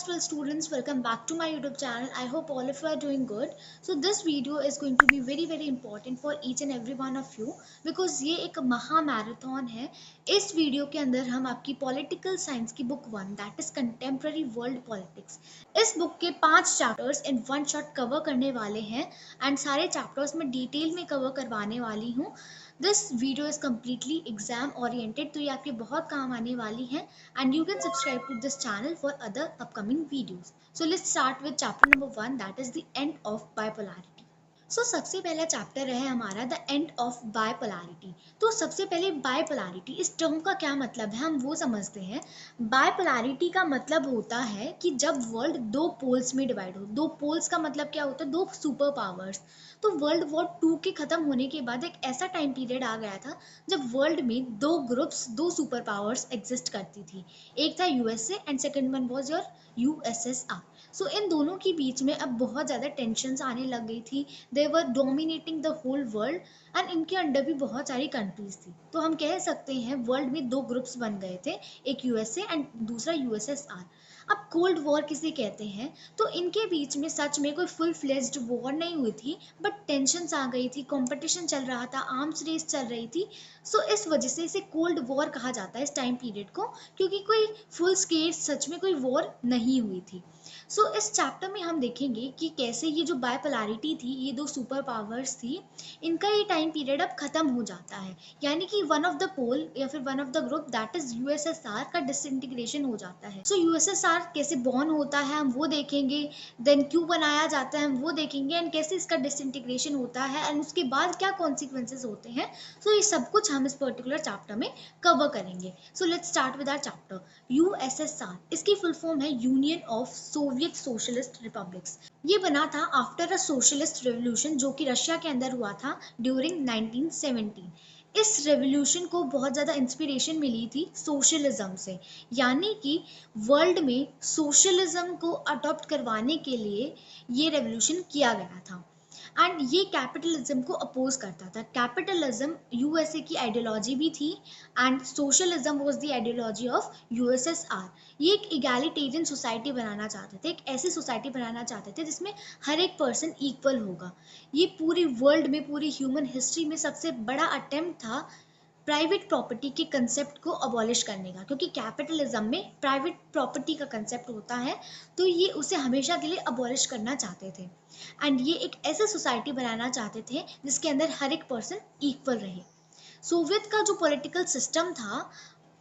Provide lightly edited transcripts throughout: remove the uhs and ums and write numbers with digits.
well students, welcome back to my YouTube channel. I hope all of you are doing good. So this video is going to be very important for each and every one of you because ये एक महा marathon है। इस video के अंदर हम आपकी political science की book 1 that is contemporary world politics, इस बुक के 5 chapters in one shot cover करने वाले हैं एंड सारे चैप्टर्स में डिटेल में कवर करवाने वाली हूँ। This video is completely exam oriented, तो ये आपके बहुत काम आने वाली है and you can subscribe to this channel for other upcoming videos. So let's start with chapter number 1, that is the end of bipolarity. सबसे पहला चैप्टर है हमारा द एंड ऑफ बायपोलैरिटी। तो सबसे पहले बायपोलैरिटी इस टर्म का क्या मतलब है हम वो समझते हैं। बायपोलैरिटी का मतलब होता है कि जब वर्ल्ड दो पोल्स में डिवाइड हो। दो पोल्स का मतलब क्या होता है, दो सुपर पावर्स। तो वर्ल्ड वॉर 2 के खत्म होने के बाद एक ऐसा टाइम पीरियड आ गया था जब वर्ल्ड में दो ग्रुप्स, दो सुपर पावर्स एग्जिस्ट करती थी। एक था USA and second one was your USSR. So इन दोनों के बीच में अब बहुत ज़्यादा टेंशन्स आने लग गई थी। They were dominating the whole world and इनके अंडर भी बहुत सारी कंट्रीज थी। तो हम कह सकते हैं वर्ल्ड में दो ग्रुप्स बन गए थे, एक यूएसए एंड दूसरा यूएसएसआर। अब कोल्ड वॉर किसे कहते हैं, तो इनके बीच में सच में कोई फुल फ्लेज्ड वॉर नहीं हुई थी, बट टेंशन्स आ गई थी, कंपटीशन चल रहा था, आर्म्स रेस चल रही थी। सो इस वजह से इसे कोल्ड वॉर कहा जाता है इस टाइम पीरियड को, क्योंकि कोई फुल स्केल सच में कोई वॉर नहीं हुई थी। सो इस चैप्टर में हम देखेंगे कि कैसे ये जो बायपोलैरिटी थी, ये दो सुपर पावर्स थी, इनका ये टाइम पीरियड अब खत्म हो जाता है। यानी कि वन ऑफ द पोल या फिर one of the group that is USSR का डिसइंटीग्रेशन हो जाता है। सो यूएसएसआर कैसे बॉर्न होता है हम वो देखेंगे, देन क्यों बनाया जाता है हम वो देखेंगे, एंड कैसे इसका डिसइंटीग्रेशन होता है एंड उसके बाद क्या कॉन्सिक्वेंसेज होते हैं। सो ये सब कुछ हम इस पर्टिकुलर चैप्टर में कवर करेंगे। So let's start with our chapter USSR. इसकी फुल फॉर्म है Union of Soviet Socialist Republics. ये बना था आफ्टर अ सोशलिस्ट रेवोल्यूशन जो कि रशिया के अंदर हुआ था ड्यूरिंग 1917। इस रेवोल्यूशन को बहुत ज़्यादा इंस्पिरेशन मिली थी सोशलिज्म से, यानी कि वर्ल्ड में सोशलिज्म को अडॉप्ट करवाने के लिए ये रेवोल्यूशन किया गया था एंड ये कैपिटलिज्म को अपोज करता था। कैपिटलिज्म यूएसए की आइडियोलॉजी भी थी and socialism was the ideology of USSR. ये एक इगैलिटेरियन सोसाइटी बनाना चाहते थे, एक ऐसी सोसाइटी बनाना चाहते थे जिसमें हर एक पर्सन इक्वल होगा। ये पूरी वर्ल्ड में, पूरी ह्यूमन हिस्ट्री में सबसे बड़ा अटेम्प्ट था प्राइवेट प्रॉपर्टी के कंसेप्ट को अबॉलिश करने का, क्योंकि कैपिटलिज्म में प्राइवेट प्रॉपर्टी का कंसेप्ट होता है, तो ये उसे हमेशा के लिए अबॉलिश करना चाहते थे एंड ये एक ऐसे सोसाइटी बनाना चाहते थे जिसके अंदर हर एक पर्सन इक्वल रहे। सोवियत का जो पॉलिटिकल सिस्टम था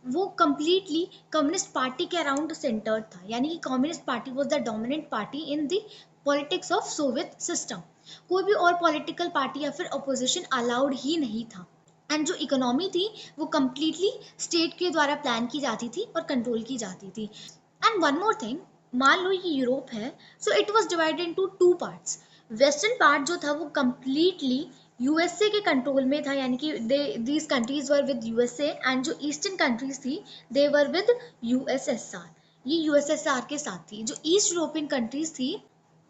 वो कम्प्लीटली कम्युनिस्ट पार्टी के अराउंड सेंटर्ड था, यानी कि communist party was the dominant party in the politics of Soviet system. कोई भी और पॉलिटिकल पार्टी या फिर अपोजिशन अलाउड ही नहीं था एंड जो इकोनॉमी थी वो कम्प्लीटली स्टेट के द्वारा प्लान की जाती थी और कंट्रोल की जाती थी। एंड वन मोर थिंग, मान लो ये यूरोप है, so it was divided into 2 parts. Western part जो था वो कम्प्लीटली यूएसए के कंट्रोल में था, यानी कि these countries were with USA and जो ईस्टर्न कंट्रीज थी दे वर विद यूएसएसआर। ये यूएसएसआर के साथ थी। जो ईस्ट यूरोपियन कंट्रीज थी,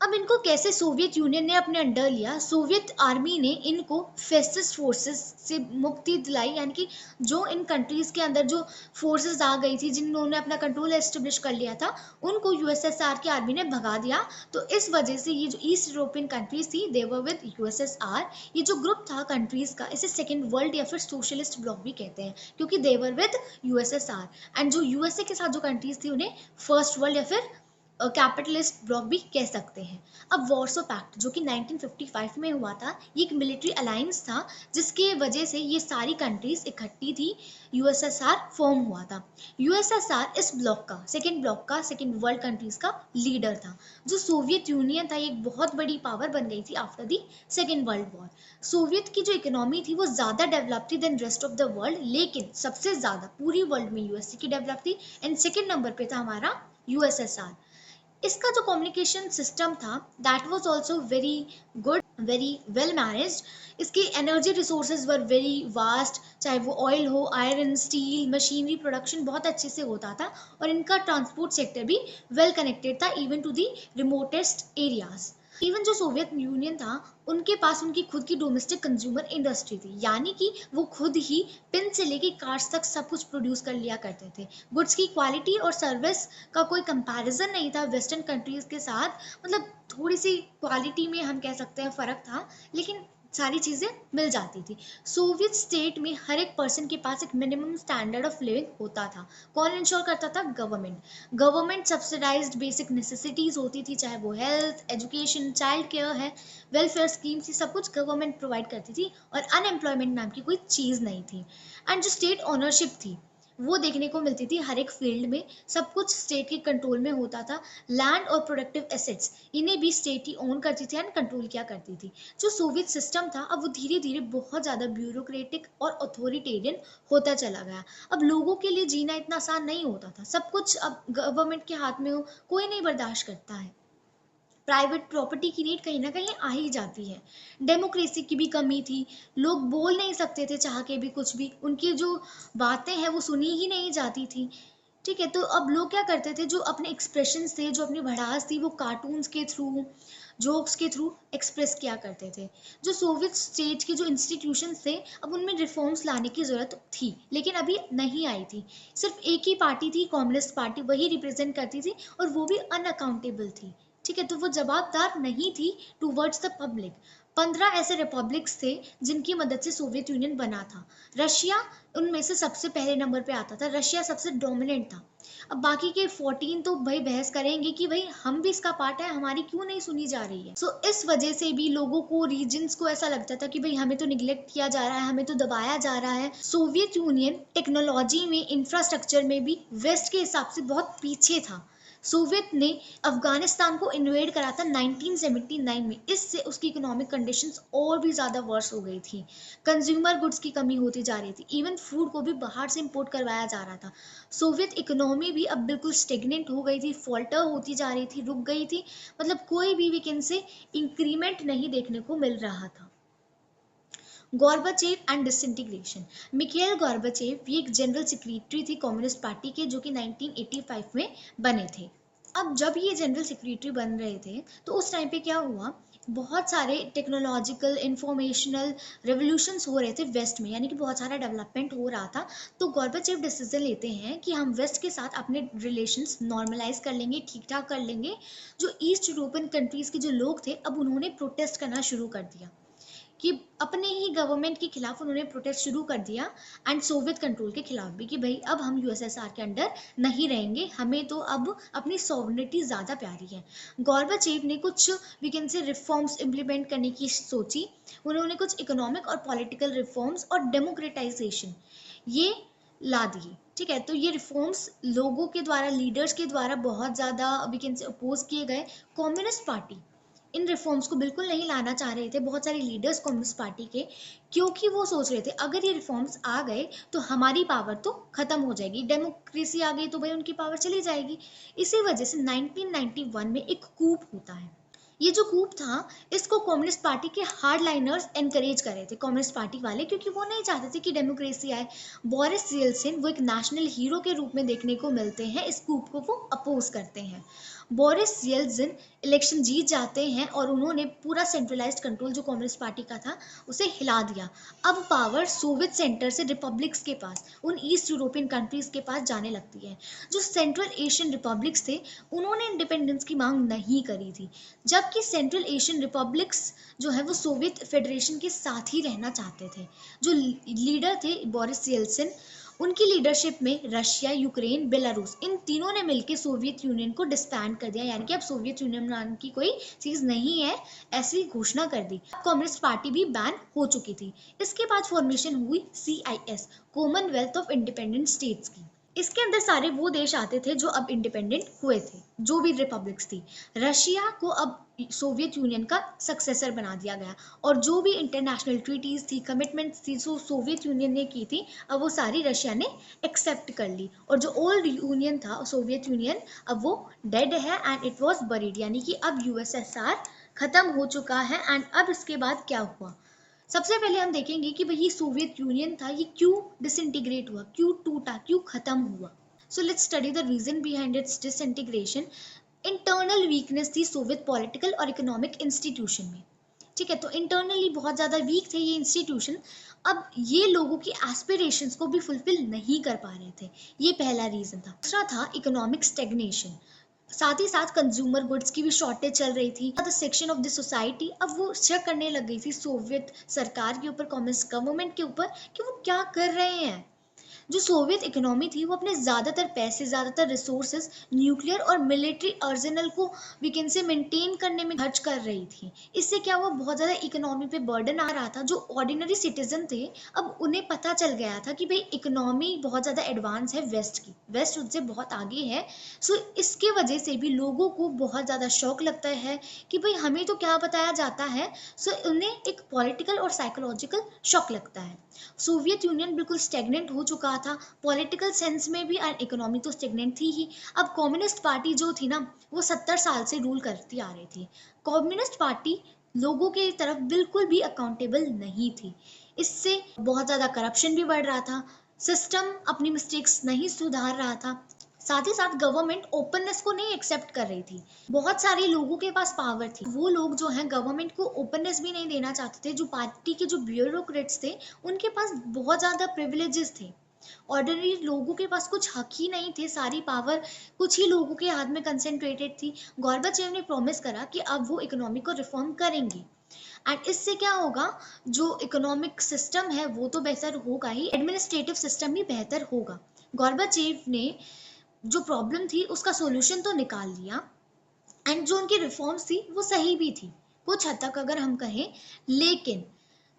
अब इनको कैसे सोवियत यूनियन ने अपने अंडर लिया। सोवियत आर्मी ने इनको फैसिस्ट फोर्सेस से मुक्ति दिलाई, यानी कि जो इन कंट्रीज के अंदर जो फोर्सेस आ गई थी जिन्होंने अपना कंट्रोल एस्टेब्लिश कर लिया था, उनको यूएसएसआर की आर्मी ने भगा दिया। तो इस वजह से ये जो ईस्ट यूरोपियन कंट्रीज थी दे वर विद यूएसएसआर। ये जो ग्रुप था कंट्रीज का, इसे सेकेंड वर्ल्ड या फिर सोशलिस्ट ब्लॉक भी कहते हैं, क्योंकि दे वर विद यूएसएसआर। एंड जो यूएसए के साथ जो कंट्रीज थी उन्हें फर्स्ट वर्ल्ड या फिर कैपिटलिस्ट ब्लॉक भी कह सकते हैं। अब वॉर्सो पैक्ट जो कि 1955 में हुआ था, ये एक मिलिट्री अलायंस था जिसके वजह से ये सारी कंट्रीज इकट्ठी थी, यूएसएसआर फॉर्म हुआ था। यूएसएसआर इस ब्लॉक का, सेकेंड वर्ल्ड कंट्रीज का लीडर था। जो सोवियत यूनियन था ये एक बहुत बड़ी पावर बन गई थी after the Second World War. Soviet की जो इकोनॉमी थी वो ज़्यादा डेवलप थी than rest of the world, लेकिन सबसे ज़्यादा पूरी वर्ल्ड में यूएसए की डेवलप थी एंड सेकेंड नंबर पे था हमारा यूएसएसआर। इसका जो कम्युनिकेशन सिस्टम था that was also very good, very well managed. इसके energy resources were very vast, चाहे वो ऑयल हो, आयरन, स्टील, मशीनरी प्रोडक्शन बहुत अच्छे से होता था और इनका ट्रांसपोर्ट सेक्टर भी वेल कनेक्टेड था even to the remotest areas. Even जो सोवियत यूनियन था उनके पास उनकी खुद की डोमेस्टिक कंज्यूमर इंडस्ट्री थी, यानी कि वो खुद ही पिन से लेके कार्स तक सब कुछ प्रोड्यूस कर लिया करते थे। गुड्स की क्वालिटी और सर्विस का कोई कंपैरिजन नहीं था वेस्टर्न कंट्रीज के साथ, मतलब थोड़ी सी क्वालिटी में हम कह सकते हैं फर्क था, लेकिन सारी चीजें मिल जाती थी। सोवियत स्टेट में हर एक पर्सन के पास एक मिनिमम स्टैंडर्ड ऑफ लिविंग होता था। कौन इंश्योर करता था? Government. Government subsidised basic necessities होती थी, चाहे वो हेल्थ, एजुकेशन, चाइल्ड केयर है, वेलफेयर स्कीम्स, ये सब कुछ गवर्नमेंट प्रोवाइड करती थी, और अनएम्प्लॉयमेंट नाम की कोई चीज नहीं थी। एंड जो स्टेट ओनरशिप थी वो देखने को मिलती थी हर एक फील्ड में, सब कुछ स्टेट के कंट्रोल में होता था। लैंड और प्रोडक्टिव एसेट्स इन्हें भी स्टेट ही ओन करती थी एंड कंट्रोल किया करती थी। जो सोवियत सिस्टम था अब वो धीरे धीरे बहुत ज़्यादा ब्यूरोक्रेटिक और अथॉरिटेरियन होता चला गया। अब लोगों के लिए जीना इतना आसान नहीं होता था, सब कुछ अब गवर्नमेंट के हाथ में हो, कोई नहीं बर्दाश्त करता है। प्राइवेट प्रॉपर्टी की नीड कहीं ना कहीं आ ही जाती है। डेमोक्रेसी की भी कमी थी, लोग बोल नहीं सकते थे चाह के भी कुछ भी, उनकी जो बातें हैं वो सुनी ही नहीं जाती थी। ठीक है, तो अब लोग क्या करते थे, जो अपने एक्सप्रेशंस थे, जो अपनी भड़ास थी, वो कार्टून्स के थ्रू, जोक्स के थ्रू एक्सप्रेस किया करते थे। जो सोवियत स्टेट के जो इंस्टीट्यूशंस थे अब उनमें रिफॉर्म्स लाने की ज़रूरत थी, लेकिन अभी नहीं आई थी। सिर्फ एक ही पार्टी थी, कम्युनिस्ट पार्टी, वही रिप्रेजेंट करती थी, और वो भी अनअकाउंटेबल थी। ठीक है, तो वो जवाबदार नहीं थी टूवर्ड्स द पब्लिक। 15 ऐसे रिपब्लिक्स थे जिनकी मदद से सोवियत यूनियन बना था। रशिया उनमें से सबसे पहले नंबर पे आता था, रशिया सबसे डोमिनेंट था। अब बाकी के 14 तो भाई बहस करेंगे कि भाई हम भी इसका पार्ट है, हमारी क्यों नहीं सुनी जा रही है। सो इस वजह से भी लोगों को, रीजन्स को ऐसा लगता था कि भाई हमें तो निगलेक्ट किया जा रहा है, हमें तो दबाया जा रहा है। सोवियत यूनियन टेक्नोलॉजी में, इंफ्रास्ट्रक्चर में भी वेस्ट के हिसाब से बहुत पीछे था। सोवियत ने अफगानिस्तान को इन्वेड करा था 1979 में, इससे उसकी इकोनॉमिक कंडीशंस और भी ज़्यादा वर्स हो गई थी। कंज्यूमर गुड्स की कमी होती जा रही थी, इवन फूड को भी बाहर से इंपोर्ट करवाया जा रहा था। सोवियत इकोनॉमी भी अब बिल्कुल स्टेगनेंट हो गई थी, फॉल्टर होती जा रही थी, रुक गई थी, मतलब कोई भी वीकेंड से इंक्रीमेंट नहीं देखने को मिल रहा था। गॉर्बाचेव एंड डिसइंटीग्रेशन। मिखाइल गॉर्बाचेव ये एक जनरल सेक्रेटरी थी कम्युनिस्ट पार्टी के, जो कि 1985 में बने थे। अब जब ये जनरल सेक्रेटरी बन रहे थे तो उस टाइम पे क्या हुआ, बहुत सारे टेक्नोलॉजिकल इंफॉर्मेशनल रेवोल्यूशंस हो रहे थे वेस्ट में, यानी कि बहुत सारा डेवलपमेंट हो रहा था। तो गॉर्बाचेव डिसीजन लेते हैं कि हम वेस्ट के साथ अपने रिलेशंस नॉर्मलाइज कर लेंगे, ठीक ठाक कर लेंगे। जो ईस्ट यूरोपियन कंट्रीज के जो लोग थे अब उन्होंने प्रोटेस्ट करना शुरू कर दिया, कि अपने ही गवर्नमेंट के खिलाफ उन्होंने प्रोटेस्ट शुरू कर दिया, एंड सोवियत कंट्रोल के खिलाफ भी, कि भाई अब हम यूएसएसआर के अंडर नहीं रहेंगे, हमें तो अब अपनी सॉवरेनिटी ज़्यादा प्यारी है। गॉर्बाचेव ने कुछ we can say reforms implement करने की सोची। उन्होंने कुछ इकोनॉमिक और पॉलिटिकल रिफॉर्म्स और डेमोक्रेटाइजेशन ये ला दिए। ठीक है, तो ये रिफॉर्म्स लोगों के द्वारा, लीडर्स के द्वारा बहुत ज़्यादा वी कैन से अपोज किए गए। कम्युनिस्ट पार्टी इन रिफॉर्म्स को बिल्कुल नहीं लाना चाह रहे थे, बहुत सारे लीडर्स कम्युनिस्ट पार्टी के, क्योंकि वो सोच रहे थे अगर ये रिफॉर्म्स आ गए तो हमारी पावर तो खत्म हो जाएगी, डेमोक्रेसी आ गई तो भाई उनकी पावर चली जाएगी। इसी वजह से 1991 में एक कूप होता है। ये जो कूप था इसको कम्युनिस्ट पार्टी के हार्ड लाइनर्स एनकरेज कर रहे थे, कम्युनिस्ट पार्टी वाले, क्योंकि वो नहीं चाहते थे कि डेमोक्रेसी आए। बोरिस येल्सिन, वो एक नेशनल हीरो के रूप में देखने को मिलते हैं, इस कूप को वो अपोज करते हैं। बोरिस येल्सिन इलेक्शन जीत जाते हैं और उन्होंने पूरा सेंट्रलाइज्ड कंट्रोल जो कम्युनिस्ट पार्टी का था उसे हिला दिया। अब पावर सोवियत सेंटर से रिपब्लिक्स के पास, उन ईस्ट यूरोपियन कंट्रीज के पास जाने लगती है। जो सेंट्रल एशियन रिपब्लिक्स थे उन्होंने इंडिपेंडेंस की मांग नहीं करी थी, जबकि सेंट्रल एशियन रिपब्लिक्स जो है वो सोवियत फेडरेशन के साथ ही रहना चाहते थे। जो लीडर थे बोरिस येल्सिन, उनकी लीडरशिप में रशिया, यूक्रेन, बेलारूस, इन तीनों ने मिलकर सोवियत यूनियन को डिस्बैंड कर दिया, यानी कि अब सोवियत यूनियन नाम की कोई चीज नहीं है, ऐसी घोषणा कर दी। कम्युनिस्ट पार्टी भी बैन हो चुकी थी। इसके बाद फॉर्मेशन हुई CIS, Commonwealth of independent states की। इसके अंदर सारे वो देश आते थे जो अब इंडिपेंडेंट हुए थे, जो भी रिपब्लिक्स थी। रशिया को अब सोवियत यूनियन का सक्सेसर बना दिया गया, और जो भी इंटरनेशनल ट्रीटीज थी, कमिटमेंट्स थी जो सोवियत यूनियन ने की थी, अब वो सारी रशिया ने एक्सेप्ट कर ली। और जो ओल्ड यूनियन था सोवियत यूनियन, अब वो डेड है एंड इट वॉज बरीड, यानी कि अब USSR खत्म हो चुका है। एंड अब इसके बाद क्या हुआ, सबसे पहले हम देखेंगे कि भाई ये सोवियत यूनियन था, ये क्यों डिसइंटीग्रेट हुआ, क्यों टूटा, क्यों खत्म हुआ। So let's study the reason behind its disintegration. Internal weakness थी सोवियत पॉलिटिकल और इकोनॉमिक इंस्टीट्यूशन में। ठीक है, तो इंटरनली बहुत ज़्यादा वीक थे ये इंस्टीट्यूशन। अब ये लोगों की एस्पिरेशंस को भी फुलफिल नहीं कर पा रहे थे, ये पहला रीज़न था। दूसरा था इकोनॉमिक स्टेग्नेशन, साथ ही साथ कंज्यूमर गुड्स की भी शॉर्टेज चल रही थी। The section of the society अब वो शक करने लग गई थी सोवियत सरकार के ऊपर, कम्युनिस्ट गवर्नमेंट के ऊपर, कि वो क्या कर रहे हैं। जो सोवियत इकोनॉमी थी वो अपने ज़्यादातर पैसे, ज़्यादातर रिसोर्सेज न्यूक्लियर और मिलिट्री अर्सेनल को वी कैन से मेंटेन करने में खर्च कर रही थी। इससे क्या हुआ, बहुत ज़्यादा इकोनॉमी पे बर्डन आ रहा था। जो ऑर्डिनरी सिटीजन थे, अब उन्हें पता चल गया था कि भाई इकोनॉमी बहुत ज़्यादा एडवांस है वेस्ट की, वेस्ट उनसे बहुत आगे है। सो इसके वजह से भी लोगों को बहुत ज़्यादा शौक लगता है कि भाई हमें तो क्या बताया जाता है। सो उन्हें एक पॉलिटिकल और साइकोलॉजिकल शॉक लगता है। सोवियत यूनियन बिल्कुल स्टेगनेंट हो चुका था पॉलिटिकल सेंस में भी, एंड इकोनॉमी तो स्टेगनेंट थी ही। अब कम्युनिस्ट पार्टी जो थी ना, वो 70 साल से रूल करती आ रही थी। कम्युनिस्ट पार्टी लोगों के तरफ बिल्कुल भी अकाउंटेबल नहीं थी। इससे बहुत ज़्यादा करप्शन भी बढ़ रहा था, सिस्टम अपनी मिस्टेक्स नहीं सुधार रहा था, साथ ही साथ गवर्नमेंट ओपननेस को नहीं एक्सेप्ट कर रही थी। बहुत सारे लोगों के पास पावर थी, वो लोग जो हैं गवर्नमेंट को ओपननेस भी नहीं देना चाहते थे। जो पार्टी के जो ब्यूरोक्रेट्स थे, उनके पास बहुत ज़्यादा प्रिविलेजेस थे। ऑर्डिनरी लोगों के पास कुछ हक ही नहीं थे, सारी पावर कुछ ही लोगों के हाथ में कंसेंट्रेटेड थी। गोर्बाचेव ने प्रॉमिस करा कि अब वो इकोनॉमी को रिफॉर्म करेंगे, एंड इससे क्या होगा, जो इकोनॉमिक सिस्टम है वो तो बेहतर होगा ही, एडमिनिस्ट्रेटिव सिस्टम भी बेहतर होगा। गोर्बाचेव ने जो प्रॉब्लम थी उसका सॉल्यूशन तो निकाल लिया, एंड जो उनकी रिफॉर्म्स थी वो सही भी थी कुछ हद तक अगर हम कहें। लेकिन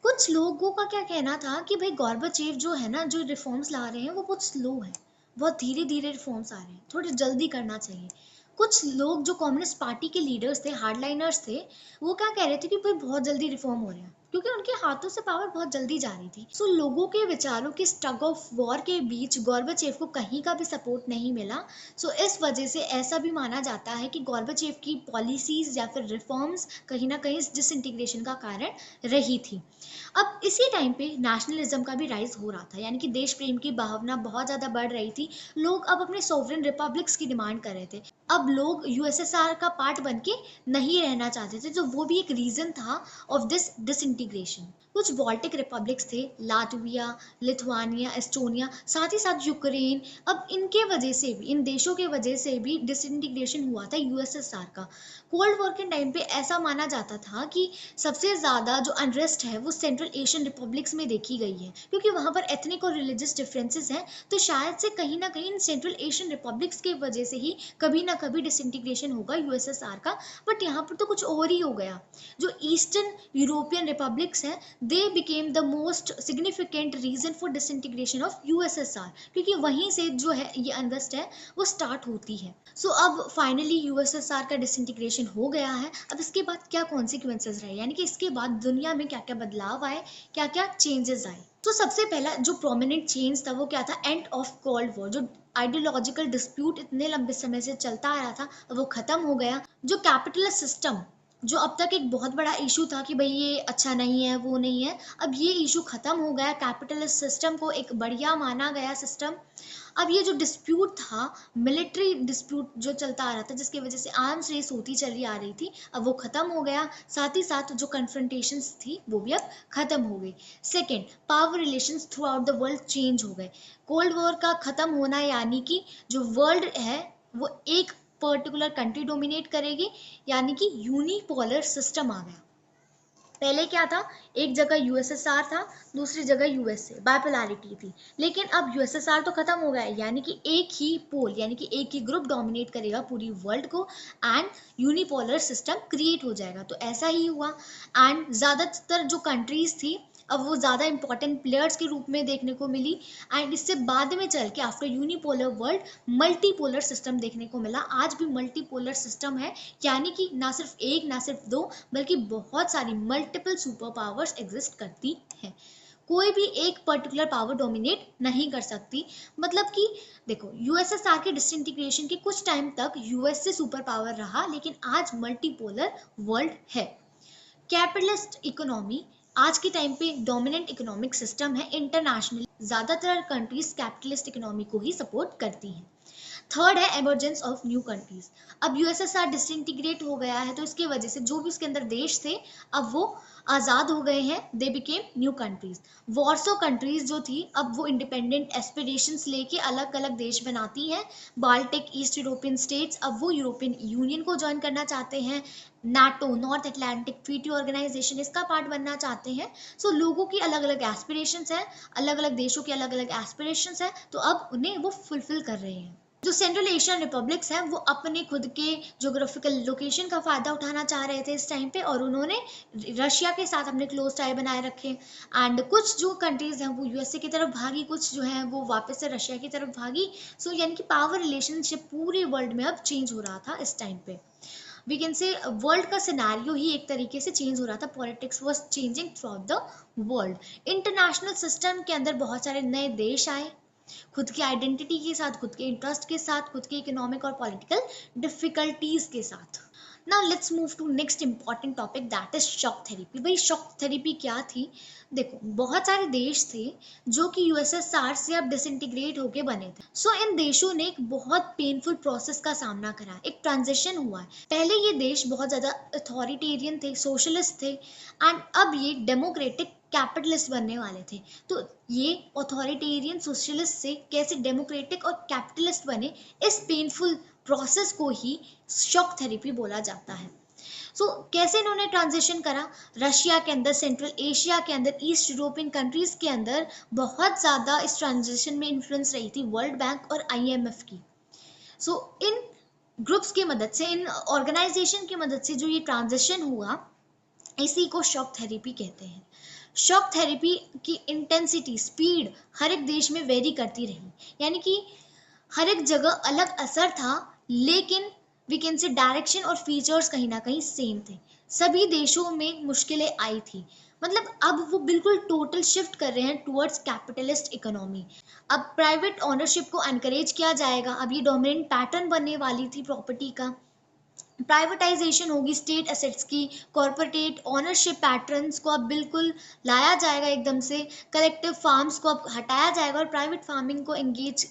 कुछ लोगों का क्या कहना था कि भाई गोर्बाचेव जो है ना, जो रिफॉर्म्स ला रहे हैं वो बहुत स्लो है, बहुत धीरे धीरे रिफॉर्म्स आ रहे हैं, थोड़ी जल्दी करना चाहिए। कुछ लोग जो कम्युनिस्ट पार्टी के लीडर्स थे, हार्डलाइनर्स थे, वो क्या कह रहे थे कि भाई बहुत जल्दी रिफॉर्म हो रहे हैं, क्योंकि उनके हाथों से पावर बहुत जल्दी जा रही थी। सो लोगों के विचारों के टग ऑफ वॉर के बीच गोर्बाचेव को कहीं का भी सपोर्ट नहीं मिला। सो इस वजह से ऐसा भी माना जाता है कि गोर्बाचेव की पॉलिसीज या फिर रिफॉर्म्स कहीं ना कहीं डिसइंटीग्रेशन का कारण रही थी। अब इसी टाइम पे नेशनलिज्म का भी राइज हो रहा था, यानी कि देश प्रेम की भावना बहुत ज़्यादा बढ़ रही थी। लोग अब अपने सॉवरेन रिपब्लिक्स की डिमांड कर रहे थे। अब लोग यूएसएसआर का पार्ट बन के नहीं रहना चाहते थे, तो वो भी एक रीज़न था ऑफ दिस डिसइंटीग्रेशन। कुछ बाल्टिक रिपब्लिक्स थे, लातविया, लिथुआनिया, एस्टोनिया, साथ ही साथ यूक्रेन। अब इनके वजह से भी, इन देशों के वजह से भी डिसइंटीग्रेशन हुआ था यूएसएसआर का। कोल्ड वॉर के टाइम पे ऐसा माना जाता था कि सबसे ज़्यादा जो अनरेस्ट है वो सेंट्रल एशियन रिपब्लिक्स में देखी गई है, क्योंकि वहाँ पर एथनिक और रिलीजियस डिफरेंसेस हैं। तो शायद से कहीं ना कहीं इन सेंट्रल एशियन रिपब्लिक्स के वजह से ही कभी ना कभी डिसइंटीग्रेशन होगा यूएसएसआर का। बट यहाँ पर तो कुछ और ही हो गया। जो ईस्टर्न यूरोपियन रिपब्लिक्स हैं, they became the most significant region for disintegration of USSR, क्योंकि वहीं से जो है ये अनरेस्ट है वो स्टार्ट होती है। सो अब फाइनली यूएसएसआर का डिसइंटीग्रेशन हो गया है। अब इसके बाद क्या कॉन्सिक्वेंसेस रहे, यानी कि इसके बाद दुनिया में क्या क्या बदलाव आए, क्या क्या चेंजेस आए। तो सबसे पहला जो प्रोमिनेंट चेंज था वो क्या था, एंड ऑफ कोल्ड वॉर। जो आइडियोलॉजिकल डिस्प्यूट इतने लंबे समय से चलता आ रहा था, वो खत्म हो गया। जो कैपिटलिस्ट सिस्टम, जो अब तक एक बहुत बड़ा इशू था कि भाई ये अच्छा नहीं है, वो नहीं है, अब ये इशू खत्म हो गया। कैपिटलिस्ट सिस्टम को एक बढ़िया माना गया सिस्टम। अब ये जो डिस्प्यूट था, मिलिट्री डिस्प्यूट जो चलता आ रहा था, जिसकी वजह से आर्म्स रेस होती चली आ रही थी, अब वो खत्म हो गया। साथ ही साथ जो कन्फ्रंटेशंस थी वो भी अब खत्म हो गई। Second, power relations through out the world change हो गए। कोल्ड वॉर का खत्म होना, यानी कि जो वर्ल्ड है वो एक पर्टिकुलर कंट्री डोमिनेट करेगी, यानी कि यूनिपोलर सिस्टम आ गया। पहले क्या था, एक जगह यूएसएसआर था, दूसरी जगह यूएसए, बाइपोलैरिटी थी। लेकिन अब यूएसएसआर तो खत्म हो गया है, यानी कि एक ही पोल, यानी कि एक ही ग्रुप डोमिनेट करेगा पूरी वर्ल्ड को, एंड यूनिपोलर सिस्टम क्रिएट हो जाएगा। तो ऐसा ही हुआ, एंड ज़्यादातर जो कंट्रीज थी अब वो ज़्यादा इंपॉर्टेंट प्लेयर्स के रूप में देखने को मिली। एंड इससे बाद में चल के after unipolar world multipolar system देखने को मिला। आज भी मल्टीपोलर सिस्टम है, यानी कि ना सिर्फ एक, ना सिर्फ दो, बल्कि बहुत सारी मल्टीपल सुपर पावर्स एग्जिस्ट करती हैं। कोई भी एक पर्टिकुलर पावर डोमिनेट नहीं कर सकती। मतलब कि देखो, यूएसएसआर के डिसइंटीग्रेशन के कुछ टाइम तक यूएस से सुपर पावर रहा, लेकिन आज मल्टीपोलर वर्ल्ड है। कैपिटलिस्ट इकोनॉमी आज के टाइम पे डोमिनेंट इकोनॉमिक सिस्टम है इंटरनेशनल। ज़्यादातर कंट्रीज कैपिटलिस्ट इकोनॉमी को ही सपोर्ट करती हैं। थर्ड है एमरजेंस ऑफ न्यू कंट्रीज। अब यूएसएसआर डिसइंटीग्रेट हो गया है तो इसकी वजह से जो भी उसके अंदर देश थे अब वो आज़ाद हो गए हैं, they became new countries. Warsaw countries जो थी अब वो इंडिपेंडेंट एस्पिरेशंस लेके अलग अलग देश बनाती हैं। बाल्टिक ईस्ट यूरोपियन स्टेट्स अब वो यूरोपियन यूनियन को ज्वाइन करना चाहते हैं। NATO North Atlantic Treaty Organization इसका पार्ट बनना चाहते हैं। सो लोगों की अलग अलग एस्पिरेशंस हैं, अलग अलग देशों की अलग अलग एस्पिरेशंस हैं, तो अब उन्हें वो फुलफिल कर रहे हैं। जो सेंट्रल एशियन रिपब्लिक्स हैं वो अपने खुद के जोग्राफिकल लोकेशन का फायदा उठाना चाह रहे थे इस टाइम पे, और उन्होंने रशिया के साथ अपने क्लोज टाई बनाए रखे। एंड कुछ जो कंट्रीज हैं वो यूएसए की तरफ भागी, कुछ जो है वो वापस से रशिया की तरफ भागी। सो यानी कि पावर रिलेशनशिप पूरे वर्ल्ड में अब चेंज हो रहा था इस टाइम पे। वी कैन से वर्ल्ड का सिनेरियो ही एक तरीके से चेंज हो रहा था, politics was changing through out the world. International system के अंदर बहुत सारे नए देश आए, खुद की आइडेंटिटी के साथ, खुद के इंटरेस्ट के साथ, खुद के इकोनॉमिक और पॉलिटिकल डिफिकल्टीज के साथ। Now let's move to next important topic, that is shock therapy. भाई शॉक थेरेपी क्या थी? देखो बहुत सारे देश थे जो कि यूएसएसआर से अब डिसइंटीग्रेट होके बने थे। सो इन देशों ने एक बहुत पेनफुल प्रोसेस का सामना करा, एक ट्रांजिशन हुआ है। पहले ये देश बहुत ज्यादा अथॉरिटेरियन थे, सोशलिस्ट थे, एंड अब ये डेमोक्रेटिक कैपिटलिस्ट बनने वाले थे। तो ये अथॉरिटेरियन सोशलिस्ट से कैसे डेमोक्रेटिक और कैपिटलिस्ट बने, इस पेनफुल प्रोसेस को ही शॉक थेरेपी बोला जाता है। सो कैसे इन्होंने ट्रांजिशन करा? रशिया के अंदर, सेंट्रल एशिया के अंदर, ईस्ट यूरोपियन कंट्रीज के अंदर बहुत ज़्यादा इस ट्रांजिशन में इन्फ्लुएंस रही थी वर्ल्ड बैंक और आईएमएफ की। सो इन ग्रुप्स की मदद से, इन ऑर्गेनाइजेशन की मदद से जो ये ट्रांजिशन हुआ, इसी को शॉक थेरेपी कहते हैं। शॉक थेरेपी की इंटेंसिटी, स्पीड हर एक देश में वेरी करती रही, यानी कि हर एक जगह अलग असर था, लेकिन वी कैन से डायरेक्शन और फीचर्स कहीं ना कहीं सेम थे। सभी देशों में मुश्किलें आई थी, मतलब अब वो बिल्कुल टोटल शिफ्ट कर रहे हैं टुवर्ड्स कैपिटलिस्ट इकोनॉमी। अब प्राइवेट ओनरशिप को एनकरेज किया जाएगा, अब ये डोमिनेंट पैटर्न बनने वाली थी प्रॉपर्टी का। प्राइवेटाइजेशन होगी स्टेट एसेट्स की, कॉर्पोरेट ओनरशिप पैटर्न्स को अब बिल्कुल लाया जाएगा एकदम से, कलेक्टिव फार्म्स को अब हटाया जाएगा और प्राइवेट फार्मिंग को एंगेज।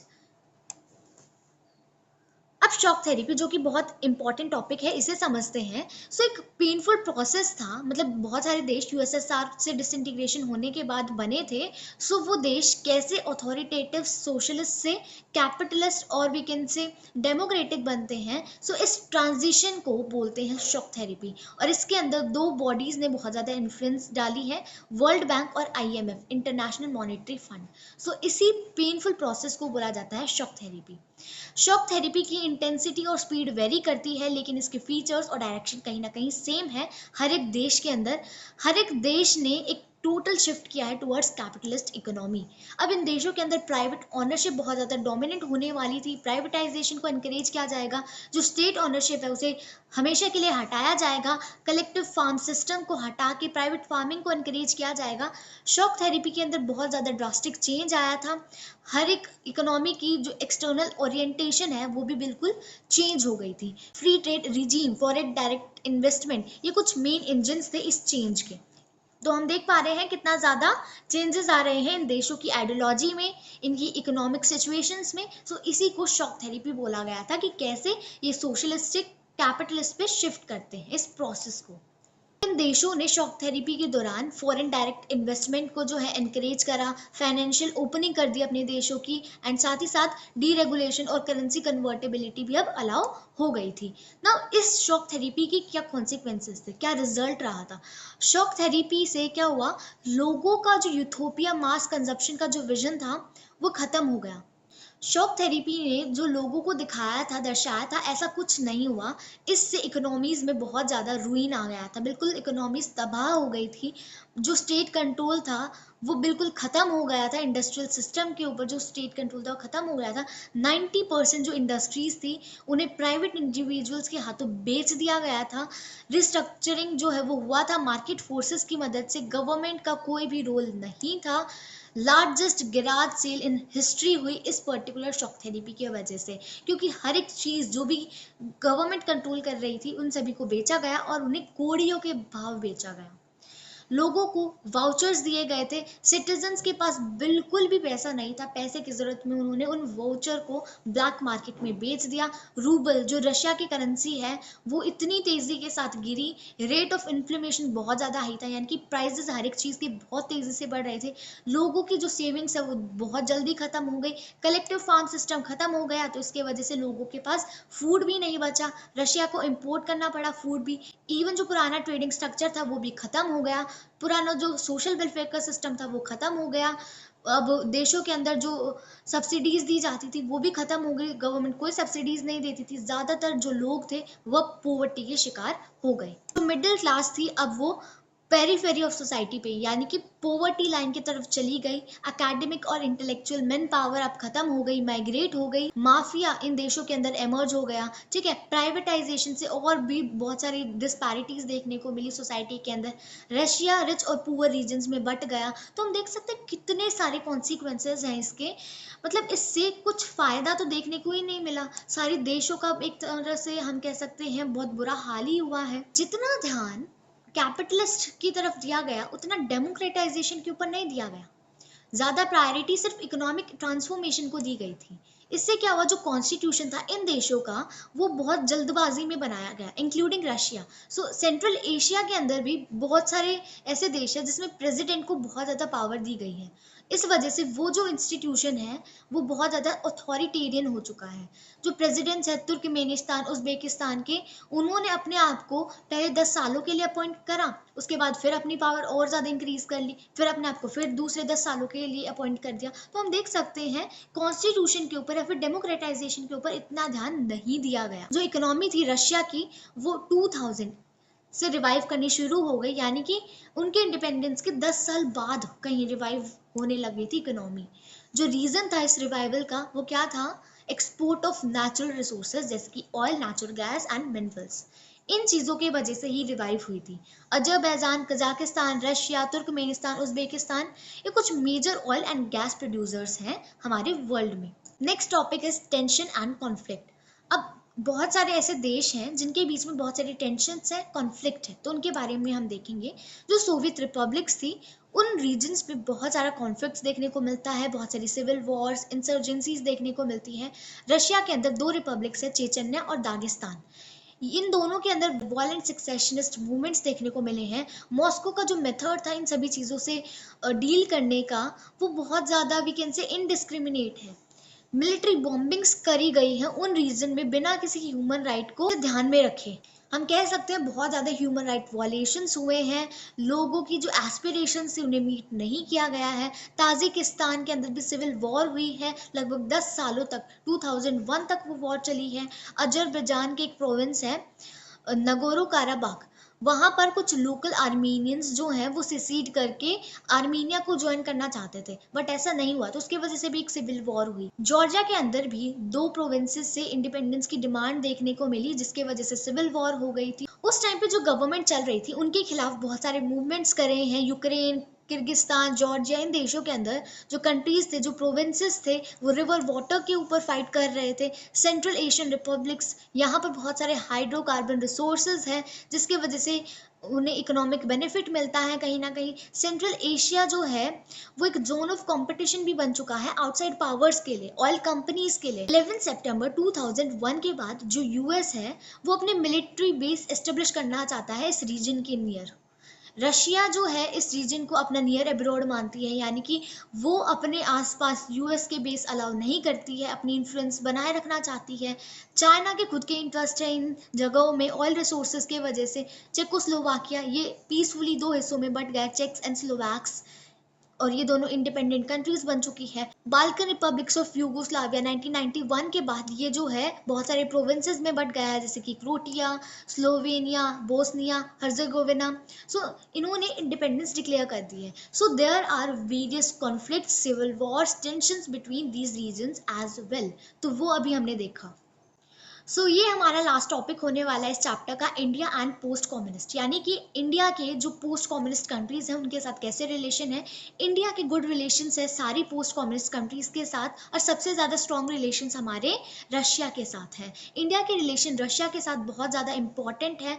अब शॉक थेरेपी जो कि बहुत इंपॉर्टेंट टॉपिक है, इसे समझते हैं। सो एक पेनफुल प्रोसेस था, मतलब बहुत सारे देश यूएसएसआर से डिसइंटीग्रेशन होने के बाद बने थे। सो वो देश कैसे अथॉरिटेटिव सोशलिस्ट से कैपिटलिस्ट और वी कैन से डेमोक्रेटिक बनते हैं। सो इस ट्रांजिशन को बोलते हैं शॉक थेरेपी, और इसके अंदर दो बॉडीज ने बहुत ज़्यादा इन्फ्लुएंस डाली है, वर्ल्ड बैंक और आईएमएफ, इंटरनेशनल मॉनेटरी फंड। सो इसी पेनफुल प्रोसेस को बोला जाता है शॉक थेरेपी। शॉक थेरेपी की इंटेंसिटी और स्पीड वेरी करती है, लेकिन इसके फीचर्स और डायरेक्शन कहीं ना कहीं सेम है हर एक देश के अंदर। हर एक देश ने एक टोटल शिफ्ट किया है टुवर्ड्स कैपिटलिस्ट इकोनॉमी। अब इन देशों के अंदर प्राइवेट ऑनरशिप बहुत ज़्यादा डोमिनेंट होने वाली थी, प्राइवेटाइजेशन को एनकरेज किया जाएगा, जो स्टेट ऑनरशिप है उसे हमेशा के लिए हटाया जाएगा, कलेक्टिव फार्म सिस्टम को हटा के प्राइवेट फार्मिंग को एनकरेज किया जाएगा। शॉक थेरेपी के अंदर बहुत ज़्यादा ड्रास्टिक चेंज आया था, हर एक इकोनॉमी की जो एक्सटर्नल ओरिएंटेशन है वो भी बिल्कुल चेंज हो गई थी। Free trade regime, foreign direct investment, ये कुछ मेन इंजन्स थे इस चेंज के। तो हम देख पा रहे हैं कितना ज़्यादा चेंजेस आ रहे हैं इन देशों की आइडियोलॉजी में, इनकी इकोनॉमिक सिचुएशंस में। सो इसी को शॉक थेरेपी बोला गया था कि कैसे ये सोशलिस्टिक कैपिटलिस्ट पे शिफ्ट करते हैं इस प्रोसेस को। इन देशों ने शॉक थेरेपी के दौरान फॉरेन डायरेक्ट इन्वेस्टमेंट को जो है एनकरेज करा, फाइनेंशियल ओपनिंग कर दी अपने देशों की, एंड साथ ही साथ डीरेगुलेशन और करेंसी कन्वर्टेबिलिटी भी अब अलाउ हो गई थी ना। इस शॉक थेरेपी की क्या कॉन्सिक्वेंसेस थे, क्या रिजल्ट रहा था? शॉक थेरेपी से क्या हुआ, लोगों का जो यूथोपिया मास कंजप्शन का जो विजन था वो खत्म हो गया। शॉक थेरेपी ने जो लोगों को दिखाया था, दर्शाया था, ऐसा कुछ नहीं हुआ। इससे इकोनॉमीज में बहुत ज़्यादा रुइन आ गया था, बिल्कुल इकोनॉमीज तबाह हो गई थी। जो स्टेट कंट्रोल था वो बिल्कुल ख़त्म हो गया था, इंडस्ट्रियल सिस्टम के ऊपर जो स्टेट कंट्रोल था वो ख़त्म हो गया था। 90% जो इंडस्ट्रीज थी उन्हें प्राइवेट इंडिविजुअल्स के हाथों बेच दिया गया था। रिस्ट्रक्चरिंग जो है वो हुआ था मार्केट फोर्सेस की मदद से, गवर्नमेंट का कोई भी रोल नहीं था। Largest garage sale in history हुई इस पर्टिकुलर शॉक थेरेपी की वजह से, क्योंकि हर एक चीज़ जो भी गवर्नमेंट कंट्रोल कर रही थी उन सभी को बेचा गया और उन्हें कोड़ियों के भाव बेचा गया। लोगों को वाउचर्स दिए गए थे, सिटीजन्स के पास बिल्कुल भी पैसा नहीं था, पैसे की जरूरत में उन्होंने उन वाउचर को ब्लैक मार्केट में बेच दिया। रूबल जो रशिया की करेंसी है वो इतनी तेजी के साथ गिरी, रेट ऑफ इन्फ्लेमेशन बहुत ज्यादा हाई था, यानी कि प्राइसेस हर एक चीज के बहुत तेजी से बढ़ रहे थे, लोगों की जो सेविंग्स है वो बहुत जल्दी खत्म हो गई, कलेक्टिव फार्म सिस्टम खत्म हो गया, तो इसके वजह से लोगों के पास फूड भी नहीं बचा, रशिया को इम्पोर्ट करना पड़ा फूड भी, इवन जो पुराना ट्रेडिंग स्ट्रक्चर था वो भी खत्म हो गया, पुराना जो सोशल वेलफेयर का सिस्टम था वो खत्म हो गया, अब देशों के अंदर जो सब्सिडीज दी जाती थी वो भी खत्म हो गई, गवर्नमेंट कोई सब्सिडीज नहीं देती थी, ज्यादातर जो लोग थे वह पोवर्टी के शिकार हो गए। जो मिडिल क्लास थी अब वो पेरीफेरी ऑफ सोसाइटी पे यानी कि पोवर्टी लाइन की तरफ चली गई, एकेडमिक और इंटेलेक्चुअल मैन पावर अब खत्म हो गई, माइग्रेट हो गई, माफिया इन देशों के अंदर एमर्ज हो गया, ठीक है, प्राइवेटाइजेशन से और भी बहुत सारी डिस्पैरिटीज देखने को मिली सोसाइटी के अंदर, रशिया रिच और पुअर रीजन्स में बट गया। तो हम देख सकते हैं कितने सारे कॉन्सिक्वेंसेज हैं इसके, मतलब इससे कुछ फायदा तो देखने को ही नहीं मिला, सारे देशों का एक तरह से हम कह सकते हैं बहुत बुरा हाल ही हुआ है। जितना ध्यान कैपिटलिस्ट की तरफ दिया गया उतना डेमोक्रेटाइजेशन के ऊपर नहीं दिया गया, ज्यादा प्रायोरिटी सिर्फ इकोनॉमिक ट्रांसफॉर्मेशन को दी गई थी। इससे क्या हुआ, जो कॉन्स्टिट्यूशन था इन देशों का वो बहुत जल्दबाजी में बनाया गया, इंक्लूडिंग रशिया। सो सेंट्रल एशिया के अंदर भी बहुत सारे ऐसे देश हैं जिसमें प्रेसिडेंट को बहुत ज्यादा पावर दी गई है, इस वजह से वो जो इंस्टीट्यूशन है वो बहुत ज्यादा अथॉरिटेरियन हो चुका है। जो प्रेसिडेंट्स है तुर्कमेनिस्तान उज्बेकिस्तान के, उन्होंने अपने आप को पहले 10 सालों के लिए अपॉइंट करा, उसके बाद फिर अपनी पावर और ज्यादा इंक्रीज कर ली, फिर अपने आप को फिर दूसरे 10 सालों के लिए अपॉइंट कर दिया। तो हम देख सकते हैं कॉन्स्टिट्यूशन के ऊपर या फिर डेमोक्रेटाइजेशन के ऊपर इतना ध्यान नहीं दिया गया। जो इकोनॉमी थी रशिया की वो 2000 से रिवाइव करनी शुरू हो गई, यानी कि उनके इंडिपेंडेंस के 10 साल बाद कहीं रिवाइव होने लगी थी इकोनॉमी। जो रीजन था इस रिवाइवल का वो क्या था, एक्सपोर्ट ऑफ नेचुरल रिसोर्सेज जैसे कि oil, natural gas and minerals, इन चीजों की वजह से ही रिवाइव हुई थी। Azerbaijan, Kazakhstan, Russia, Turkmenistan, Uzbekistan, ये कुछ major oil and gas producers हैं हमारे वर्ल्ड में। Next topic is tension and conflict. अब बहुत सारे ऐसे देश हैं जिनके बीच में बहुत सारी टेंशन्स है, कॉन्फ्लिक्ट है, तो उनके बारे में हम देखेंगे। जो सोवियत रिपब्लिक्स थी उन रीजन्स में बहुत सारा कॉन्फ्लिक्ट्स देखने को मिलता है, बहुत सारी सिविल वॉर्स, इंसर्जेंसीज देखने को मिलती हैं। रशिया के अंदर 2 रिपब्लिक्स है, चेचन्या और दागिस्तान, इन दोनों के अंदर वायलेंट सेसेशनिस्ट मूवमेंट्स देखने को मिले हैं। मॉस्को का जो मेथड था इन सभी चीज़ों से डील करने का वो बहुत ज़्यादा वी कैन से इनडिस्क्रिमिनेट है। मिलिट्री बॉम्बिंग्स करी गई है उन रीजन में बिना किसी ह्यूमन राइट को ध्यान में रखे, हम कह सकते हैं बहुत ज़्यादा ह्यूमन राइट वायलेशंस हुए हैं, लोगों की जो एस्पिरेशन से उन्हें मीट नहीं किया गया है। ताजिकिस्तान के अंदर भी सिविल वॉर हुई है लगभग 10 सालों तक, 2001 तक वो वॉर चली है। अजरबैजान के एक प्रोविंस है नगोरो काराबाग, वहां पर कुछ लोकल आर्मीनियंस जो हैं वो सिसीड करके आर्मीनिया को ज्वाइन करना चाहते थे, बट ऐसा नहीं हुआ, तो उसकी वजह से भी एक सिविल वॉर हुई। जॉर्जिया के अंदर भी 2 प्रोविंसेस से इंडिपेंडेंस की डिमांड देखने को मिली जिसकी वजह से सिविल वॉर हो गई थी। उस टाइम पे जो गवर्नमेंट चल रही थी उनके खिलाफ बहुत सारे मूवमेंट्स करे हैं, यूक्रेन, किर्गिस्तान, जॉर्जिया, इन देशों के अंदर जो कंट्रीज थे, जो प्रोविंसेस थे, वो रिवर वाटर के ऊपर फाइट कर रहे थे। सेंट्रल एशियन रिपब्लिक्स, यहाँ पर बहुत सारे हाइड्रोकार्बन रिसोर्सेज हैं जिसकी वजह से उन्हें इकोनॉमिक बेनिफिट मिलता है कहीं ना कहीं। सेंट्रल एशिया जो है वो एक जोन ऑफ कंपटीशन भी बन चुका है आउटसाइड पावर्स के लिए, ऑयल कंपनीज के लिए। 11 सितंबर 2001 के बाद जो यूएस है वो अपने मिलिट्री बेस एस्टेब्लिश करना चाहता है इस रीजन के नियर। रशिया जो है इस रीजन को अपना नियर एब्रॉड मानती है, यानी कि वो अपने आसपास यूएस के बेस अलाउ नहीं करती है, अपनी इन्फ्लुएंस बनाए रखना चाहती है। चाइना के खुद के इंटरेस्ट है इन जगहों में ऑयल रिसोर्सेज के वजह से। चेकोस्लोवाकिया ये पीसफुली 2 हिस्सों में बट गया, चेक्स एंड स्लोवाक्स, और ये दोनों इंडिपेंडेंट कंट्रीज बन चुकी है। बाल्कन रिपब्लिक्स ऑफ यूगोस्लाविया 1991 के बाद ये जो है बहुत सारे प्रोविंसेस में बट गया है जैसे कि Croatia, Slovenia, Bosnia, Herzegovina. So इन्होंने इंडिपेंडेंस डिक्लेयर कर दी है। So there are various conflict, civil wars, tensions between these regions as well, तो वो अभी हमने देखा। ये हमारा लास्ट टॉपिक होने वाला है इस चैप्टर का, इंडिया एंड पोस्ट कम्युनिस्ट, यानी कि इंडिया के जो पोस्ट कम्युनिस्ट कंट्रीज हैं उनके साथ कैसे रिलेशन है। इंडिया के गुड रिलेशन है सारी पोस्ट कम्युनिस्ट कंट्रीज के साथ, और सबसे ज़्यादा स्ट्रॉन्ग रिलेशन हमारे रशिया के साथ है। इंडिया के रिलेशन रशिया के साथ बहुत ज़्यादा इंपॉर्टेंट है।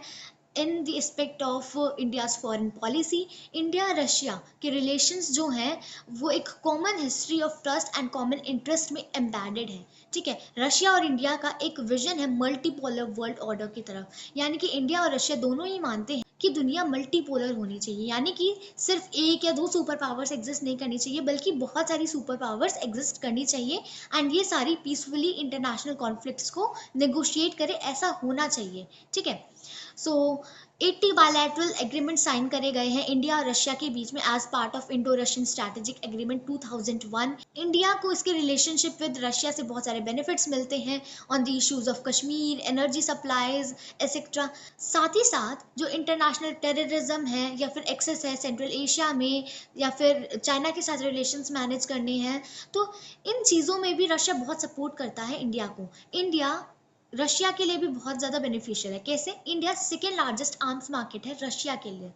In the aspect of India's foreign policy, India Russia के रिलेशंस जो हैं वो एक common history of trust and common interest में एम्बेडेड है। ठीक है, रशिया और इंडिया का एक विजन है मल्टीपोलर वर्ल्ड ऑर्डर की तरफ, यानी कि इंडिया और रशिया दोनों ही मानते हैं कि दुनिया मल्टीपोलर होनी चाहिए, यानी कि सिर्फ एक या दो सुपर पावर्स एग्जिस्ट नहीं करनी चाहिए बल्कि बहुत सारी सुपर पावर्स एग्जिस्ट करनी चाहिए, एंड ये सारी पीसफुली इंटरनेशनल कॉन्फ्लिक्ट्स को नेगोशिएट करे, ऐसा होना चाहिए। ठीक है, सो 80 बायलैटरल एग्रीमेंट साइन करे गए हैं इंडिया और रशिया के बीच में as part of Indo Russian strategic agreement 2001। India को इसके रिलेशनशिप विद रशिया से बहुत सारे बेनिफिट्स मिलते हैं on the issues of Kashmir, energy supplies etcetera. साथ ही साथ जो इंटरनेशनल टेररिज्म है या फिर एक्सेस है सेंट्रल एशिया में या फिर चाइना के साथ रिलेशंस मैनेज करने हैं, तो इन चीज़ों में भी रशिया बहुत सपोर्ट करता है इंडिया को। इंडिया रशिया के लिए भी बहुत ज़्यादा बेनिफिशियल है। कैसे? India second largest arms market है रशिया के लिए।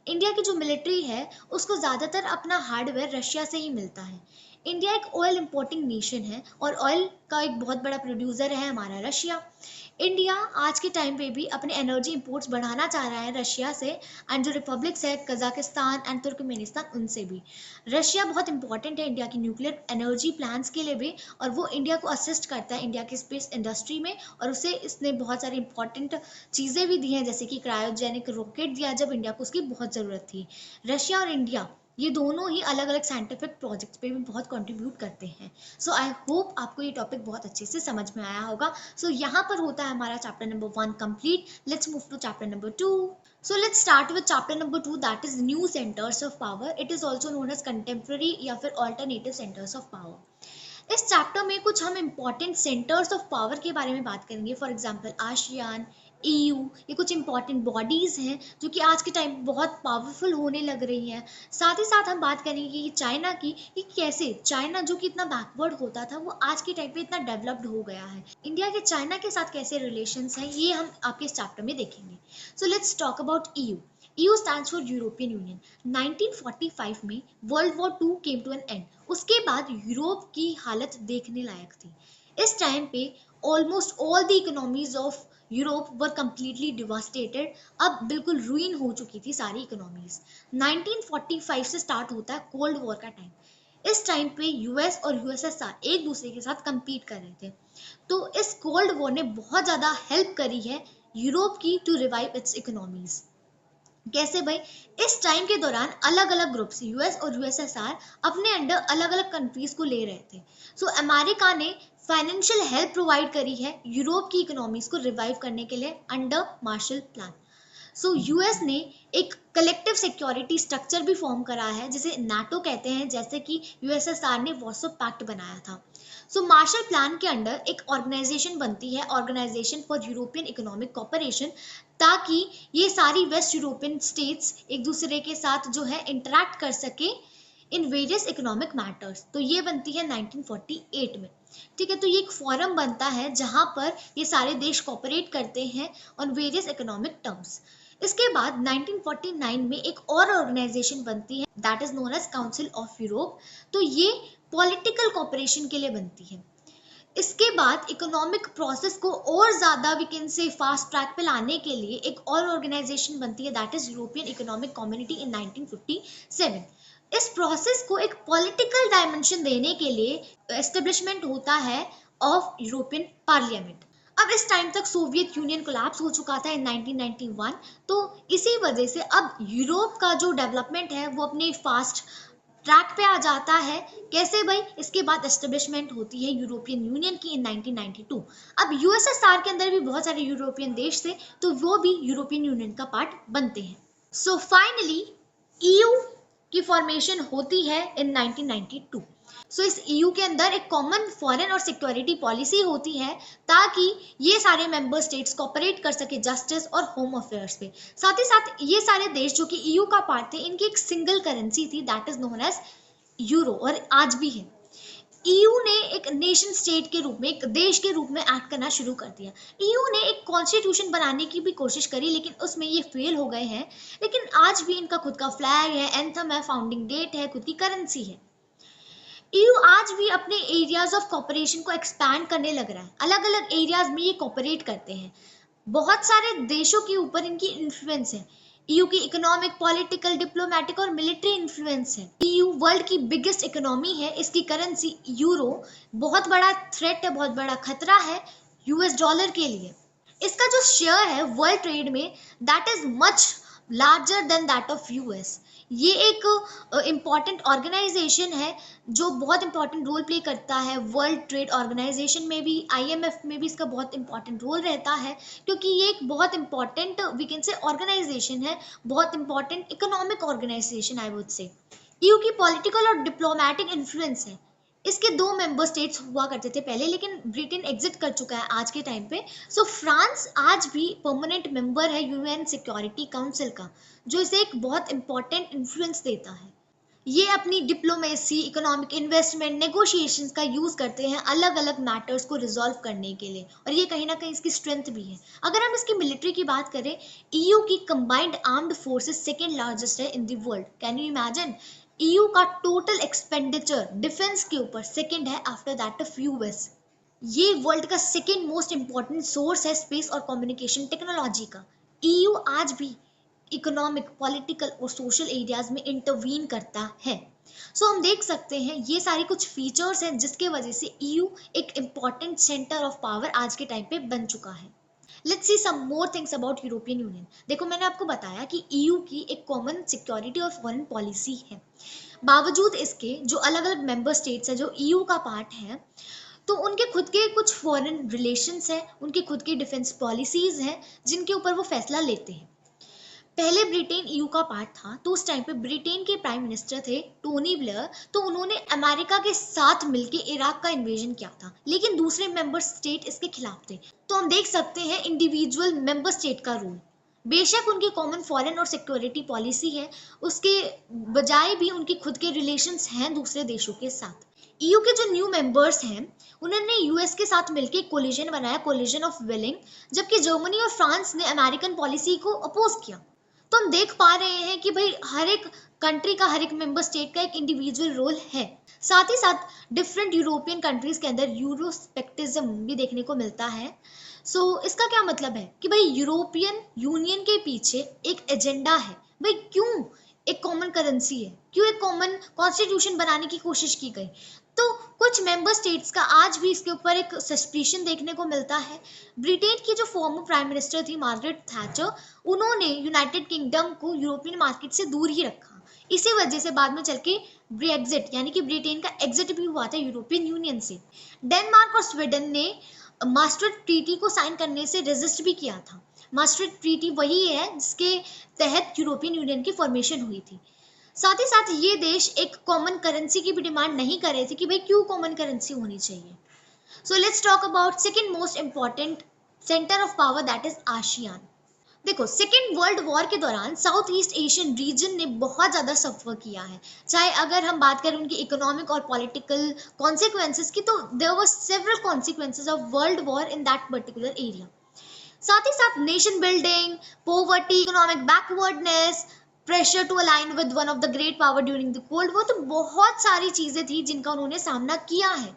इंडिया की जो मिलिट्री है उसको ज़्यादातर अपना हार्डवेयर रशिया से ही मिलता है। इंडिया एक ऑयल इंपोर्टिंग नेशन है और ऑयल का एक बहुत बड़ा प्रोड्यूसर है हमारा रशिया। इंडिया आज के टाइम पे भी अपने एनर्जी इंपोर्ट्स बढ़ाना चाह रहा है रशिया से, एंड जो रिपब्लिक्स है कजाकिस्तान एंड तुर्कमेनिस्तान उनसे भी। रशिया बहुत इंपॉर्टेंट है इंडिया की न्यूक्लियर एनर्जी प्लान्स के लिए भी, और वो इंडिया को असिस्ट करता है इंडिया की स्पेस इंडस्ट्री में, और उसे इसने बहुत सारी इंपॉर्टेंट चीज़ें भी दी हैं जैसे कि क्रायोजेनिक रॉकेट दिया जब इंडिया को उसकी बहुत ज़रूरत थी। रशिया और इंडिया ये दोनों ही अलग अलग साइंटिफिक प्रोजेक्ट्स पे भी बहुत कंट्रीब्यूट करते हैं। सो आई होप आपको ये टॉपिक बहुत अच्छे से समझ में आया होगा। सो यहाँ पर होता है हमारा chapter number 1 complete. Let's move to chapter number 2। So let's start with chapter number 2, that is new centers of power. It is also known as contemporary या फिर alternative centers of power. इस चैप्टर में कुछ हम important centres of power के बारे में बात करेंगे। फॉर एग्जांपल आसियान, EU, ये कुछ इंपॉर्टेंट बॉडीज हैं जो कि आज के टाइम बहुत पावरफुल होने लग रही हैं। साथ ही साथ हम बात करेंगे कि चाइना की, कि कैसे चाइना जो कि इतना बैकवर्ड होता था वो आज के टाइम पे इतना डेवलप्ड हो गया है। इंडिया के चाइना के साथ कैसे रिलेशंस हैं ये हम आपके इस चैप्टर में देखेंगे। So let's talk about EU. EU stands for European Union. 1945 में world war 2 came to an end. उसके बाद यूरोप की हालत देखने लायक थी। इस टाइम पे almost all the economies of Europe were completely devastated. अब बिल्कुल रुइन हो चुकी थी सारी इकोनॉमीज। 1945 से स्टार्ट होता है कोल्ड वॉर का टाइम। इस टाइम पे यूएस और यूएसएसआर एक दूसरे के साथ compete कर रहे थे। तो इस कोल्ड वॉर ने बहुत ज़्यादा हेल्प करी है यूरोप की टू रिवाइव इट्स इकोनॉमीज। कैसे भाई? इस टाइम के दौरान अलग अलग ग्रुप्स यूएस और यूएसएसआर अपने अंडर अलग अलग कंट्रीज को ले रहे थे। सो अमेरिका ने फाइनेंशियल हेल्प प्रोवाइड करी है यूरोप की इकोनॉमीज को रिवाइव करने के लिए under Marshall plan. So US ने एक कलेक्टिव सिक्योरिटी स्ट्रक्चर भी फॉर्म करा है जिसे नाटो कहते हैं, जैसे कि यूएसएसआर ने वॉर्सो पैक्ट बनाया था। सो मार्शल प्लान के अंडर एक ऑर्गेनाइजेशन बनती है, organization for European economic cooperation, ताकि ये सारी वेस्ट यूरोपियन स्टेट्स एक दूसरे के साथ जो है इंटरेक्ट कर सके इन वेरियस इकोनॉमिक मैटर्स। तो ये बनती है 1948 में। ठीक है, तो ये एक फोरम बनता है जहां पर ये सारे देश कोऑपरेट करते हैं ऑन वेरियस इकोनॉमिक टर्म्स। इसके बाद 1949 में एक और ऑर्गेनाइजेशन बनती है, that is known as Council of Europe. तो ये पॉलिटिकल कोऑपरेशन के लिए बनती है। इसके बाद इकोनॉमिक प्रोसेस को और ज़्यादा we can say fast track पे लाने के लिए एक और ऑर्गेनाइजेशन बनती है, that is European Economic Community in 1957। इस प्रोसेस को एक पॉलिटिकल डायमेंशन देने के लिए एस्टेब्लिशमेंट होता है ऑफ यूरोपियन पार्लियामेंट। अब इस टाइम तक सोवियत यूनियन कोलैप्स हो चुका था इन 1991, तो इसी वजह से अब यूरोप का जो डेवलपमेंट है वो अपने फास्ट ट्रैक पे आ जाता है। कैसे भाई? इसके बाद एस्टेब्लिशमेंट होती है यूरोपियन यूनियन की इन 1992। अब यूएसएसआर के अंदर भी बहुत सारे यूरोपियन देश थे, तो वो भी यूरोपियन यूनियन का पार्ट बनते हैं। सो फाइनली ईयू की फॉर्मेशन होती है इन 1992। सो इस ईयू के अंदर एक कॉमन फॉरेन और सिक्योरिटी पॉलिसी होती है ताकि ये सारे मेंबर स्टेट्स कोऑपरेट कर सके जस्टिस और होम अफेयर्स पे। साथ ही साथ ये सारे देश जो कि ईयू का पार्ट थे, इनकी एक सिंगल करेंसी थी, that is known as euro, और आज भी है। ईयू ने एक नेशन स्टेट के रूप में, एक देश के रूप में एक्ट करना शुरू कर दिया। ईयू ने एक कॉन्स्टिट्यूशन बनाने की भी कोशिश करी, लेकिन उसमें ये फेल हो गए हैं। लेकिन आज भी इनका खुद का फ्लैग है, एंथम है, फाउंडिंग डेट है, खुद की करेंसी है। ईयू आज भी अपने एरियाज ऑफ कॉपरेशन को एक्सपैंड करने लग रहा है। अलग अलग एरियाज में ये कॉपरेट करते हैं। बहुत सारे देशों के ऊपर इनकी इन्फ्लुएंस है। ईयू की इकोनॉमिक, पॉलिटिकल, डिप्लोमेटिक और मिलिट्री इन्फ्लुएंस है। ईयू वर्ल्ड की बिगेस्ट इकोनॉमी है, इसकी करेंसी यूरो बहुत बड़ा थ्रेट है, बहुत बड़ा खतरा है यूएस डॉलर के लिए। इसका जो शेयर है वर्ल्ड ट्रेड में, that is much larger than that of US. ये एक इम्पॉर्टेंट ऑर्गेनाइजेशन है जो बहुत इंपॉर्टेंट रोल प्ले करता है वर्ल्ड ट्रेड ऑर्गेनाइजेशन में भी, आईएमएफ में भी इसका बहुत इंपॉर्टेंट रोल रहता है, क्योंकि ये एक बहुत important we can say organization है, बहुत important economic organization I would say. EU की पॉलिटिकल और डिप्लोमेटिक इन्फ्लुएंस है। इसके दो मेंबर स्टेट्स हुआ करते थे पहले, लेकिन ब्रिटेन एग्जिट कर चुका है आज के टाइम पे। सो फ्रांस आज भी परमानेंट मेंबर है यूएन सिक्योरिटी काउंसिल का, जो इसे एक बहुत इंपॉर्टेंट इन्फ्लुएंस देता है। ये अपनी डिप्लोमेसी, इकोनॉमिक, इन्वेस्टमेंट, नेगोशिएशंस का यूज करते हैं अलग अलग मैटर्स को रिजॉल्व करने के लिए, और ये कहीं ना कहीं इसकी स्ट्रेंथ भी है। अगर हम इसकी मिलिट्री की बात करें, ईयू की combined armed forces second largest है in the world. Can you imagine? EU का टोटल एक्सपेंडिचर डिफेंस के ऊपर सेकेंड है आफ्टर दैट ऑफ यूएस। ये वर्ल्ड का सेकेंड मोस्ट इंपॉर्टेंट सोर्स है स्पेस और कम्युनिकेशन टेक्नोलॉजी का। ईयू आज भी इकोनॉमिक, पॉलिटिकल और सोशल एरियाज में इंटरवीन करता है। सो हम देख सकते हैं ये सारी कुछ फीचर्स हैं जिसके वजह से ईयू एक इम्पॉर्टेंट सेंटर ऑफ पावर आज के टाइम पे बन चुका है। Let's see some more things about European Union. देखो, मैंने आपको बताया कि ईयू की एक कॉमन सिक्योरिटी और फॉरेन पॉलिसी है। बावजूद इसके जो अलग अलग मेंबर स्टेट्स है जो ईयू का पार्ट है, तो उनके खुद के कुछ फॉरेन रिलेशंस हैं, उनकी खुद की डिफेंस पॉलिसीज हैं जिनके ऊपर वो फैसला लेते हैं। पहले ब्रिटेन ईयू का पार्ट था, तो उस टाइम पे ब्रिटेन के प्राइम मिनिस्टर थे टोनी ब्लेयर, तो उन्होंने अमेरिका के साथ मिलकर इराक का इन्वेजन किया था, लेकिन दूसरे मेंबर स्टेट इसके खिलाफ थे। तो हम देख सकते हैं इंडिविजुअल मेंबर स्टेट का रोल। बेशक उनकी कॉमन फॉरेन और सिक्योरिटी पॉलिसी है, उसके बजाय भी उनकी खुद के रिलेशंस हैं दूसरे देशों के साथ। ईयू के जो न्यू मेंबर्स हैं, उन्होंने यूएस के साथ मिलकर कोलिजन बनाया, कोलिजन ऑफ विलिंग, जबकि जर्मनी और फ्रांस ने अमेरिकन पॉलिसी को अपोज किया। तो हम देख पा रहे हैं कि भाई हर एक कंट्री का, हर एक मेंबर स्टेट का एक इंडिविजुअल रोल है। साथ ही साथ डिफरेंट यूरोपियन कंट्रीज के अंदर यूरोस्पेक्टिज्म भी देखने को मिलता है। इसका क्या मतलब है कि भाई यूरोपियन यूनियन के पीछे एक एजेंडा है। भाई क्यों एक कॉमन करेंसी है, क्यों एक कॉमन कॉन्स्टिट्यूशन बनाने की कोशिश की गई? तो कुछ मेंबर स्टेट्स का आज भी इसके ऊपर एक सस्पिशन देखने को मिलता है। ब्रिटेन की जो फॉर्मर प्राइम मिनिस्टर थी मार्गरेट थैचर, उन्होंने यूनाइटेड किंगडम को यूरोपियन मार्केट से दूर ही रखा। इसी वजह से बाद में चल के ब्रेग्जिट यानी कि ब्रिटेन का एग्जिट भी हुआ था यूरोपियन यूनियन से। डेनमार्क और स्वीडन ने मास्ट्रिक्ट ट्रीटी को साइन करने से रेजिस्ट भी किया था। मास्ट्रिक्ट ट्रीटी वही है जिसके तहत यूरोपियन यूनियन की फॉर्मेशन हुई थी। साथ ही साथ ये देश एक कॉमन करेंसी की भी डिमांड नहीं कर रहे थे कि भाई क्यों कॉमन करेंसी होनी चाहिए। सो let's talk about second most important centre of power, that is ASEAN. देखो, सेकेंड वर्ल्ड वॉर के दौरान साउथ ईस्ट एशियन रीजन ने बहुत ज़्यादा सफ़र किया है। चाहे अगर हम बात करें उनकी इकोनॉमिक और पॉलिटिकल कॉन्सिक्वेंसेस की, तो there were several consequences of world war in that particular area. साथ ही साथ nation building, poverty, economic backwardness, pressure to align with one of the great power during the cold war, तो बहुत सारी चीज़ें थी जिनका उन्होंने सामना किया है।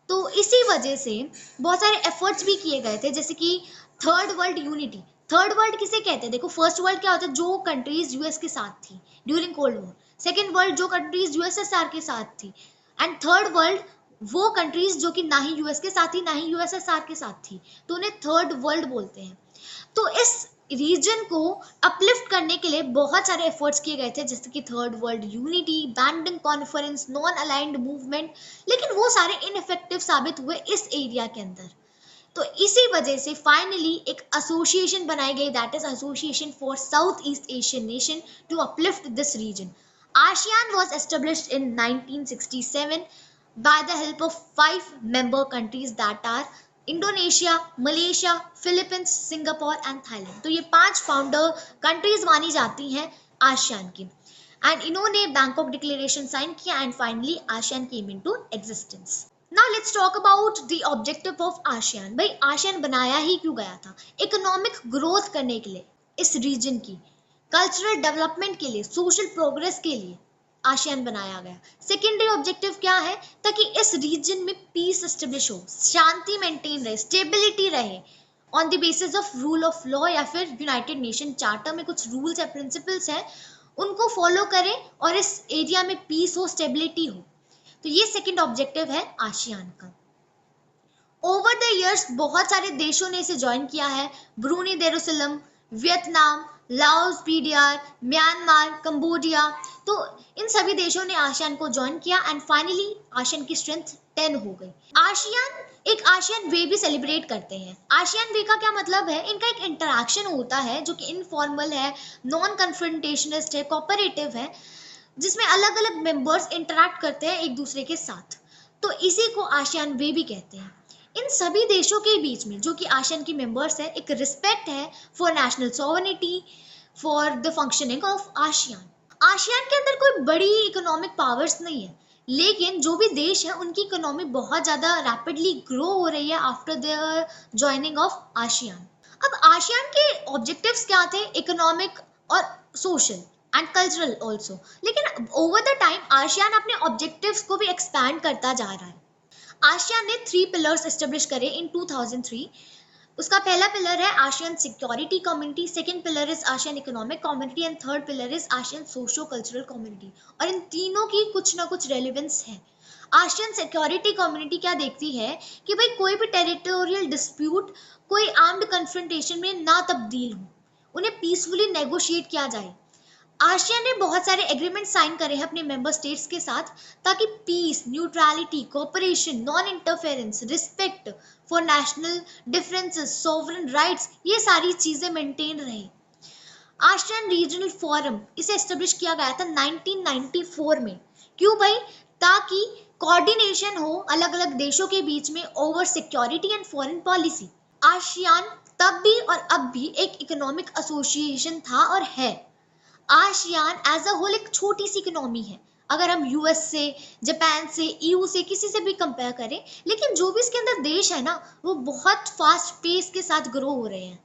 तो इसी वजह से बहुत सारे एफर्ट्स भी किए गए थे, जैसे कि third world unity. Third world किसे कहते हैं? देखो, फर्स्ट वर्ल्ड क्या होता है? जो कंट्रीज यूएस के साथ थी during cold war. Second world जो कंट्रीज यूएसएसआर के साथ थी। एंड थर्ड वर्ल्ड वो कंट्रीज जो कि ना ही यूएस के साथ थी ना ही यूएसएसआर के साथ थी, तो उन्हें थर्ड वर्ल्ड बोलते हैं। तो इस रीजन को अपलिफ्ट करने के लिए बहुत सारे एफर्ट्स किए गए थे, जैसे कि third world unity, Bandung conference, non aligned movement, लेकिन वो सारे इनइफेक्टिव साबित हुए इस एरिया के अंदर। तो इसी वजह से फाइनली एक एसोसिएशन बनाई गई, that is Association for South East Asian nation to uplift this region. ASEAN was established in 1967 by the help of 5 member countries that are Indonesia, Malaysia, Philippines, Singapore and Thailand. तो ये 5 founder countries मानी जाती हैं ASEAN की। And इन्होंने Bangkok declaration sign किया and finally ASEAN came into existence. Now let's talk about the objective of ASEAN. भाई ASEAN बनाया ही क्यों गया था? इकोनॉमिक ग्रोथ करने के लिए इस रीजन की, कल्चरल डेवलपमेंट के लिए, सोशल प्रोग्रेस के लिए आसियान बनाया गया। सेकेंडरी ऑब्जेक्टिव क्या है? ताकि इस रीजन में पीस एस्टेब्लिश हो, शांति मेंटेन रहे, स्टेबिलिटी रहे, on the basis of rule of law, या फिर यूनाइटेड नेशन चार्टर में कुछ रूल्स या प्रिंसिपल्स हैं उनको फॉलो करें और इस एरिया में पीस हो, स्टेबिलिटी हो। तो ये सेकंड ऑब्जेक्टिव है आसियान का। ओवर द इयर्स बहुत सारे देशों ने इसे ज्वाइन किया है, Brunei Darussalam, Vietnam, Laos, PDR, Myanmar, Cambodia. तो इन सभी देशों ने आसियान को ज्वाइन किया एंड फाइनली आसियान की स्ट्रेंथ 10 हो गई। आसियान एक आसियान वे भी सेलिब्रेट करते हैं। आसियान वे का क्या मतलब है, इनका एक इंटरेक्शन होता है जो कि इनफॉर्मल है, नॉन कन्फ्रंटेशनिस्ट है, कोऑपरेटिव है, जिसमें अलग अलग मेंबर्स इंटरैक्ट करते हैं एक दूसरे के साथ। तो इसी को आसियान वे भी कहते हैं। इन सभी देशों के बीच में जो कि आसियान की मेंबर्स है, एक रिस्पेक्ट है for national sovereignty, for the functioning of ASEAN. ASEAN के अंदर कोई बड़ी इकोनॉमिक पावर्स नहीं है, लेकिन जो भी देश है उनकी इकोनॉमी बहुत ज़्यादा रैपिडली ग्रो हो रही है after the joining of ASEAN. अब आसियान के ऑब्जेक्टिव्स क्या थे, इकोनॉमिक और सोशल एंड कल्चरल ऑल्सो। लेकिन ओवर द टाइम आसियान अपने ऑब्जेक्टिव्स को भी एक्सपैंड करता जा रहा है। आसियान ने 3 पिलर्स एस्टेब्लिश करे इन 2003। उसका पहला पिलर है ASEAN security community, second pillar is ASEAN economic community and third pillar is ASEAN socio cultural community. और इन तीनों की कुछ ना कुछ रेलिवेंस है। आसियान सिक्योरिटी कम्युनिटी क्या देखती है कि भाई कोई भी टेरिटोरियल डिस्प्यूट कोई आर्म्ड कन्फ्रंटेशन में ना तब्दील हो, उन्हें पीसफुली नेगोशिएट किया जाए। आसियान ने बहुत सारे एग्रीमेंट साइन करे हैं अपने मेंबर स्टेट्स के साथ, ताकि peace, neutrality, cooperation, non interference, respect for national differences, sovereign rights, ये सारी चीजें मेंटेन रहे। आसियान रीजनल फोरम इसे एस्टेब्लिश किया गया था 1994 में। क्यों भाई, ताकि कोऑर्डिनेशन हो अलग अलग देशों के बीच में over security and foreign policy. ASEAN तब भी और अब भी एक इकोनॉमिक एसोसिएशन था और है। आसियान एज अ होल एक छोटी सी इकोनॉमी है, अगर हम यूएस से, जापान से, ईयू से, किसी से भी कंपेयर करें, लेकिन जो भी इसके अंदर देश है ना, वो बहुत फास्ट पेस के साथ ग्रो हो रहे हैं।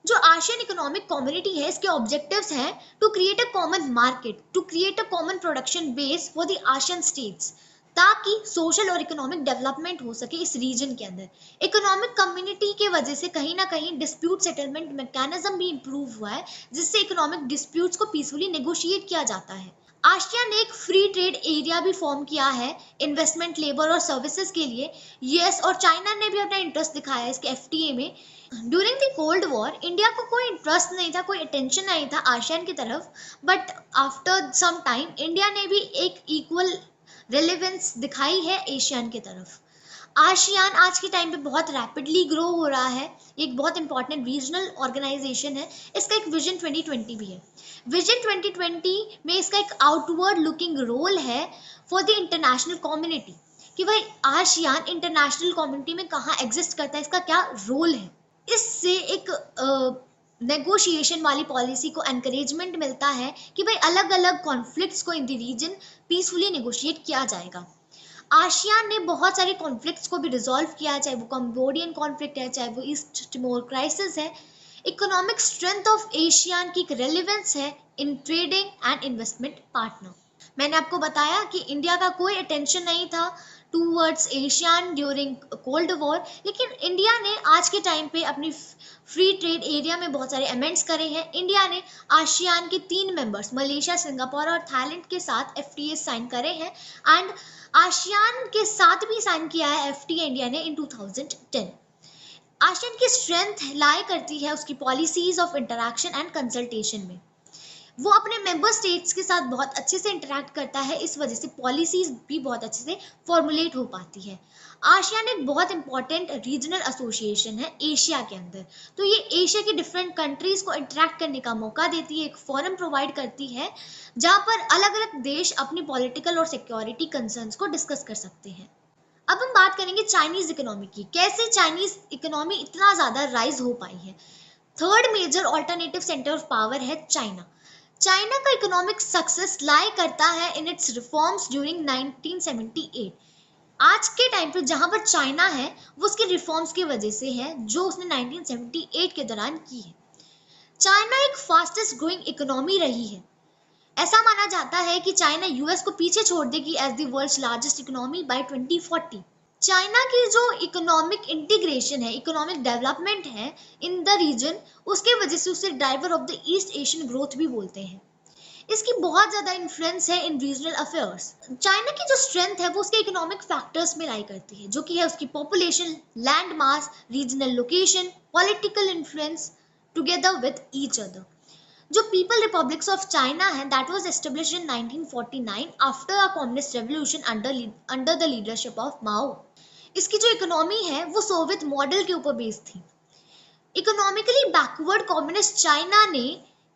जो आसियान इकोनॉमिक कम्युनिटी है, इसके ऑब्जेक्टिव्स हैं to create a common market, to create a common production base for the ASEAN states, ताकि सोशल और इकोनॉमिक डेवलपमेंट हो सके इस रीजन के अंदर। इकोनॉमिक कम्युनिटी के वजह से कहीं ना कहीं डिस्प्यूट सेटलमेंट मैकेनिज्म भी इंप्रूव हुआ है, जिससे इकोनॉमिक डिस्प्यूट्स को पीसफुली नेगोशिएट किया जाता है। आसियान ने एक फ्री ट्रेड एरिया भी फॉर्म किया है इन्वेस्टमेंट, लेबर और सर्विसेज के लिए। यूएस और चाइना ने भी अपना इंटरेस्ट दिखाया है इसके एफटीए में। During the cold war India को कोई इंटरेस्ट नहीं था, कोई अटेंशन नहीं था आसियान की तरफ, but after some time India ने भी एक इक्वल रेलेवेंस दिखाई है एशियन की तरफ। आसियान आज के टाइम पे बहुत रैपिडली ग्रो हो रहा है, एक बहुत इंपॉर्टेंट रीजनल ऑर्गेनाइजेशन है। इसका एक विजन 2020 भी है। विजन 2020 में इसका एक आउटवर्ड लुकिंग रोल है फॉर द इंटरनेशनल कम्युनिटी, कि भाई आसियान इंटरनेशनल कम्युनिटी में कहाँ एग्जिस्ट करता है, इसका क्या रोल है। इससे एक नेगोशिएशन वाली पॉलिसी को एनकरेजमेंट मिलता है कि भाई अलग अलग कॉन्फ्लिक्ट्स को in the region peacefully negotiate किया जाएगा। आसियान ने बहुत सारे कॉन्फ्लिक्ट्स को भी रिजॉल्व किया, चाहे वो कंबोडियन कॉन्फ्लिक्ट है, चाहे वो ईस्ट टिमोर क्राइसिस है। इकोनॉमिक स्ट्रेंथ ऑफ एशियान की एक रेलिवेंस है in trading and investment partner. मैंने आपको बताया कि इंडिया का कोई अटेंशन नहीं था towards ASEAN during cold war, लेकिन इंडिया ने आज के टाइम पे अपनी फ्री ट्रेड एरिया में बहुत सारे अमेंड्स करे हैं। इंडिया ने आसियान के 3 मेंबर्स मलेशिया, सिंगापुर और थाईलैंड के साथ एफटीए साइन करे हैं एंड आसियान के साथ भी साइन किया है एफटीए इंडिया ने इन 2010। आसियान की स्ट्रेंथ लाई करती है उसकी policies of interaction and consultation में। वो अपने मेंबर स्टेट्स के साथ बहुत अच्छे से इंटरैक्ट करता है, इस वजह से पॉलिसीज भी बहुत अच्छे से फॉर्मुलेट हो पाती है। आसियान एक बहुत इंपॉर्टेंट रीजनल एसोसिएशन है एशिया के अंदर। तो ये एशिया की डिफरेंट कंट्रीज को इंटरैक्ट करने का मौका देती है, एक फोरम प्रोवाइड करती है जहाँ पर अलग अलग देश अपनी पॉलिटिकल और सिक्योरिटी कंसर्न्स को डिस्कस कर सकते हैं। अब हम बात करेंगे चाइनीज इकोनॉमी की, कैसे चाइनीज इकोनॉमी इतना ज्यादा राइज हो पाई है। Third major alternative centre of power है चाइना। चाइना का इकोनॉमिक सक्सेस लाई करता है इन इट्स रिफॉर्म्स ड्यूरिंग 1978। आज के टाइम पे जहां पर चाइना है वो उसके रिफॉर्म्स की वजह से है जो उसने 1978 के दौरान की है। चाइना एक फास्टेस्ट ग्रोइंग इकोनॉमी रही है। ऐसा माना जाता है कि चाइना यूएस को पीछे छोड़ देगी as the world's largest economy by 2040। China की जो इकोनॉमिक इंटीग्रेशन है, इकोनॉमिक डेवलपमेंट है इन द रीजन, उसके वजह से उसे driver of the East Asian growth भी बोलते हैं। इसकी बहुत ज्यादा इन्फ्लुएंस है इन रीजनल अफेयर्स। चाइना की जो स्ट्रेंथ है वो उसके इकोनॉमिक फैक्टर्स में लाई करती है, जो कि है उसकी population, land mass, regional location, political influence together with each other. जो पीपल रिपब्लिक्स ऑफ चाइना है that was established in 1949 after a communist revolution under the leadership of Mao. इसकी जो इकोनॉमी है वो सोवियत मॉडल के ऊपर based थी। Economically backward communist China ने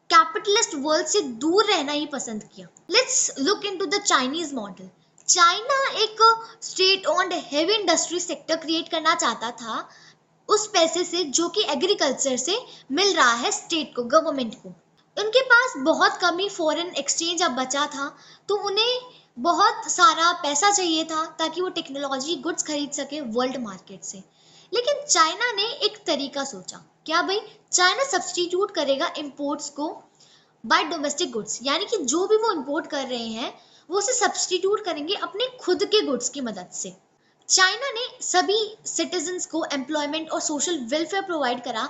कैपिटलिस्ट वर्ल्ड से दूर रहना ही पसंद किया। Let's look into the Chinese model. China एक state owned heavy industry sector create करना चाहता था उस पैसे से जो कि एग्रीकल्चर से मिल रहा है स्टेट को, गवर्नमेंट को। उनके पास बहुत कम ही फॉरेन एक्सचेंज अब बचा था, तो उन्हें बहुत सारा पैसा चाहिए था ताकि वो टेक्नोलॉजी गुड्स खरीद सके वर्ल्ड मार्केट से। लेकिन चाइना ने एक तरीका सोचा। क्या भाई? चाइना सब्सटीट्यूट करेगा इंपोर्ट्स को बाय डोमेस्टिक गुड्स, यानी कि जो भी वो इंपोर्ट कर रहे हैं वो उसे सब्सटीट्यूट करेंगे अपने खुद के गुड्स की मदद से। चाइना ने सभी सिटीजन्स को एम्प्लॉयमेंट और सोशल वेलफेयर प्रोवाइड करा।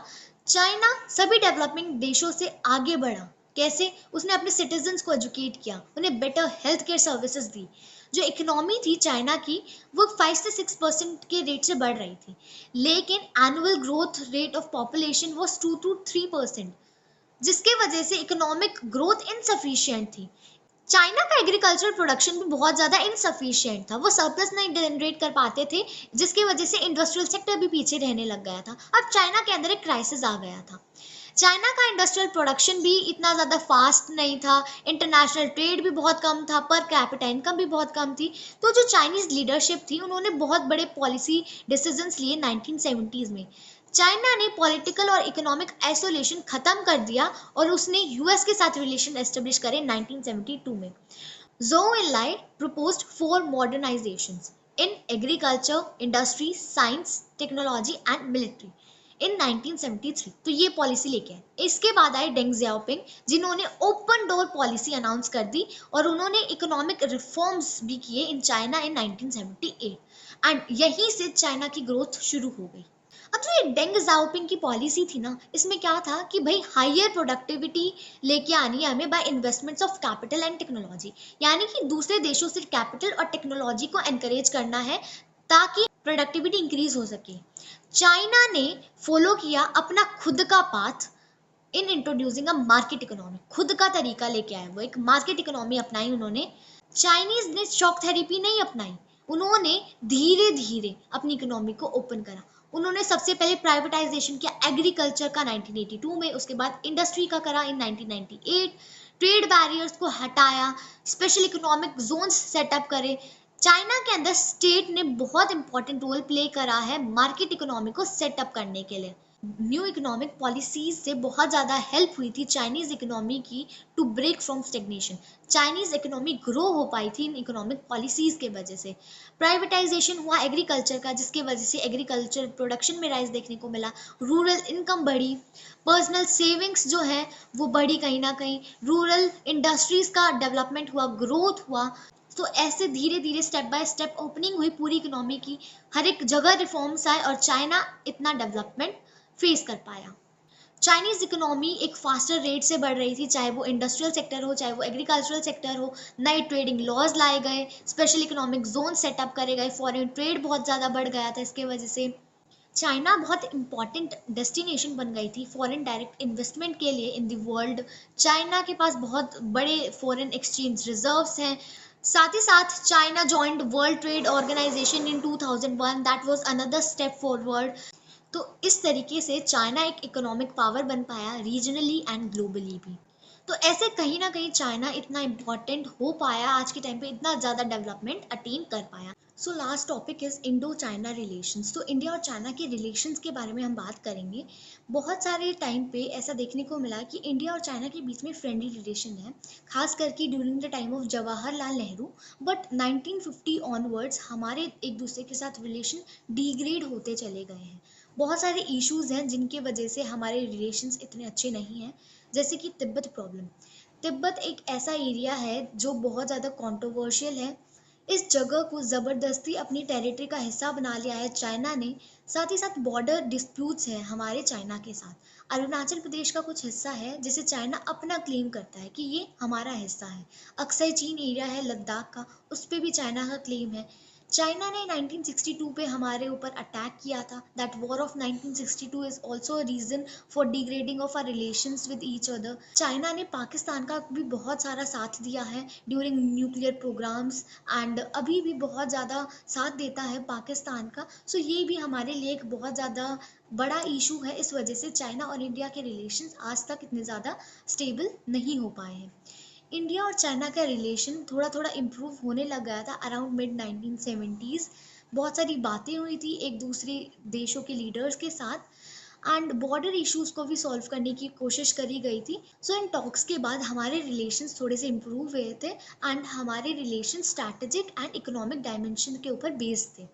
चाइना सभी डेवलपिंग देशों से आगे बढ़ा। कैसे? उसने अपने सिटीजन्स को एजुकेट किया, उन्हें बेटर हेल्थ केयर सर्विसेज दी। जो इकोनॉमी थी चाइना की वो 5 से 6% के रेट से बढ़ रही थी, लेकिन annual growth rate of population was 2 to 3%, जिसके वजह से इकोनॉमिक ग्रोथ इनसफिशिएंट थी। चाइना का एग्रीकल्चर प्रोडक्शन भी बहुत ज़्यादा इनसफिशिएंट था, वो सरप्लस नहीं जनरेट कर पाते थे, जिसकी वजह से इंडस्ट्रियल सेक्टर भी पीछे रहने लग गया था। अब चाइना के अंदर एक क्राइसिस आ गया था। चाइना का इंडस्ट्रियल प्रोडक्शन भी इतना ज़्यादा फास्ट नहीं था, इंटरनेशनल ट्रेड भी बहुत कम था, पर कैपिटा इनकम भी बहुत कम थी। तो जो चाइनीज़ लीडरशिप थी उन्होंने बहुत बड़े पॉलिसी डिसीजंस लिए 1970s में। चाइना ने पॉलिटिकल और इकोनॉमिक आइसोलेशन खत्म कर दिया और उसने यूएस के साथ रिलेशन एस्टेब्लिश करे 1972 में। Zhou Enlai proposed 4 modernizations in agriculture, industry, science, technology and military in 1973। तो ये पॉलिसी लेके आए। इसके बाद आए डेंग जियाओपिंग, जिन्होंने ओपन डोर पॉलिसी अनाउंस कर दी और उन्होंने इकोनॉमिक रिफॉर्म्स भी किए इन चाइना इन 1978 एंड यहीं से चाइना की ग्रोथ शुरू हो गई। अब जो ये डेंग जाओपिंग की पॉलिसी थी ना, इसमें क्या था कि भाई हायर प्रोडक्टिविटी लेके आनी है हमें by investments of capital and technology, यानी कि दूसरे देशों से कैपिटल और टेक्नोलॉजी को एनकरेज करना है ताकि प्रोडक्टिविटी इंक्रीज हो सके। चाइना ने फॉलो किया अपना खुद का path in introducing a market economy. खुद का तरीका लेके आए, वो एक मार्केट इकोनॉमी अपनाई उन्होंने। चाइनीज ने शॉक थेरेपी नहीं अपनाई, उन्होंने धीरे धीरे अपनी इकोनॉमी को ओपन करा। उन्होंने सबसे पहले प्राइवेटाइजेशन किया एग्रीकल्चर का 1982 में, उसके बाद इंडस्ट्री का करा इन 1998, ट्रेड बैरियर्स को हटाया, स्पेशल इकोनॉमिक जोन्स सेटअप करे। चाइना के अंदर स्टेट ने बहुत इंपॉर्टेंट रोल प्ले करा है मार्केट इकोनॉमी को सेटअप करने के लिए। न्यू इकोनॉमिक पॉलिसीज से बहुत ज़्यादा हेल्प हुई थी चाइनीज़ इकोनॉमी की to break from stagnation. Chinese economy grow हो पाई थी इन इकोनॉमिक पॉलिसीज़ के वजह से। प्राइवेटाइजेशन हुआ एग्रीकल्चर का, जिसके वजह से एग्रीकल्चर प्रोडक्शन में राइज देखने को मिला, रूरल इनकम बढ़ी, पर्सनल सेविंग्स जो है वो बढ़ी कहीं ना कहीं, रूरल इंडस्ट्रीज़ का डेवलपमेंट हुआ, ग्रोथ हुआ। तो ऐसे धीरे धीरे स्टेप बाय स्टेप ओपनिंग हुई पूरी इकोनॉमी की, हर एक जगह रिफॉर्म्स आए और चाइना इतना डेवलपमेंट फेस कर पाया। चाइनीज इकोनॉमी एक फास्टर रेट से बढ़ रही थी, चाहे वो इंडस्ट्रियल सेक्टर हो, चाहे वो एग्रीकल्चरल सेक्टर हो। नए ट्रेडिंग लॉज लाए गए, स्पेशल इकोनॉमिक जोन सेटअप करे गए, फॉरेन ट्रेड बहुत ज़्यादा बढ़ गया था इसके वजह से। चाइना बहुत इंपॉर्टेंट डेस्टिनेशन बन गई थी फॉरेन डायरेक्ट इन्वेस्टमेंट के लिए इन द वर्ल्ड। चाइना के पास बहुत बड़े फॉरेन एक्सचेंज रिजर्व्स हैं। साथ ही साथ China joined World Trade Organization in 2001, that was another step forward. तो इस तरीके से चाइना एक इकोनॉमिक पावर बन पाया रीजनली एंड ग्लोबली भी। तो ऐसे कहीं ना कहीं चाइना इतना इम्पॉर्टेंट हो पाया, आज के टाइम पे इतना ज़्यादा डेवलपमेंट अटेन कर पाया। So last topic is Indo China relations. तो इंडिया और चाइना के रिलेशंस के बारे में हम बात करेंगे। बहुत सारे टाइम पे ऐसा देखने को मिला कि इंडिया और चाइना के बीच में फ्रेंडली रिलेशन है, खास करके during the time of Jawaharlal Nehru. But 1950 onwards हमारे एक दूसरे के साथ रिलेशन डिग्रेड होते चले गए हैं। बहुत सारे इश्यूज हैं जिनके वजह से हमारे रिलेशंस इतने अच्छे नहीं हैं, जैसे कि तिब्बत प्रॉब्लम। तिब्बत एक ऐसा एरिया है जो बहुत ज़्यादा कंट्रोवर्शियल है। इस जगह को ज़बरदस्ती अपनी टेरिटरी का हिस्सा बना लिया है चाइना ने। साथ ही साथ बॉर्डर डिस्प्यूट्स हैं हमारे चाइना के साथ। अरुणाचल प्रदेश का कुछ हिस्सा है जिसे चाइना अपना क्लेम करता है कि ये हमारा हिस्सा है। अक्सर चीन एरिया है लद्दाख का, उस पर भी चाइना का क्लेम है। चाइना ने 1962 पे हमारे ऊपर अटैक किया था। That war of 1962 is also a reason for degrading of our relations with each other. China ने पाकिस्तान का भी बहुत सारा साथ दिया है ड्यूरिंग न्यूक्लियर प्रोग्राम्स, एंड अभी भी बहुत ज़्यादा साथ देता है पाकिस्तान का। सो ये भी हमारे लिए एक बहुत ज़्यादा बड़ा इशू है। इस वजह से चाइना और इंडिया के रिलेशंस आज तक इतने ज़्यादा स्टेबल नहीं हो पाए हैं। इंडिया और चाइना का रिलेशन थोड़ा थोड़ा इम्प्रूव होने लग गया था अराउंड मिड 1970s। बहुत सारी बातें हुई थी एक दूसरे देशों के लीडर्स के साथ, एंड बॉर्डर इश्यूज को भी सॉल्व करने की कोशिश करी गई थी। सो इन टॉक्स के बाद हमारे रिलेशंस थोड़े से इम्प्रूव हुए थे, एंड हमारे relation strategic and economic dimension के ऊपर बेस्ड थे।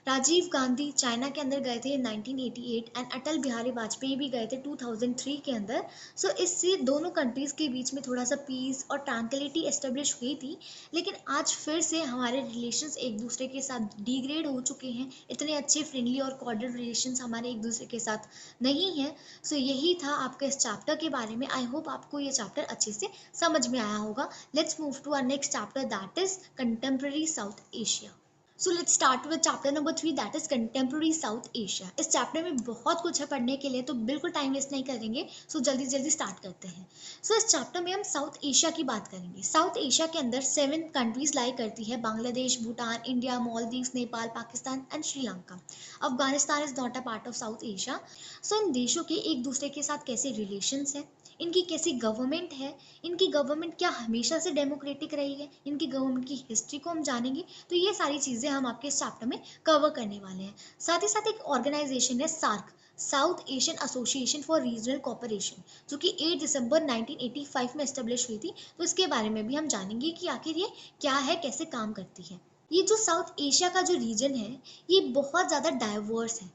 राजीव गांधी चाइना के अंदर गए थे 1988, एंड अटल बिहारी वाजपेयी भी गए थे 2003 के अंदर। सो इससे दोनों कंट्रीज़ के बीच में थोड़ा सा पीस और ट्रैंक्विलिटी एस्टेब्लिश हुई थी। लेकिन आज फिर से हमारे रिलेशंस एक दूसरे के साथ डिग्रेड हो चुके हैं। इतने अच्छे फ्रेंडली और कॉर्डियल रिलेशंस हमारे एक दूसरे के साथ नहीं हैं। सो यही था आपका इस चैप्टर के बारे में। आई होप आपको ये चैप्टर अच्छे से समझ में आया होगा। Let's move to our next chapter, that is contemporary South Asia. So let's start with chapter number 3, that is contemporary South Asia. इस चैप्टर में बहुत कुछ है पढ़ने के लिए, तो बिल्कुल टाइम वेस्ट नहीं करेंगे। सो जल्दी जल्दी स्टार्ट करते हैं। सो इस चैप्टर में हम साउथ एशिया की बात करेंगे। साउथ एशिया के अंदर 7 कंट्रीज लाई करती है, Bangladesh, Bhutan, India, Maldives, Nepal, Pakistan and Sri Lanka. Afghanistan is not a part of South Asia. So इन देशों के एक दूसरे के साथ कैसे रिलेशंस है, इनकी कैसी गवर्नमेंट है, इनकी गवर्नमेंट क्या हमेशा से डेमोक्रेटिक रही है, इनकी गवर्नमेंट की हिस्ट्री को हम जानेंगे। तो ये सारी चीज़ें हम आपके इस चैप्टर में कवर करने वाले हैं। साथ ही साथ एक ऑर्गेनाइजेशन है SAARC, South Asian Association for Regional Cooperation, जो कि 8 दिसंबर 1985 में एस्टेब्लिश हुई थी। तो इसके बारे में भी हम जानेंगे कि आखिर ये क्या है, कैसे काम करती है। ये जो साउथ एशिया का जो रीजन है, ये बहुत ज़्यादा डाइवर्स है।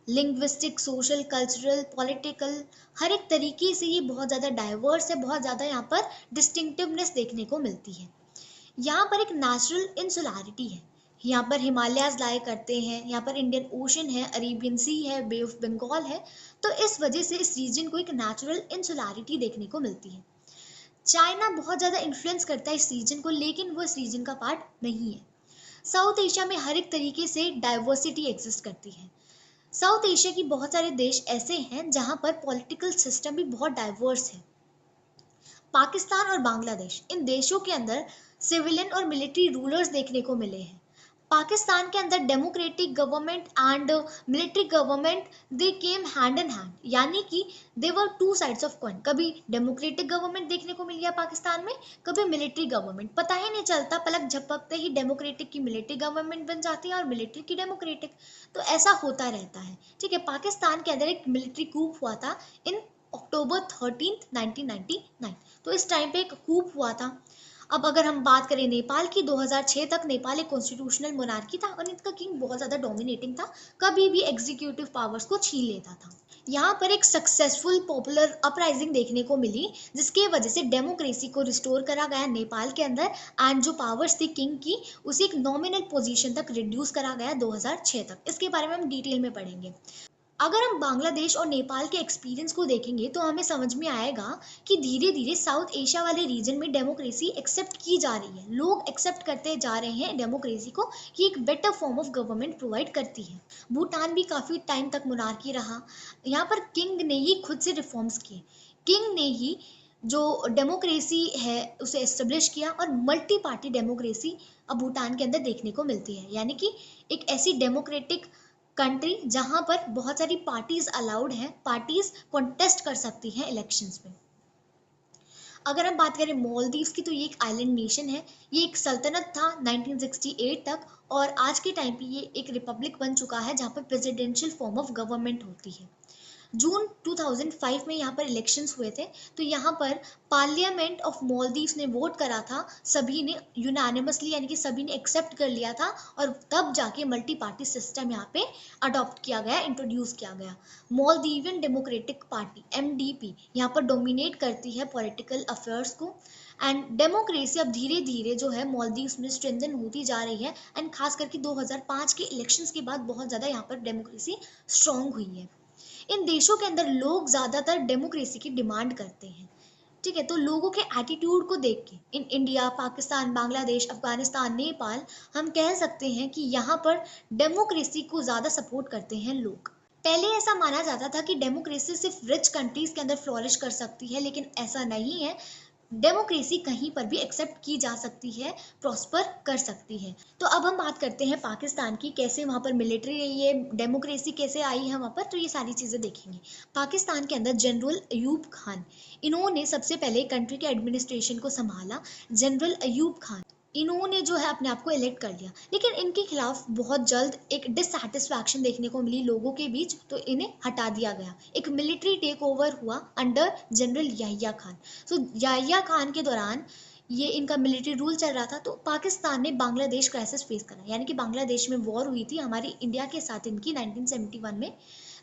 लिंग्विस्टिक, सोशल, कल्चरल, पॉलिटिकल, हर एक तरीके से ये बहुत ज़्यादा डाइवर्स है। बहुत ज़्यादा यहाँ पर डिस्टिंक्टिवनेस देखने को मिलती है। यहाँ पर एक नेचुरल इंसुलैरिटी है। यहाँ पर हिमालयाज लाया करते हैं, यहाँ पर इंडियन ओशन है, अरेबियन सी है, बे ऑफ बंगाल है। तो इस वजह से इस रीजन को एक नेचुरल इंसुलैरिटी देखने को मिलती है। चाइना बहुत ज़्यादा इन्फ्लुएंस करता है इस रीजन को, लेकिन वो इस रीजन का पार्ट नहीं है। साउथ एशिया में हर एक तरीके से डाइवर्सिटी एग्जिस्ट करती है। साउथ एशिया की बहुत सारे देश ऐसे हैं जहां पर पॉलिटिकल सिस्टम भी बहुत डाइवर्स है। पाकिस्तान और बांग्लादेश, इन देशों के अंदर सिविलियन और मिलिट्री रूलर्स देखने को मिले हैं। पाकिस्तान के अंदर democratic government and military government they came hand in hand, यानी कि दे वर टू साइड्स ऑफ कॉइन। कभी डेमोक्रेटिक गवर्नमेंट देखने को मिल गया पाकिस्तान में, कभी मिलिट्री गवर्नमेंट। पता ही नहीं चलता, पलक झपकते ही डेमोक्रेटिक की मिलिट्री गवर्नमेंट बन जाती है और मिलिट्री की डेमोक्रेटिक। तो ऐसा होता रहता है। ठीक है, पाकिस्तान के अंदर एक मिलिट्री कूप हुआ था इन अक्टूबर 13, 1999। तो इस टाइम पे एक कूप हुआ था। अब अगर हम बात करें नेपाल की, 2006 तक नेपाल एक कॉन्स्टिट्यूशनल मोनार्की था और इनका किंग बहुत ज़्यादा डोमिनेटिंग था, कभी भी एग्जीक्यूटिव पावर्स को छीन लेता था। यहाँ पर एक सक्सेसफुल पॉपुलर अपराइजिंग देखने को मिली, जिसके वजह से डेमोक्रेसी को रिस्टोर करा गया नेपाल के अंदर, एंड जो पावर्स थी किंग की उसे एक नॉमिनल पोजीशन तक रिड्यूस करा गया 2006 तक। इसके बारे में हम डिटेल में पढ़ेंगे। अगर हम बांग्लादेश और नेपाल के एक्सपीरियंस को देखेंगे तो हमें समझ में आएगा कि धीरे धीरे साउथ एशिया वाले रीजन में डेमोक्रेसी एक्सेप्ट की जा रही है। लोग एक्सेप्ट करते जा रहे हैं डेमोक्रेसी को, कि एक better form of government provide करती है। भूटान भी काफ़ी टाइम तक मोनार्की रहा। यहाँ पर किंग ने ही खुद से रिफॉर्म्स किए। किंग ने ही जो डेमोक्रेसी है उसे एस्टेब्लिश किया, और मल्टी पार्टी डेमोक्रेसी अब भूटान के अंदर देखने को मिलती है। यानी कि एक ऐसी डेमोक्रेटिक कंट्री जहां पर बहुत सारी पार्टीज अलाउड हैं, पार्टीज कॉन्टेस्ट कर सकती हैं इलेक्शंस में। अगर हम बात करें मालदीव्स की, तो ये एक आइलैंड नेशन है। ये एक सल्तनत था 1968 तक, और आज के टाइम पे ये एक रिपब्लिक बन चुका है जहाँ पर प्रेसिडेंशियल फॉर्म ऑफ गवर्नमेंट होती है। जून 2005 में यहाँ पर इलेक्शंस हुए थे, तो यहाँ पर पार्लियामेंट ऑफ मालदीव्स ने वोट करा था, सभी ने यूनानिमसली यानी कि सभी ने एक्सेप्ट कर लिया था, और तब जाके मल्टी पार्टी सिस्टम यहाँ पे अडॉप्ट किया गया, इंट्रोड्यूस किया गया। मालदीवियन डेमोक्रेटिक पार्टी MDP यहाँ पर डोमिनेट करती है पॉलिटिकल अफेयर्स को, एंड डेमोक्रेसी अब धीरे धीरे जो है मालदीव्स में स्ट्रेंथन होती जा रही है, एंड खास करके 2005 के इलेक्शंस के बाद बहुत ज़्यादा यहाँ पर डेमोक्रेसी स्ट्रांग हुई है। इन देशों के अंदर लोग ज़्यादातर डेमोक्रेसी की डिमांड करते हैं, ठीक है। तो लोगों के एटीट्यूड को देख के इन इंडिया, पाकिस्तान, बांग्लादेश, अफगानिस्तान, नेपाल, हम कह सकते हैं कि यहाँ पर डेमोक्रेसी को ज़्यादा सपोर्ट करते हैं लोग। पहले ऐसा माना जाता था कि डेमोक्रेसी सिर्फ रिच कंट्रीज के अंदर फ्लोरिश कर सकती है, लेकिन ऐसा नहीं है। डेमोक्रेसी कहीं पर भी एक्सेप्ट की जा सकती है, प्रॉस्पर कर सकती है। तो अब हम बात करते हैं पाकिस्तान की, कैसे वहाँ पर मिलिट्री रही है, डेमोक्रेसी कैसे आई है वहाँ पर, तो ये सारी चीज़ें देखेंगे। पाकिस्तान के अंदर जनरल अयूब खान, इन्होंने सबसे पहले कंट्री के एडमिनिस्ट्रेशन को संभाला। जनरल अयूब खान, इन्होंने जो है अपने आप को इलेक्ट कर लिया, लेकिन इनके खिलाफ बहुत जल्द एक डिससैटिस्फैक्शन देखने को मिली लोगों के बीच, तो इन्हें हटा दिया गया। एक मिलिट्री टेक ओवर हुआ अंडर जनरल याहिया खान। सो याहिया खान के दौरान ये इनका मिलिट्री रूल चल रहा था, तो पाकिस्तान ने बांग्लादेश क्राइसिस फेस करा, यानी कि बांग्लादेश में वॉर हुई थी हमारी इंडिया के साथ इनकी 1971 में,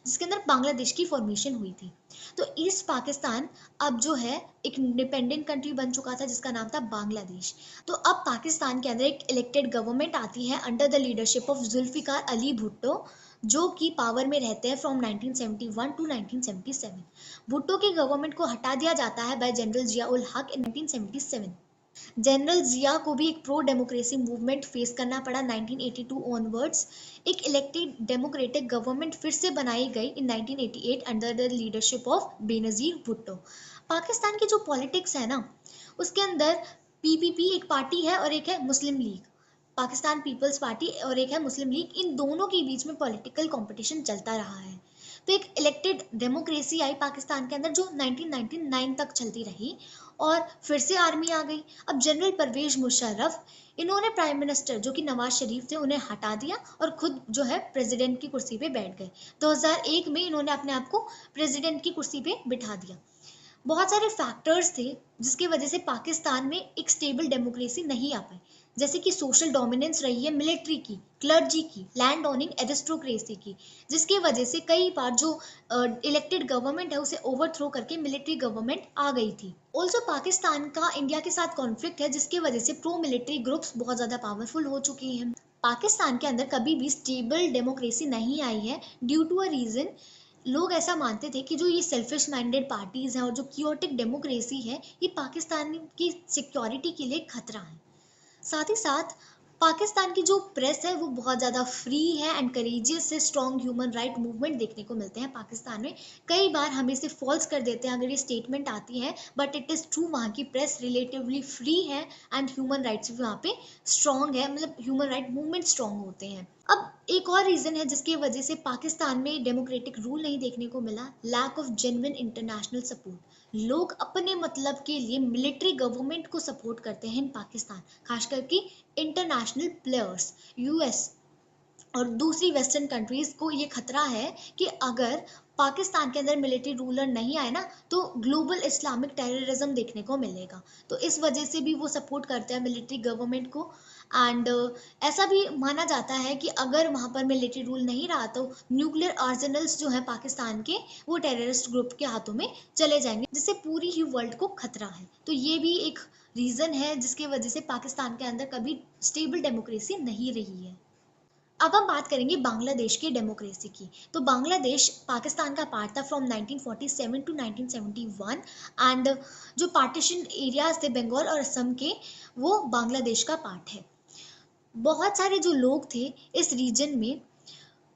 जिसके अंदर बांग्लादेश की फॉर्मेशन हुई थी। तो ईस्ट पाकिस्तान अब जो है एक इंडिपेंडेंट कंट्री बन चुका था, जिसका नाम था बांग्लादेश। तो अब पाकिस्तान के अंदर एक इलेक्टेड गवर्नमेंट आती है under the leadership of Zulfikar Ali Bhutto, जो कि पावर में रहते हैं फ्रॉम 1971 टू 1977। भुट्टो की गवर्नमेंट को हटा दिया जाता है बाय जनरल जिया उल हक इन 1977। जनरल जिया को भी एक प्रो डेमोक्रेसी मूवमेंट फेस करना पड़ा 1982 ऑनवर्ड्स। एक इलेक्टेड डेमोक्रेटिक गवर्नमेंट फिर से बनाई गई इन 1988 under the leadership of Benazir Bhutto. Pakistan की जो पॉलिटिक्स है ना, उसके अंदर PPP एक पार्टी है और एक है मुस्लिम लीग, पाकिस्तान पीपल्स पार्टी, और एक है मुस्लिम लीग। इन दोनों के बीच में पॉलिटिकल कंपटीशन चलता रहा है। तो एक इलेक्टेड डेमोक्रेसी आई पाकिस्तान के अंदर, जो 1999 तक चलती रही, और फिर से आर्मी आ गई। अब जनरल परवेज मुशर्रफ, इन्होंने प्राइम मिनिस्टर जो कि नवाज शरीफ थे उन्हें हटा दिया और खुद जो है प्रेसिडेंट की कुर्सी पे बैठ गए। 2001 में इन्होंने अपने आप को प्रेसिडेंट की कुर्सी पे बिठा दिया। बहुत सारे फैक्टर्स थे जिसकी वजह से पाकिस्तान में एक स्टेबल डेमोक्रेसी नहीं आ पाई, जैसे कि सोशल डोमिनेंस रही है मिलिट्री की, क्लर्जी की, लैंड ओनिंग एरिस्टोक्रेसी की, जिसकी वजह से कई बार जो इलेक्टेड गवर्नमेंट है उसे ओवरथ्रो करके मिलिट्री गवर्नमेंट आ गई थी। ऑल्सो पाकिस्तान का इंडिया के साथ कॉन्फ्लिक्ट है, जिसकी वजह से प्रो मिलिट्री ग्रुप्स बहुत ज़्यादा पावरफुल हो चुके हैं। पाकिस्तान के अंदर कभी भी स्टेबल डेमोक्रेसी नहीं आई है ड्यू टू अ रीज़न, लोग ऐसा मानते थे कि जो ये सेल्फिश माइंडेड पार्टीज हैं और जो क्योटिक डेमोक्रेसी है, ये पाकिस्तान की सिक्योरिटी के लिए खतरा है। साथ ही साथ पाकिस्तान की जो प्रेस है वो बहुत ज़्यादा फ्री है एंड करेजियस से, स्ट्रॉन्ग ह्यूमन राइट मूवमेंट देखने को मिलते हैं पाकिस्तान में। कई बार हम इसे फॉल्स कर देते हैं अगर ये स्टेटमेंट आती है, बट इट इज़ ट्रू, वहाँ की प्रेस रिलेटिवली फ्री है एंड ह्यूमन राइट्स भी वहाँ पे स्ट्रॉन्ग है, मतलब ह्यूमन राइट मूवमेंट स्ट्रॉन्ग होते हैं। अब एक और रीज़न है जिसकी वजह से पाकिस्तान में डेमोक्रेटिक रूल नहीं देखने को मिला, lack of genuine international support. लोग अपने मतलब के लिए मिलिट्री गवर्नमेंट को सपोर्ट करते हैं इन पाकिस्तान, खास करके इंटरनेशनल प्लेयर्स, US और दूसरी वेस्टर्न कंट्रीज को ये खतरा है कि अगर पाकिस्तान के अंदर मिलिट्री रूलर नहीं आए ना, तो ग्लोबल इस्लामिक टेररिज्म देखने को मिलेगा। तो इस वजह से भी वो सपोर्ट करते हैं मिलिट्री गवर्नमेंट को। एंड ऐसा भी माना जाता है कि अगर वहाँ पर मिलिट्री रूल नहीं रहा तो न्यूक्लियर आर्सेनल्स जो है पाकिस्तान के, वो टेररिस्ट ग्रुप के हाथों में चले जाएंगे, जिससे पूरी ही वर्ल्ड को खतरा है। तो ये भी एक रीज़न है जिसकी वजह से पाकिस्तान के अंदर कभी स्टेबल डेमोक्रेसी नहीं रही है। अब हम बात करेंगे बांग्लादेश की डेमोक्रेसी की। तो बांग्लादेश पाकिस्तान का पार्ट था फ्रॉम 1947 टू 1971, एंड जो पार्टीशन एरियाज थे बंगाल और असम के, वो बांग्लादेश का पार्ट है। बहुत सारे जो लोग थे इस रीजन में,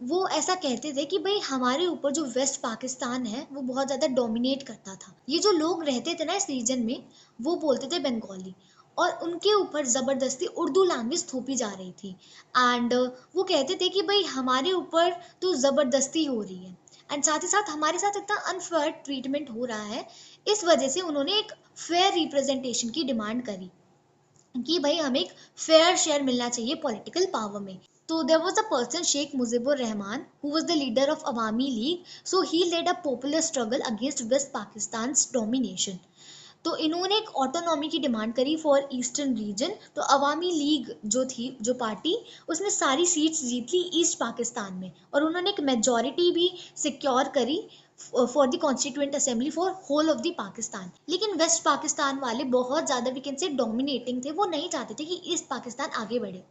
वो ऐसा कहते थे कि भाई हमारे ऊपर जो वेस्ट पाकिस्तान है वो बहुत ज़्यादा डोमिनेट करता था। ये जो लोग रहते थे ना इस रीजन में, वो बोलते थे बंगाली, और उनके ऊपर ज़बरदस्ती उर्दू लैंग्वेज थोपी जा रही थी। एंड वो कहते थे कि भाई हमारे ऊपर तो ज़बरदस्ती हो रही है, एंड साथ ही साथ हमारे साथ इतना अनफेयर ट्रीटमेंट हो रहा है। इस वजह से उन्होंने एक फेयर रिप्रेजेंटेशन की डिमांड करी कि भाई हमें एक फेयर शेयर मिलना चाहिए पॉलिटिकल पावर में। So there was a person, Sheikh Mujibur Rahman, who was the leader of Awami League. So he led a popular struggle against West Pakistan's domination. तो इन्होंने एक ऑटोनॉमी की डिमांड करी for eastern region. तो अवामी league जो थी, जो party, उसने सारी सीट्स जीत ली ईस्ट पाकिस्तान में, और उन्होंने एक मेजॉरिटी भी सिक्योर करी for the constituent assembly for whole of the Pakistan. लेकिन वेस्ट पाकिस्तान वाले बहुत ज़्यादा वी कैन से डोमिनेटिंग थे, वो नहीं चाहते थे कि ईस्ट पाकिस्तान आगे बढ़े।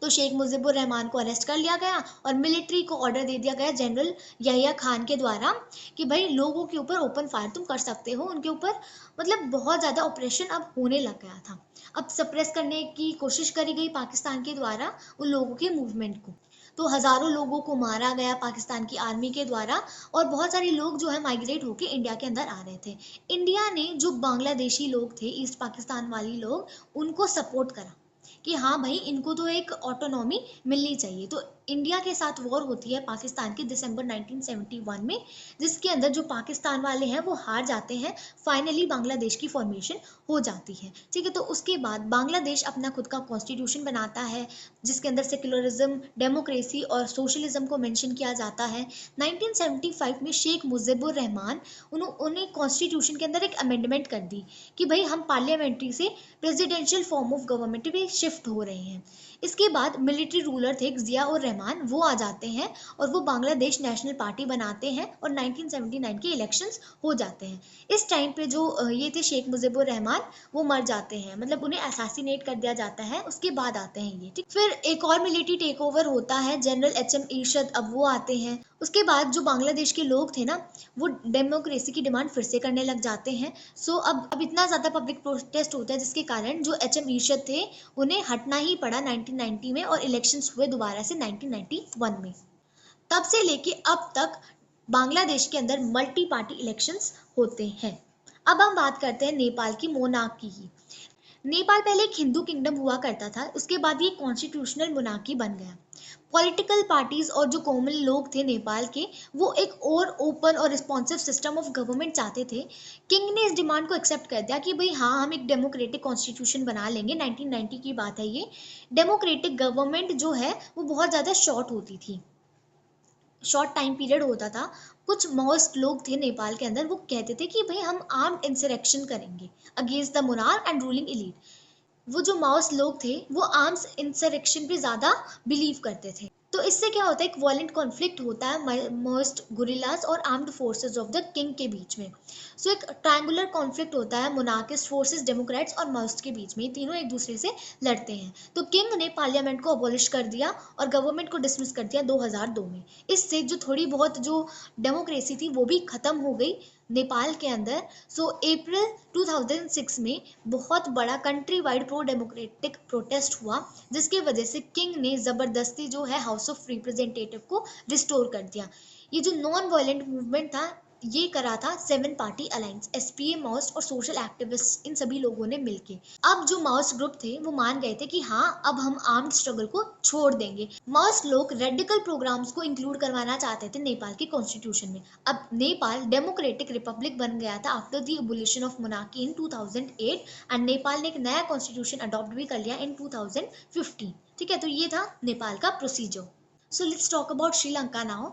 तो शेख मुजीबुर रहमान को अरेस्ट कर लिया गया और मिलिट्री को ऑर्डर दे दिया गया जनरल यहिया खान के द्वारा कि भाई लोगों के ऊपर ओपन फायर तुम कर सकते हो। उनके ऊपर मतलब बहुत ज़्यादा ऑपरेशन अब होने लग गया था। अब सप्रेस करने की कोशिश करी गई पाकिस्तान के द्वारा उन लोगों के मूवमेंट को। तो हज़ारों लोगों को मारा गया पाकिस्तान की आर्मी के द्वारा, और बहुत सारे लोग जो है माइग्रेट होके इंडिया के अंदर आ रहे थे। इंडिया ने जो बांग्लादेशी लोग थे, ईस्ट पाकिस्तान वाली लोग, उनको सपोर्ट करा कि हाँ भाई इनको तो एक ऑटोनॉमी मिलनी चाहिए। तो इंडिया के साथ वॉर होती है पाकिस्तान की दिसंबर 1971 में, जिसके अंदर जो पाकिस्तान वाले हैं वो हार जाते हैं। फाइनली बांग्लादेश की फॉर्मेशन हो जाती है, ठीक है। तो उसके बाद बांग्लादेश अपना खुद का कॉन्स्टिट्यूशन बनाता है, जिसके अंदर सेक्युलरिज्म, डेमोक्रेसी और सोशलिज्म को मेंशन किया जाता है। 1975 में शेख मुजीबुर रहमान उन्होंने कॉन्स्टिट्यूशन के अंदर एक अमेंडमेंट कर दी कि भाई हम पार्लियामेंट्री से प्रेसिडेंशियल फॉर्म ऑफ गवर्नमेंट पे शिफ्ट हो रहे हैं। इसके बाद मिलिट्री रूलर थे जिया उर रहमान, वो आ जाते हैं और वो बांग्लादेश नेशनल पार्टी बनाते हैं और 1979 के इलेक्शंस हो जाते हैं। इस टाइम पे जो ये थे शेख मुजीबुर रहमान, वो मर जाते हैं, मतलब उन्हें असैसिनेट कर दिया जाता है। उसके बाद आते हैं ये, ठीक। फिर एक और मिलिट्री टेक ओवर होता है, जनरल एचएम इरशद अब वो आते हैं। उसके बाद जो बांग्लादेश के लोग थे ना, वो डेमोक्रेसी की डिमांड फिर से करने लग जाते हैं। सो अब इतना ज़्यादा पब्लिक प्रोटेस्ट होता है जिसके कारण जो एचएम इरशद थे उन्हें हटना ही पड़ा 1990 में, और इलेक्शंस हुए दोबारा से 1991 में। तब से लेके अब तक बांग्लादेश के अंदर मल्टी पार्टी इलेक्शंस होते हैं। अब हम बात करते हैं नेपाल की मोनार्की की। नेपाल पहले एक हिंदू किंगडम हुआ करता था, उसके बाद ये कॉन्स्टिट्यूशनल मोनार्की बन गया। पॉलिटिकल पार्टीज और जो कॉमन लोग थे नेपाल के, वो एक और ओपन और रिस्पॉन्सिव सिस्टम ऑफ गवर्नमेंट चाहते थे। किंग ने इस डिमांड को एक्सेप्ट कर दिया कि भाई हाँ, हम एक डेमोक्रेटिक कॉन्स्टिट्यूशन बना लेंगे। 1990 की बात है ये। डेमोक्रेटिक गवर्नमेंट जो है वो बहुत ज़्यादा शॉर्ट होती थी, शॉर्ट टाइम पीरियड होता था। कुछ माओइस्ट लोग थे नेपाल के अंदर, वो कहते थे कि भाई हम आर्म्ड इंसरेक्शन करेंगे against the monarch and ruling elite. वो जो माओस लोग थे वो आर्म्स इंसरेक्शन पे ज़्यादा बिलीव करते थे। तो इससे क्या होता है, एक वॉलेंट कॉन्फ्लिक्ट होता है मोस्ट गुरिल्लास और armed forces of the king के बीच में। सो एक ट्रायंगुलर कॉन्फ्लिक्ट होता है मोनार्किस्ट फोर्सेस, डेमोक्रेट्स और माओस्ट के बीच में। ये तीनों एक दूसरे से लड़ते हैं। तो किंग ने पार्लियामेंट को अबॉलिश कर दिया और गवर्नमेंट को डिसमिस कर दिया 2002 में। इससे जो थोड़ी बहुत जो डेमोक्रेसी थी वो भी खत्म हो गई नेपाल के अंदर। सो अप्रैल 2006 में बहुत बड़ा country wide pro democratic protest हुआ, जिसकी वजह से किंग ने ज़बरदस्ती जो है हाउस ऑफ रिप्रेजेंटेटिव को रिस्टोर कर दिया। ये जो नॉन वायलेंट मूवमेंट था ये करा था 7 पार्टी अलायंस, एसपीए, माओस्ट और सोशल एक्टिविस्ट, इन सभी लोगों ने मिलके। अब जो माओस्ट ग्रुप थे वो मान गए थे कि हाँ, अब हम आर्म्ड स्ट्रगल को छोड़ देंगे। माओस्ट लोग रेडिकल प्रोग्राम्स को इंक्लूड करवाना चाहते थे नेपाल की कॉन्स्टिट्यूशन में। अब नेपाल डेमोक्रेटिक रिपब्लिक बन गया था after the abolition of monarchy in 2008, and Nepal ने एक नया कॉन्स्टिट्यूशन अडॉप्ट भी कर लिया इन 2015, ठीक है। तो ये था नेपाल का procedure. So let's talk about Sri Lanka now.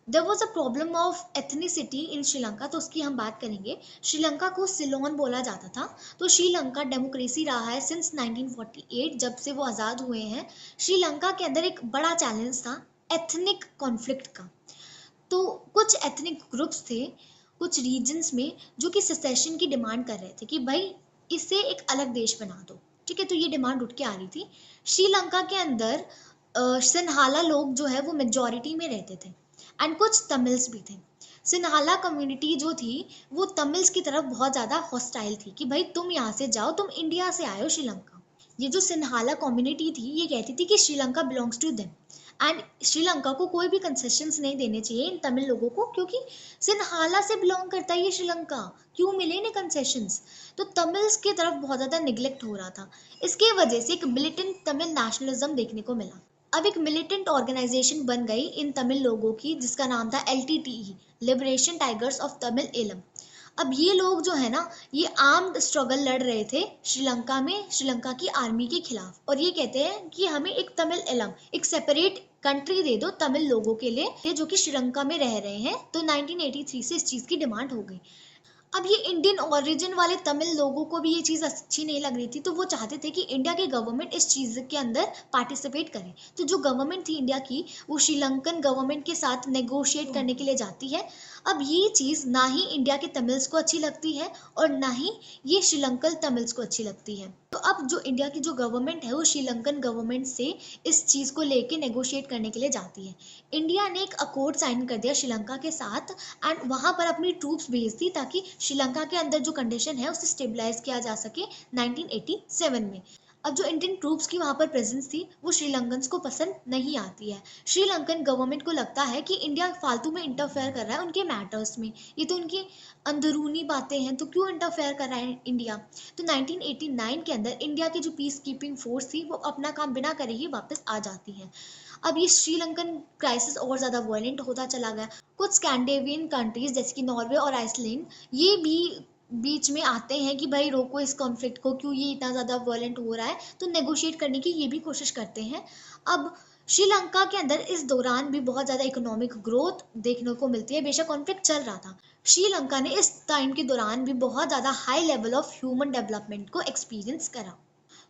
There was a problem of ethnicity in Sri Lanka, तो उसकी हम बात करेंगे। श्रीलंका को सिलोन बोला जाता था। तो श्रीलंका डेमोक्रेसी रहा है सिंस 1948, जब से वो आज़ाद हुए हैं। श्रीलंका के अंदर एक बड़ा चैलेंज था एथनिक कॉन्फ्लिक्ट का। तो कुछ एथनिक ग्रुप्स थे कुछ रीजन्स में जो कि सेसेशन की डिमांड कर रहे थे कि भाई इससे एक अलग देश बना दो, ठीक है। तो ये डिमांड उठ के आ रही थी। श्रीलंका के अंदर सिन्हाला लोग जो है वो मेजॉरिटी में रहते थे, एंड कुछ तमिल्स भी थे। सिन्हाला कम्युनिटी जो थी वो तमिल्स की तरफ बहुत ज़्यादा हॉस्टाइल थी कि भाई तुम यहाँ से जाओ, तुम इंडिया से आए हो श्रीलंका। ये जो सिन्हाला कम्युनिटी थी ये कहती थी कि Sri Lanka belongs to them, and Sri Lanka को कोई भी कंसेशंस नहीं देने चाहिए इन तमिल लोगों को, क्योंकि सिन्हाला से बिलोंग करता है ये श्रीलंका, क्यों मिले इन्हें कंसेशंस। तो तमिल्स की तरफ बहुत ज़्यादा निगलेक्ट हो रहा था। इसके वजह से एक मिलिटेंट तमिल नेशनलिज्म देखने को मिला। अब एक मिलिटेंट ऑर्गेनाइजेशन बन गई इन तमिल लोगों की, जिसका नाम था LTTE, liberation tigers of Tamil Eelam. अब ये लोग जो है ना, ये आर्म्ड स्ट्रगल लड़ रहे थे श्रीलंका में, श्रीलंका की आर्मी के खिलाफ, और ये कहते हैं कि हमें एक तमिल इलम, एक सेपरेट कंट्री दे दो तमिल लोगों के लिए जो कि श्रीलंका में रह रहे हैं। तो 1983 से इस चीज की डिमांड हो गई। अब ये इंडियन ओरिजिन वाले तमिल लोगों को भी ये चीज़ अच्छी नहीं लग रही थी, तो वो चाहते थे कि इंडिया की गवर्नमेंट इस चीज़ के अंदर पार्टिसिपेट करे। तो जो गवर्नमेंट थी इंडिया की, वो श्रीलंकन गवर्नमेंट के साथ नेगोशिएट करने के लिए जाती है। अब ये चीज़ ना ही इंडिया के तमिल्स को अच्छी लगती है और ना ही ये श्रीलंकन तमिल्स को अच्छी लगती है। तो अब जो इंडिया की जो गवर्नमेंट है वो श्रीलंकन गवर्नमेंट से इस चीज़ को लेके नेगोशिएट करने के लिए जाती है। इंडिया ने एक अकॉर्ड साइन कर दिया श्रीलंका के साथ एंड वहां पर अपनी ट्रूप्स भेज दी ताकि श्रीलंका के अंदर जो कंडीशन है उसे स्टेबलाइज किया जा सके 1987 में। अब जो इंडियन ट्रूप्स की वहां पर प्रेजेंस थी वो श्रीलंकन्स को पसंद नहीं आती है। श्रीलंकन गवर्नमेंट को लगता है कि इंडिया फालतू में इंटरफेयर कर रहा है उनके मैटर्स में, ये तो उनकी अंदरूनी बातें हैं, तो क्यों इंटरफेयर कर रहा है इंडिया। तो 1989 के अंदर इंडिया की जो पीस कीपिंग फोर्स थी वो अपना काम बिना करे ही वापस आ जाती है। अब ये श्रीलंकन क्राइसिस और ज़्यादा वायलेंट होता चला गया। कुछ स्कैंडिनेवियन कंट्रीज जैसे कि नॉर्वे और आइसलैंड ये भी बीच में आते हैं कि भाई रोको इस कॉन्फ्लिक्ट को, क्यों ये इतना ज़्यादा वायलेंट हो रहा है, तो नेगोशिएट करने की ये भी कोशिश करते हैं। अब श्रीलंका के अंदर इस दौरान भी बहुत ज़्यादा इकोनॉमिक ग्रोथ देखने को मिलती है, बेशक कॉन्फ्लिक्ट चल रहा था। श्रीलंका ने इस टाइम के दौरान भी बहुत ज़्यादा high level of human development को एक्सपीरियंस करा।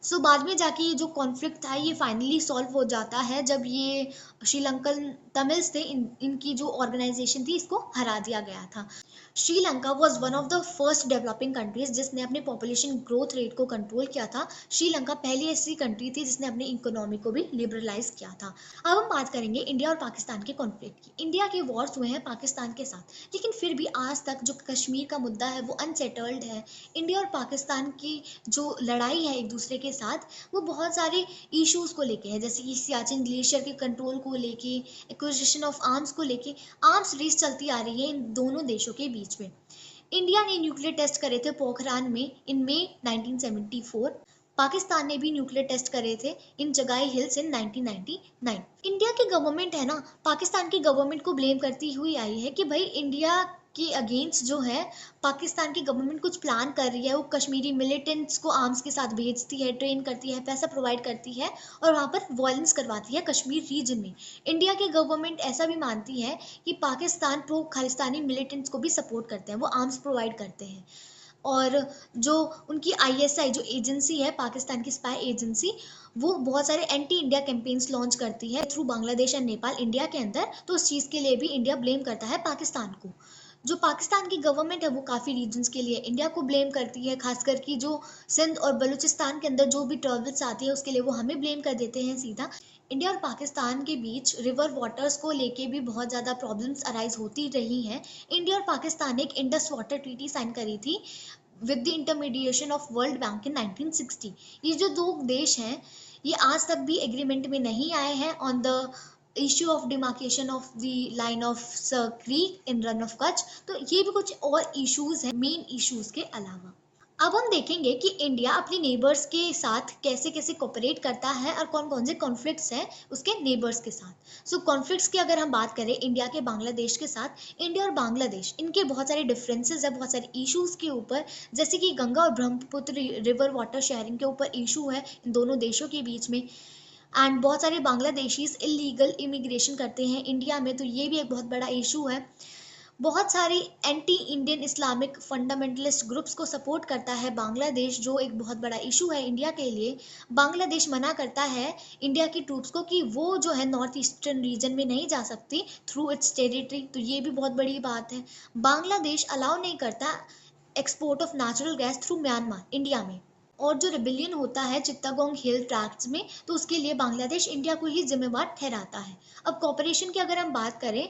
सो बाद में जाके ये जो कॉन्फ्लिक्ट था ये फाइनली सॉल्व हो जाता है जब ये श्रीलंकन तमिल्स थे, इनकी जो ऑर्गेनाइजेशन थी इसको हरा दिया गया था। Sri Lanka was one of the first developing countries जिसने अपने पॉपुलेशन ग्रोथ रेट को कंट्रोल किया था। श्रीलंका पहली ऐसी कंट्री थी जिसने अपनी इकोनॉमी को भी लिबरलाइज किया था। अब हम बात करेंगे इंडिया और पाकिस्तान के कॉन्फ्लिक्ट की। इंडिया के वॉर्स हुए हैं पाकिस्तान के साथ, लेकिन फिर भी आज तक जो कश्मीर का मुद्दा है वो अनसेटल्ड है। इंडिया और पाकिस्तान की जो लड़ाई है एक दूसरे के साथ वो बहुत सारे इश्यूज को लेके है, जैसे कि सियाचिन ग्लेशियर के कंट्रोल को लेके, एक्विजिशन ऑफ आर्म्स को लेके। आर्म्स रेस चलती आ रही है इन दोनों देशों के बीच में। इंडिया ने न्यूक्लियर टेस्ट करे थे पोखरान में इन मई 1974। पाकिस्तान ने भी न्यूक्लियर टेस्ट करे थे इन जगाई हिल्स इन 1999। इंडिया की गवर्नमेंट है ना, पाकिस्तान की गवर्नमेंट को ब्लेम करती हुई आई है कि भाई इंडिया के अगेंस्ट जो है पाकिस्तान की गवर्नमेंट कुछ प्लान कर रही है, वो कश्मीरी मिलिटेंट्स को आर्म्स के साथ भेजती है, ट्रेन करती है, पैसा प्रोवाइड करती है और वहाँ पर वायलेंस करवाती है कश्मीर रीजन में। इंडिया की गवर्नमेंट ऐसा भी मानती है कि पाकिस्तान प्रो खालिस्तानी मिलिटेंट्स को भी सपोर्ट करते हैं, वो आर्म्स प्रोवाइड करते हैं। और जो उनकी आईएसआई जो एजेंसी है पाकिस्तान की स्पाई एजेंसी, वो बहुत सारे एंटी इंडिया कैंपेन्स लॉन्च करती है through Bangladesh and Nepal India के अंदर। तो उस चीज़ के लिए भी इंडिया ब्लेम करता है पाकिस्तान को। जो पाकिस्तान की गवर्नमेंट है वो काफ़ी रीजन्स के लिए इंडिया को ब्लेम करती है, खासकर कि जो सिंध और बलूचिस्तान के अंदर जो भी ट्रबल्स आती है उसके लिए वो हमें ब्लेम कर देते हैं सीधा। इंडिया और पाकिस्तान के बीच रिवर वाटर्स को लेके भी बहुत ज़्यादा प्रॉब्लम्स अराइज होती रही हैं। इंडिया और पाकिस्तान ने एक इंडस वाटर ट्रीटी साइन करी थी with the intermediation of World Bank in 1960। ये जो दो देश हैं ये आज तक भी एग्रीमेंट में नहीं आए हैं on the issue of demarcation of the line of creek in run of Kutch. तो ये भी कुछ और इश्यूज हैं मेन इश्यूज के अलावा। अब हम देखेंगे कि इंडिया अपने नेबर्स के साथ कैसे कैसे कोऑपरेट करता है और कौन कौन से कॉन्फ्लिक्ट्स हैं उसके नेबर्स के साथ। सो कॉन्फ्लिक्ट्स की अगर हम बात करें इंडिया के बांग्लादेश के साथ, इंडिया और बांग्लादेश इनके बहुत सारे डिफरेंसेस है बहुत सारे इश्यूज के ऊपर, जैसे कि गंगा और ब्रह्मपुत्र रिवर वाटर शेयरिंग के ऊपर इशू है इन दोनों देशों के बीच में। एंड बहुत सारे बांग्लादेशीज इलीगल इमिग्रेशन करते हैं इंडिया में, तो ये भी एक बहुत बड़ा इशू है। बहुत सारी anti Indian Islamic fundamentalist groups को सपोर्ट करता है बांग्लादेश, जो एक बहुत बड़ा इशू है इंडिया के लिए। बांग्लादेश मना करता है इंडिया की ट्रूप्स को कि वो जो है नॉर्थ ईस्टर्न रीजन में नहीं जा सकती थ्रू इट्स टेरिटरी, तो ये भी बहुत बड़ी बात है। बांग्लादेश अलाउ नहीं करता export of natural gas through Myanmar India में। और जो रिबिलियन होता है चित्तागोंग हिल ट्रैक्ट्स में, तो उसके लिए बांग्लादेश इंडिया को ही जिम्मेवार ठहराता है। अब कॉपरेशन की अगर हम बात करें,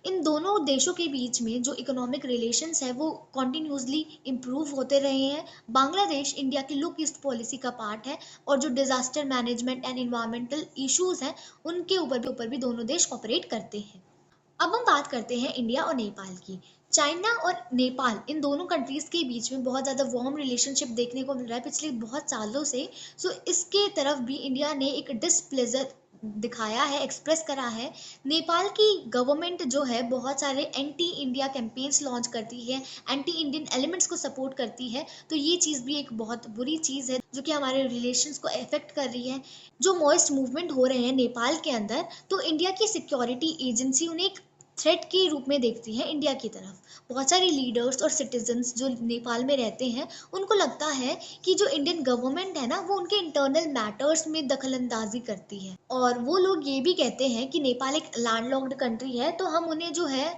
इन दोनों देशों के बीच में जो इकोनॉमिक रिलेशंस है वो कॉन्टिन्यूसली इम्प्रूव होते रहे हैं। बांग्लादेश इंडिया की लुक ईस्ट पॉलिसी का पार्ट है और जो disaster management and environmental issues हैं उनके ऊपर भी दोनों देश कॉपरेट करते हैं। अब हम बात करते हैं इंडिया और नेपाल की। चाइना और नेपाल इन दोनों कंट्रीज के बीच में बहुत ज़्यादा वार्म रिलेशनशिप देखने को मिल रहा है पिछले बहुत सालों से। सो इसके तरफ भी इंडिया ने एक डिसप्लेजर दिखाया है, एक्सप्रेस करा है। नेपाल की गवर्नमेंट जो है बहुत सारे एंटी इंडिया कैंपेन्स लॉन्च करती है, एंटी इंडियन एलिमेंट्स को सपोर्ट करती है। तो ये चीज़ भी एक बहुत बुरी चीज़ है जो कि हमारे रिलेशंस को अफेक्ट कर रही है। जो मॉइस्ट मूवमेंट हो रहे हैं नेपाल के अंदर, तो इंडिया की सिक्योरिटी एजेंसी उन्हें एक थ्रेट के रूप में देखती है इंडिया की तरफ। बहुत सारे लीडर्स और सिटीजन्स जो नेपाल में रहते हैं, उनको लगता है कि जो इंडियन गवर्नमेंट है ना, वो उनके इंटरनल मैटर्स में दखलंदाजी करती है। और वो लोग ये भी कहते हैं कि नेपाल एक लैंडलॉक्ड कंट्री है, तो हम उन्हें जो है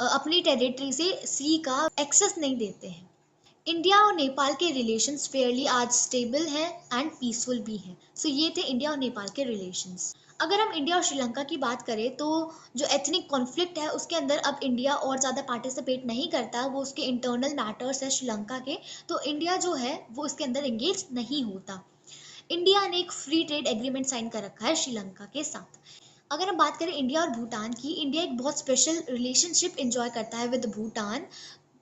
अपनी टेरिटरी से सी का एक्सेस नहीं देते हैं। इंडिया और नेपाल के रिलेशंस फेयरली आज स्टेबल हैं एंड पीसफुल भी हैं। सो ये थे इंडिया और नेपाल के रिलेशंस। अगर हम इंडिया और श्रीलंका की बात करें, तो जो एथनिक कॉन्फ्लिक्ट है उसके अंदर अब इंडिया और ज़्यादा पार्टिसिपेट नहीं करता, वो उसके इंटरनल मैटर्स है श्रीलंका के, तो इंडिया जो है वो इसके अंदर एंगेज नहीं होता। इंडिया ने एक फ्री ट्रेड एग्रीमेंट साइन कर रखा है श्रीलंका के साथ। अगर हम बात करें इंडिया और भूटान की, इंडिया एक बहुत स्पेशल रिलेशनशिप एंजॉय करता है विद भूटान।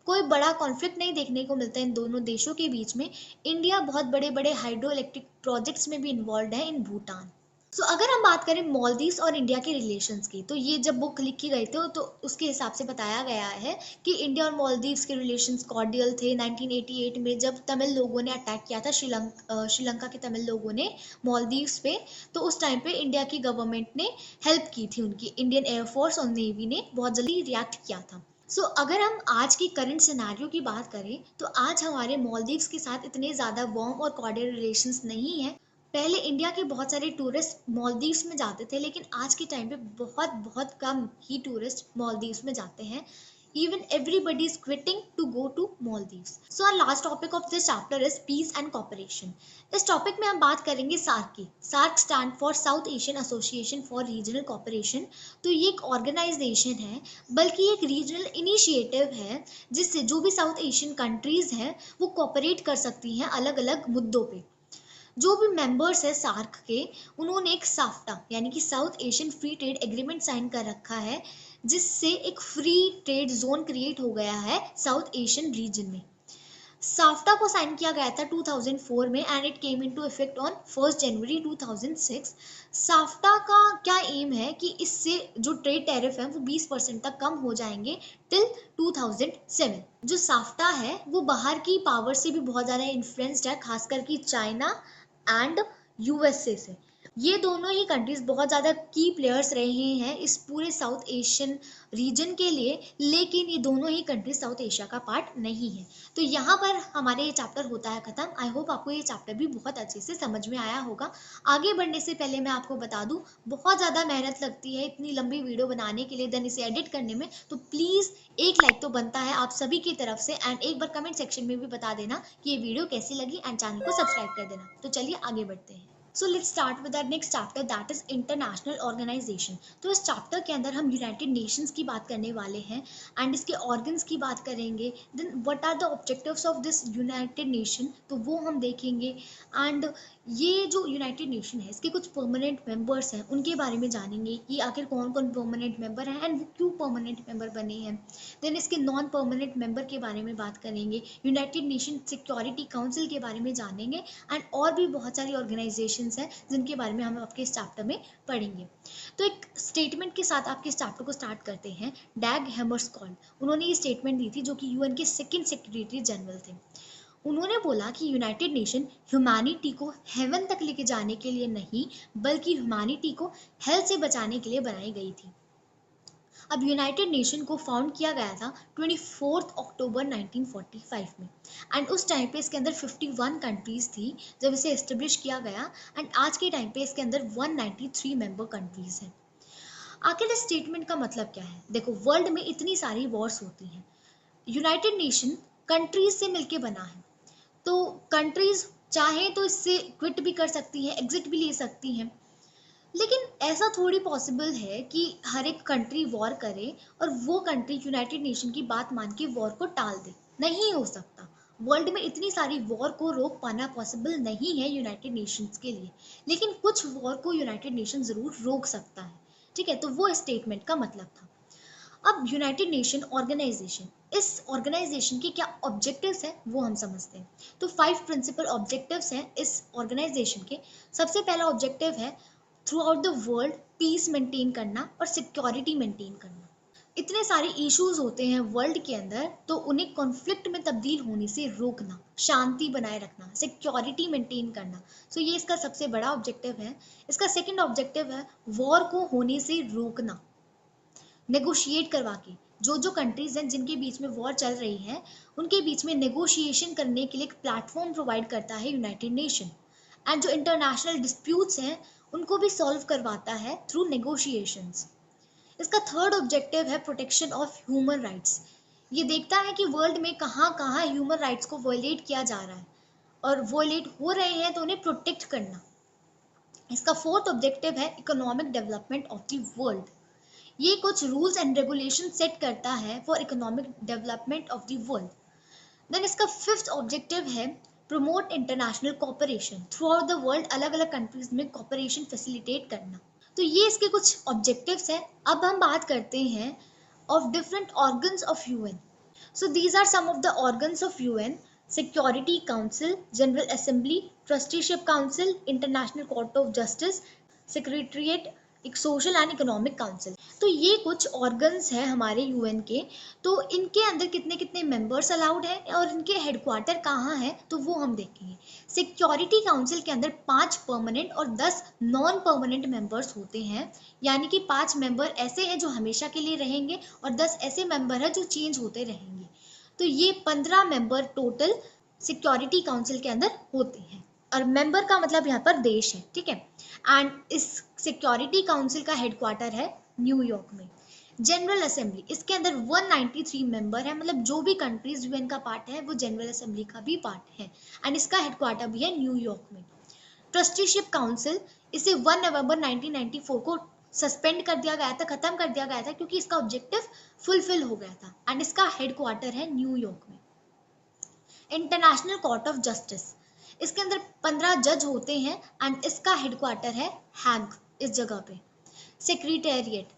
कोई बड़ा कॉन्फ्लिक्ट नहीं देखने को मिलता है इन दोनों देशों के बीच में। इंडिया बहुत बड़े बड़े हाइड्रो इलेक्ट्रिक प्रोजेक्ट्स में भी इन्वॉल्व है इन भूटान। सो अगर हम बात करें मालदीव्स और इंडिया के रिलेशंस की, तो ये जब बुक लिखी गई थी तो उसके हिसाब से बताया गया है कि इंडिया और मालदीव्स के रिलेशंस कॉर्डियल थे। 1988 में जब तमिल लोगों ने अटैक किया था, श्रीलंका के तमिल लोगों ने मालदीव्स पे, तो उस टाइम पे इंडिया की गवर्नमेंट ने हेल्प की थी उनकी। इंडियन एयरफोर्स और नेवी ने बहुत जल्दी रिएक्ट किया था। अगर हम आज की करंट सिनेरियो की बात करें, तो आज हमारे मालदीव्स के साथ इतने ज़्यादा वार्म और कॉर्डियल रिलेशंस नहीं है। पहले इंडिया के बहुत सारे टूरिस्ट मालदीव्स में जाते थे, लेकिन आज के टाइम पे बहुत बहुत कम ही टूरिस्ट मालदीव्स में जाते हैं। Even everybody is quitting to go to Maldives. So our last topic of this chapter is peace and cooperation. इस टॉपिक में हम बात करेंगे सार्क की। SAARC stand for South Asian Association for Regional cooperation. तो ये एक ऑर्गेनाइजेशन है, बल्कि एक रीजनल इनिशिएटिव है, जिससे जो भी साउथ एशियन कंट्रीज हैं वो कॉपरेट कर सकती हैं अलग अलग मुद्दों पे। जो भी मेंबर्स है सार्क के, उन्होंने एक साफ्टा यानी कि South Asian free trade agreement sign कर रखा है, जिससे एक फ्री ट्रेड जोन क्रिएट हो गया है साउथ एशियन रीजन में। साफ्टा को साइन किया गया था 2004 में and it came into effect on 1 January 2006। SAFTA का क्या एम है कि इससे जो ट्रेड टैरिफ है वो 20% तक कम हो जाएंगे टिल 2007। जो साफ्टा है वो बाहर की पावर से भी बहुत ज़्यादा इन्फ्लुएंस्ड है, खासकर कि चाइना एंड यूएसए से। ये दोनों ही कंट्रीज बहुत ज़्यादा की प्लेयर्स रहे हैं इस पूरे साउथ एशियन रीजन के लिए, लेकिन ये दोनों ही कंट्रीज साउथ एशिया का पार्ट नहीं है। तो यहाँ पर हमारे ये चैप्टर होता है ख़त्म। आई होप आपको ये चैप्टर भी बहुत अच्छे से समझ में आया होगा। आगे बढ़ने से पहले मैं आपको बता दूँ, बहुत ज़्यादा मेहनत लगती है इतनी लंबी वीडियो बनाने के लिए, देन इसे एडिट करने में, तो प्लीज़ एक लाइक तो बनता है आप सभी की तरफ से, एंड एक बार कमेंट सेक्शन में भी बता देना कि ये वीडियो कैसी लगी, एंड चैनल को सब्सक्राइब कर देना। तो चलिए आगे बढ़ते हैं। So let's start with our next chapter, that is international organization. तो इस चैप्टर के अंदर हम यूनाइटेड नेशंस की बात करने वाले हैं एंड इसके ऑर्गन्स की बात करेंगे। Then what are the objectives of this United Nation, तो वो हम देखेंगे। एंड ये जो यूनाइटेड नेशन है, इसके कुछ परमानेंट मेंबर्स हैं, उनके बारे में जानेंगे कि आखिर कौन कौन परमानेंट मेंबर हैं एंड वो क्यों परमानेंट मेंबर बने हैं। देन इसके नॉन परमानेंट मेंबर के बारे में बात करेंगे, यूनाइटेड नेशन सिक्योरिटी काउंसिल के बारे में जानेंगे, एंड और भी बहुत सारी ऑर्गेनाइजेशंस हैं जिनके बारे में हम आपके इस चैप्टर में पढ़ेंगे। तो एक स्टेटमेंट के साथ आपके इस चैप्टर को स्टार्ट करते हैं। डैग हैमरस्कॉल्ड, उन्होंने ये स्टेटमेंट दी थी, जो कि यूएन के सेकंड सेक्रेटरी जनरल थे। उन्होंने बोला कि यूनाइटेड नेशन ह्यूमैनिटी को हेवन तक लेके जाने के लिए नहीं, बल्कि ह्यूमैनिटी को हेल से बचाने के लिए बनाई गई थी। अब यूनाइटेड नेशन को फाउंड किया गया था 24 अक्टूबर 1945 में, एंड उस टाइम पे इसके अंदर 51 कंट्रीज थी जब इसे एस्टेब्लिश किया गया, एंड आज के टाइम पे इसके अंदर 193 मेंबर कंट्रीज हैं। आखिर इस स्टेटमेंट का मतलब क्या है? देखो, वर्ल्ड में इतनी सारी वॉर्स होती हैं, यूनाइटेड नेशन कंट्रीज से मिलके बना है, तो कंट्रीज चाहे तो इससे क्विट भी कर सकती हैं, एग्जिट भी ले सकती हैं, लेकिन ऐसा थोड़ी पॉसिबल है कि हर एक कंट्री वॉर करे और वो कंट्री यूनाइटेड नेशन की बात मान के वॉर को टाल दे। नहीं हो सकता। वर्ल्ड में इतनी सारी वॉर को रोक पाना पॉसिबल नहीं है यूनाइटेड नेशंस के लिए, लेकिन कुछ वॉर को यूनाइटेड नेशन ज़रूर रोक सकता है। ठीक है, तो वो स्टेटमेंट का मतलब था। अब यूनाइटेड नेशन ऑर्गेनाइजेशन, इस ऑर्गेनाइजेशन के क्या ऑब्जेक्टिव्स हैं वो हम समझते हैं। तो 5 प्रिंसिपल ऑब्जेक्टिव्स हैं इस ऑर्गेनाइजेशन के। सबसे पहला ऑब्जेक्टिव है through out the world peace maintain करना और सिक्योरिटी मेंटेन करना। इतने सारे इश्यूज होते हैं वर्ल्ड के अंदर, तो उन्हें कॉन्फ्लिक्ट में तब्दील होने से रोकना, शांति बनाए रखना, सिक्योरिटी मेंटेन करना। सो ये इसका सबसे बड़ा ऑब्जेक्टिव है। इसका सेकंड ऑब्जेक्टिव है वॉर को होने से रोकना, नेगोशिएट करवा के। जो जो कंट्रीज हैं जिनके बीच में वॉर चल रही है, उनके बीच में नेगोशिएशन करने के लिए एक प्लेटफॉर्म प्रोवाइड करता है यूनाइटेड नेशन। एंड जो इंटरनेशनल डिस्प्यूट्स हैं उनको भी सॉल्व करवाता है थ्रू नेगोशिएशंस। इसका थर्ड ऑब्जेक्टिव है प्रोटेक्शन ऑफ ह्यूमन राइट्स। ये देखता है कि वर्ल्ड में कहाँ कहाँ ह्यूमन राइट्स को वॉयलेट किया जा रहा है और वॉयलेट हो रहे हैं तो उन्हें प्रोटेक्ट करना। इसका फोर्थ ऑब्जेक्टिव है economic development of the world. ये कुछ रूल्स एंड रेगुलेशन सेट करता है for economic development of the world. Then इसका फिफ्थ ऑब्जेक्टिव है promote international cooperation throughout the world, अलग अलग कंट्रीज में कोऑपरेशन फैसिलिटेट करना। तो ये इसके कुछ ऑब्जेक्टिव्स हैं। अब हम बात करते हैं of different organs of UN. So these are some of the organs of UN: security council, general assembly, trusteeship council, international court of justice, secretariat, एक सोशल एंड इकोनॉमिक काउंसिल। तो ये कुछ ऑर्गन्स हैं हमारे यूएन के। तो इनके अंदर कितने कितने मेंबर्स अलाउड हैं और इनके हेडक्वार्टर कहाँ हैं, तो वो हम देखेंगे। सिक्योरिटी काउंसिल के अंदर 5 परमानेंट और 10 नॉन परमानेंट मेंबर्स होते हैं, यानी कि 5 मेंबर ऐसे हैं जो हमेशा के लिए रहेंगे और 10 ऐसे मेंबर हैं जो चेंज होते रहेंगे। तो ये 15 मेंबर टोटल सिक्योरिटी काउंसिल के अंदर होते हैं, और मेंबर का मतलब यहाँ पर देश है, ठीक है। एंड इस सिक्योरिटी काउंसिल का हेडक्वार्टर है न्यूयॉर्क में। जनरल असेंबली, इसके अंदर 193 मेंबर है, मतलब जो भी कंट्रीज यूएन का पार्ट है वो जनरल असेंबली का भी पार्ट है, एंड इसका हेडक्वार्टर भी है न्यूयॉर्क में। ट्रस्टीशिप काउंसिल, इसे 1 नवंबर 1994 को सस्पेंड कर दिया गया था, खत्म कर दिया गया था, क्योंकि इसका ऑब्जेक्टिव फुलफिल हो गया था, एंड इसका हेडक्वार्टर है न्यूयॉर्क में। इंटरनेशनल कोर्ट ऑफ जस्टिस, इसके अंदर 15 जज होते हैं एंड इसका हेडक्वार्टर है हैग, इस जगह पे। सेक्रेटेरिएट,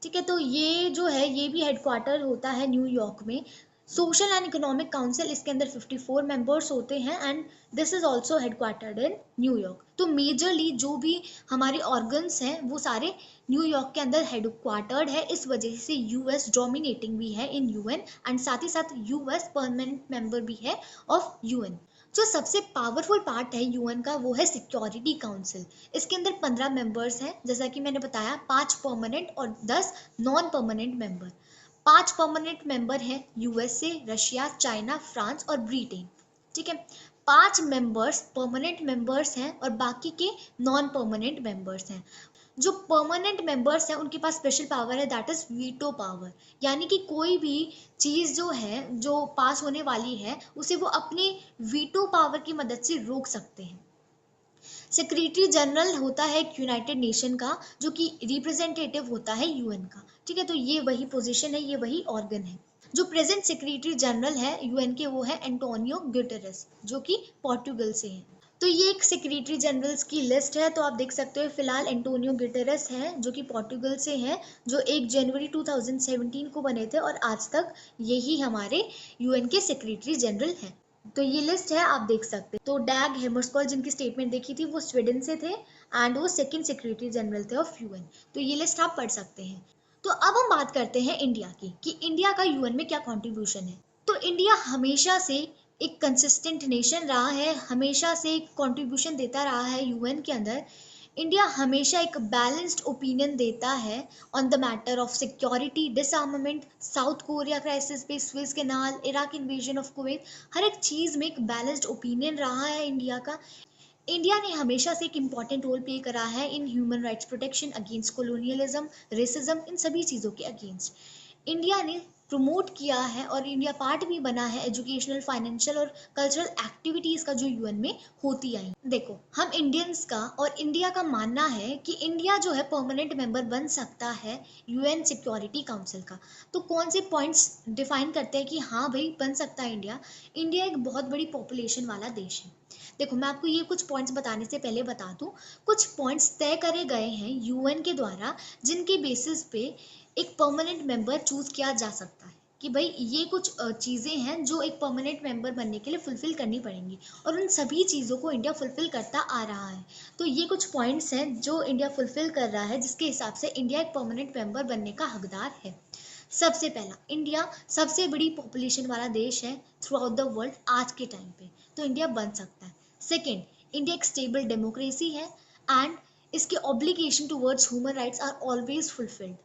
ठीक है, तो ये जो है ये भी हेडक्वार्टर होता है न्यूयॉर्क में। सोशल एंड इकोनॉमिक काउंसिल, इसके अंदर 54 मेंबर्स होते हैं and this is also headquartered in New York. तो मेजरली जो भी हमारे ऑर्गन्स हैं वो सारे न्यूयॉर्क के अंदर हेडक्वार्टर्ड है। इस वजह से यूएस डोमिनेटिंग भी है इन यूएन, एंड साथ ही साथ यूएस परमानेंट मेंबर भी है ऑफ यूएन। जो सबसे पावरफुल पार्ट है यूएन का वो है सिक्योरिटी काउंसिल। इसके अंदर 15 मेंबर्स हैं, जैसा कि मैंने बताया, 5 परमानेंट और 10 non permanent member. 5 permanent member हैं यूएसए, रशिया, चाइना, फ्रांस और ब्रिटेन, ठीक है। 5 मेंबर्स परमानेंट मेंबर्स हैं और बाकी के नॉन परमानेंट मेंबर्स हैं। जो परमानेंट मेंबर्स हैं उनके पास स्पेशल पावर है, दैट इज वीटो पावर, यानी कि कोई भी चीज़ जो है जो पास होने वाली है उसे वो अपने वीटो पावर की मदद से रोक सकते हैं। सेक्रेटरी जनरल होता है एक यूनाइटेड नेशन का, जो कि रिप्रेजेंटेटिव होता है यूएन का, ठीक है। तो ये वही पोजीशन है, ये वही ऑर्गन है। जो प्रेजेंट सेक्रेटरी जनरल है यूएन के वो है एंटोनियो गुटेरेस, जो कि पोर्टुगल से हैं। तो ये एक सेक्रेटरी जनरल्स की लिस्ट है, तो आप देख सकते हो फिलहाल एंटोनियो गुटेरेस हैं जो कि पोर्टुगल से हैं, जो 1 जनवरी 2017 को बने थे और आज तक यही हमारे यूएन के सेक्रेटरी जनरल हैं। तो ये लिस्ट है, आप देख सकते हैं। तो डैग हैमरस्कॉल्ड जिनकी स्टेटमेंट देखी थी वो स्वीडन से थे एंड वो सेकंड सेक्रेटरी जनरल थे ऑफ यूएन। तो ये लिस्ट आप पढ़ सकते हैं। तो अब हम बात करते हैं इंडिया की कि इंडिया का यूएन में क्या कंट्रीब्यूशन है। तो इंडिया हमेशा से एक कंसिस्टेंट नेशन रहा है, हमेशा से कंट्रीब्यूशन देता रहा है यूएन के अंदर। इंडिया हमेशा एक बैलेंस्ड ओपिनियन देता है on the matter of security, disarmament, South Korea crisis पे, Suez canal, Iraq invasion of Kuwait, हर एक चीज़ में एक बैलेंस्ड ओपिनियन रहा है इंडिया का। इंडिया ने हमेशा से एक इम्पॉर्टेंट रोल प्ले करा है in human rights protection, against colonialism, racism, इन सभी चीज़ों के अगेंस्ट इंडिया ने प्रमोट किया है और इंडिया पार्ट भी बना है एजुकेशनल, फाइनेंशियल और कल्चरल एक्टिविटीज़ का जो यूएन में होती आई। देखो, हम इंडियंस का और इंडिया का मानना है कि इंडिया जो है परमानेंट मेंबर बन सकता है यूएन सिक्योरिटी काउंसिल का। तो कौन से पॉइंट्स डिफाइन करते हैं कि हाँ भाई बन सकता है इंडिया। इंडिया एक बहुत बड़ी पॉपुलेशन वाला देश है। देखो, मैं आपको ये कुछ पॉइंट्स बताने से पहले बता दूं, कुछ पॉइंट्स तय करे गए हैं यूएन के द्वारा जिनके बेसिस पे एक परमानेंट मेंबर चूज किया जा सकता है कि भाई ये कुछ चीज़ें हैं जो एक परमानेंट मेंबर बनने के लिए फुलफिल करनी पड़ेंगी, और उन सभी चीज़ों को इंडिया फुलफिल करता आ रहा है। तो ये कुछ पॉइंट्स हैं जो इंडिया फुलफिल कर रहा है, जिसके हिसाब से इंडिया एक परमानेंट मेंबर बनने का हकदार है। सबसे पहला, इंडिया सबसे बड़ी पॉपुलेशन वाला देश है थ्रू आउट द वर्ल्ड आज के टाइम पे, तो इंडिया बन सकता है। सेकेंड, इंडिया एक स्टेबल डेमोक्रेसी है एंड इसके obligation towards human rights are always fulfilled.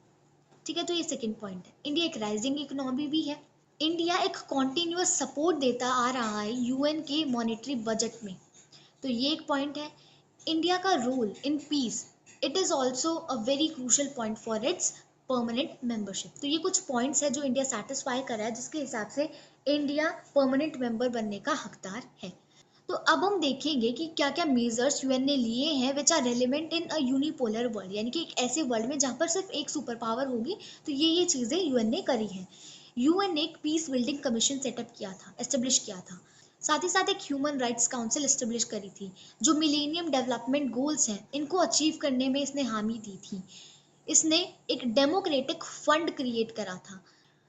ठीक है, तो ये सेकंड पॉइंट है। इंडिया एक राइजिंग इकोनॉमी भी है। इंडिया एक कॉन्टिन्यूअस सपोर्ट देता आ रहा है यूएन के मॉनेटरी बजट में, तो ये एक पॉइंट है। इंडिया का role in peace, it is also a very crucial point for its permanent membership. तो ये कुछ पॉइंट्स है जो इंडिया सेटिस्फाई कर रहा है, जिसके हिसाब से इंडिया परमानेंट मेंबर बनने का हकदार है। तो अब हम देखेंगे कि क्या क्या मेजर्स यूएन ने लिए हैं which are relevant in a unipolar world, यानी कि एक ऐसे वर्ल्ड में जहाँ पर सिर्फ एक सुपर पावर होगी, तो ये चीज़ें यूएन ने करी हैं। यूएन ने एक पीस बिल्डिंग कमीशन सेटअप किया था, एस्टेब्लिश किया था। साथ ही साथ एक ह्यूमन राइट्स काउंसिल एस्टेब्लिश करी थी, जो मिलेनियम डेवलपमेंट गोल्स हैं इनको अचीव करने में इसने हामी दी थी। इसने एक डेमोक्रेटिक फंड क्रिएट करा था।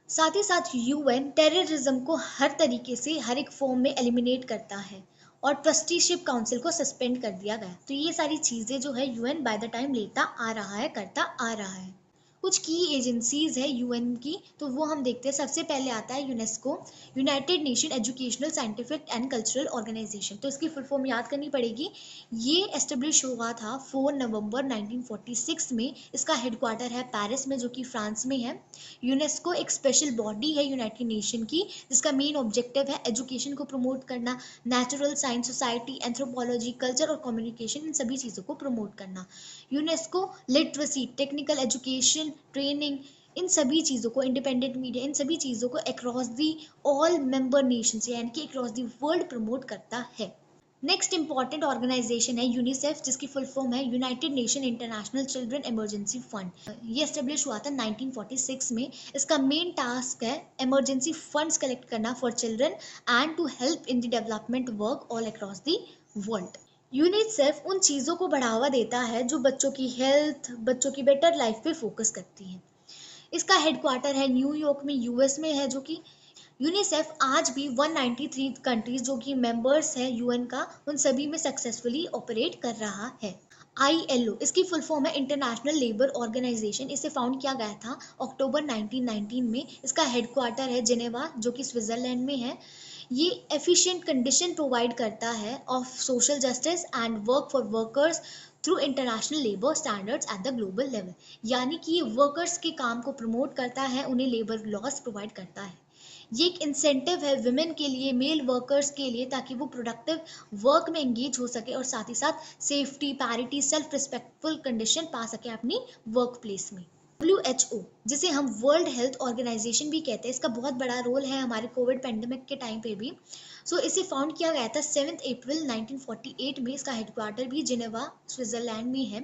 साथ ही साथ यूएन टेररिज्म को हर तरीके से हर एक फॉर्म में एलिमिनेट करता है, और ट्रस्टीशिप काउंसिल को सस्पेंड कर दिया गया। तो ये सारी चीज़ें जो है यूएन बाय द टाइम लेता आ रहा है, करता आ रहा है। कुछ की एजेंसीज है यूएन की, तो वो हम देखते हैं। सबसे पहले आता है UNESCO, United Nation educational scientific and cultural organization. तो इसकी फुल फॉर्म याद करनी पड़ेगी। ये एस्टेब्लिश हुआ था 4 नवंबर 1946 में। इसका हेडक्वार्टर है पेरिस में, जो कि फ्रांस में है। यूनेस्को एक स्पेशल बॉडी है यूनाइटेड नेशन की, जिसका मेन ऑब्जेक्टिव है एजुकेशन को प्रमोट करना, natural science, society, anthropology, culture और कम्युनिकेशन, इन सभी चीज़ों को प्रमोट करना। UNESCO literacy, technical education, training, इन सभी चीज़ों को, इंडिपेंडेंट मीडिया, इन सभी चीज़ों को across the all member nations, यानी कि अक्रॉस दी वर्ल्ड प्रमोट करता है। नेक्स्ट इंपॉर्टेंट ऑर्गेनाइजेशन है यूनिसेफ, जिसकी फुल फॉर्म है United nation international children emergency fund. ये एस्टेब्लिश हुआ था 1946 में। इसका मेन टास्क है इमरजेंसी फंड्स कलेक्ट करना for children and to help in the development work all across the world. UNICEF उन चीज़ों को बढ़ावा देता है जो बच्चों की हेल्थ, बच्चों की बेटर लाइफ पे फोकस करती है। इसका हेडक्वार्टर है न्यूयॉर्क में, यूएस में है। जो कि यूनिसेफ आज भी 193 कंट्रीज जो कि मेंबर्स हैं यूएन का, उन सभी में सक्सेसफुली ऑपरेट कर रहा है। ILO, इसकी फुल फॉर्म है इंटरनेशनल लेबर ऑर्गेनाइजेशन। इसे फाउंड किया गया था अक्टूबर 1919 में। इसका हेडक्वार्टर है जिनेवा, जो कि स्विट्जरलैंड में है। ये एफिशिएंट कंडीशन प्रोवाइड करता है of social justice and work for workers through international labour standards at the global level, यानी कि ये वर्कर्स के काम को प्रमोट करता है, उन्हें लेबर लॉस प्रोवाइड करता है। ये एक इंसेंटिव है विमेन के लिए, मेल वर्कर्स के लिए, ताकि वो प्रोडक्टिव वर्क में एंगेज हो सके और साथ ही साथ safety, parity, self respectful condition पा सके अपनी वर्क प्लेस में। WHO, जिसे हम वर्ल्ड हेल्थ ऑर्गेनाइजेशन भी कहते हैं, इसका बहुत बड़ा रोल है हमारे कोविड पेंडेमिक के टाइम पे भी। इसे फाउंड किया गया था 7 अप्रैल 1948 में। इसका हेडक्वार्टर भी जिनेवा, स्विट्जरलैंड में है।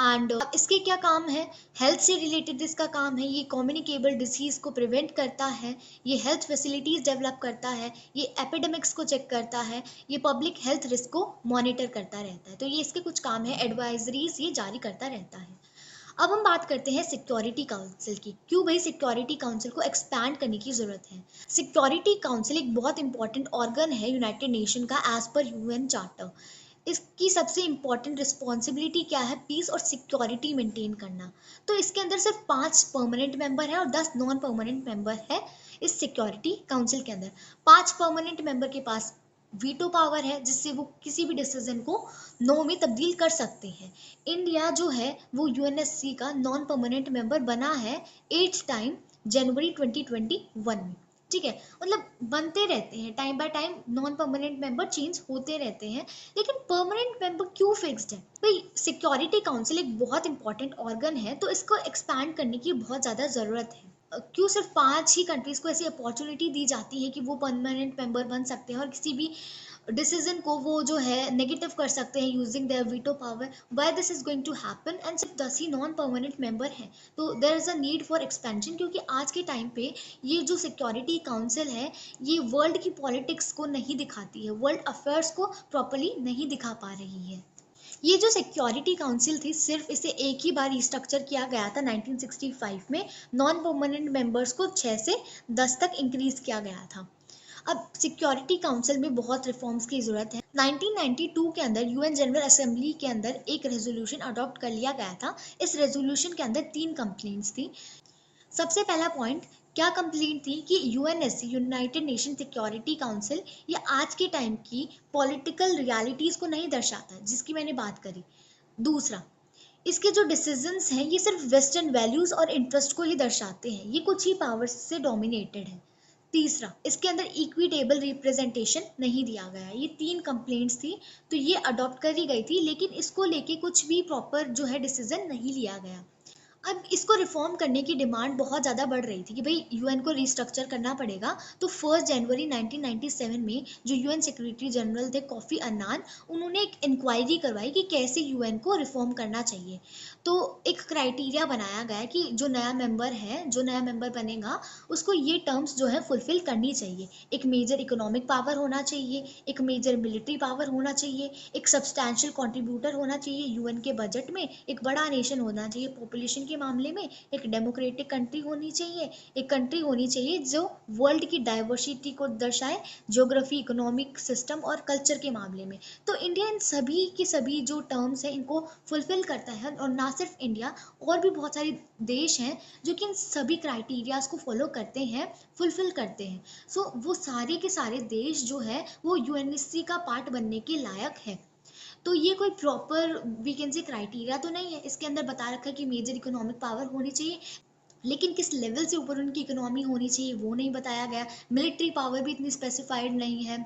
एंड इसके क्या काम है? हेल्थ से रिलेटेड इसका काम है। ये कम्युनिकेबल डिसीज़ को प्रिवेंट करता है, ये हेल्थ फैसिलिटीज़ डेवलप करता है, ये एपिडेमिक्स को चेक करता है, ये पब्लिक हेल्थ रिस्क को मॉनिटर करता रहता है। तो ये इसके कुछ काम है, एडवाइजरीज ये जारी करता रहता है। अब हम बात करते हैं सिक्योरिटी काउंसिल की। क्यों भाई सिक्योरिटी काउंसिल को एक्सपैंड करने की ज़रूरत है? सिक्योरिटी काउंसिल एक बहुत इंपॉर्टेंट ऑर्गन है यूनाइटेड नेशन का एज पर यूएन चार्टर। इसकी सबसे इम्पॉर्टेंट रिस्पॉन्सिबिलिटी क्या है? पीस और सिक्योरिटी मेंटेन करना। तो इसके अंदर सिर्फ 5 परमानेंट मेंबर हैं और 10 नॉन परमानेंट मेंबर है इस सिक्योरिटी काउंसिल के अंदर। 5 परमानेंट मेंबर के पास वीटो पावर है, जिससे वो किसी भी डिसीजन को नो में तब्दील कर सकते हैं। इंडिया जो है वो यूएनएससी का नॉन परमानेंट मेंबर बना है 8th टाइम जनवरी 2021 में। ठीक है, मतलब बनते रहते हैं time by time, non permanent member change होते रहते हैं, लेकिन परमानेंट मेंबर क्यों फिक्स्ड है भाई? सिक्योरिटी काउंसिल एक बहुत इंपॉर्टेंट ऑर्गन है, तो इसको एक्सपैंड करने की बहुत ज़्यादा ज़रूरत है। क्यों सिर्फ 5 ही कंट्रीज़ को ऐसी अपॉर्चुनिटी दी जाती है कि वो परमानेंट मेंबर बन सकते हैं और किसी भी डिसीजन को वो जो है नेगेटिव कर सकते हैं using their veto power? Why this is going to happen? And सिर्फ 10 ही नॉन परमानेंट मेंबर हैं, तो there is a need for expansion, क्योंकि आज के टाइम पे ये जो सिक्योरिटी काउंसिल है ये वर्ल्ड की पॉलिटिक्स को नहीं दिखाती है, वर्ल्ड अफेयर्स को प्रॉपरली नहीं दिखा पा रही है। ये जो सिक्योरिटी काउंसिल थी, सिर्फ इसे एक ही बार रिस्ट्रक्चर किया गया था 1965 में। नॉन परमानेंट मेंबर्स को 6 से 10 तक इंक्रीज किया गया था। अब सिक्योरिटी काउंसिल में बहुत रिफॉर्म्स की जरूरत है। 1992 के अंदर यूएन जनरल असेंबली के अंदर एक रेजोल्यूशन अडॉप्ट कर लिया गया था। इस रेजोल्यूशन के अंदर 3 कंप्लेंट्स थी। सबसे पहला पॉइंट क्या कंप्लेंट थी कि UNSC, United nation security council, ये आज के टाइम की पॉलिटिकल रियलिटीज को नहीं दर्शाता, जिसकी मैंने बात करी। दूसरा, इसके जो डिसीजंस हैं ये सिर्फ वेस्टर्न वैल्यूज और इंटरेस्ट को ही दर्शाते हैं, ये कुछ ही पावर्स से डोमिनेटेड है। तीसरा, इसके अंदर इक्विटेबल रिप्रेजेंटेशन नहीं दिया गया। ये 3 कंप्लेंट्स थी, तो ये अडॉप्ट करी गई थी, लेकिन इसको लेके कुछ भी प्रॉपर जो है डिसीजन नहीं लिया गया। अब इसको रिफॉर्म करने की डिमांड बहुत ज़्यादा बढ़ रही थी कि भाई यूएन को रिस्ट्रक्चर करना पड़ेगा। तो 1 जनवरी 1997 में जो यूएन सेक्रेटरी जनरल थे कोफी अन्नान, उन्होंने एक इंक्वायरी करवाई कि कैसे यूएन को रिफॉर्म करना चाहिए। तो एक क्राइटेरिया बनाया गया कि जो नया मेंबर बनेगा, उसको ये टर्म्स जो है फुलफिल करनी चाहिए। एक मेजर इकोनॉमिक पावर होना चाहिए, एक मेजर मिलिट्री पावर होना चाहिए, एक सब्सटैंशियल कॉन्ट्रीब्यूटर होना चाहिए यूएन के बजट में, एक बड़ा नेशन होना चाहिए पॉपुलेशन के मामले में, एक डेमोक्रेटिक कंट्री होनी चाहिए, एक कंट्री होनी चाहिए जो वर्ल्ड की डाइवर्सिटी को दर्शाए, ज्योग्राफी, इकोनॉमिक सिस्टम और कल्चर के मामले में। तो इंडिया इन सभी की सभी जो टर्म्स हैं इनको फुलफिल करता है, और ना सिर्फ इंडिया, और भी बहुत सारे देश हैं जो कि इन सभी क्राइटेरियाज को फॉलो करते हैं, फुलफिल करते हैं। सो वो सारे के सारे देश जो है वो यूएनएससी का पार्ट बनने के लायक है। तो ये कोई proper we can say criteria तो नहीं है। इसके अंदर बता रखा है कि मेजर इकोनॉमिक पावर होनी चाहिए, लेकिन किस लेवल से ऊपर उनकी इकोनॉमी होनी चाहिए वो नहीं बताया गया। मिलिट्री पावर भी इतनी स्पेसिफाइड नहीं है,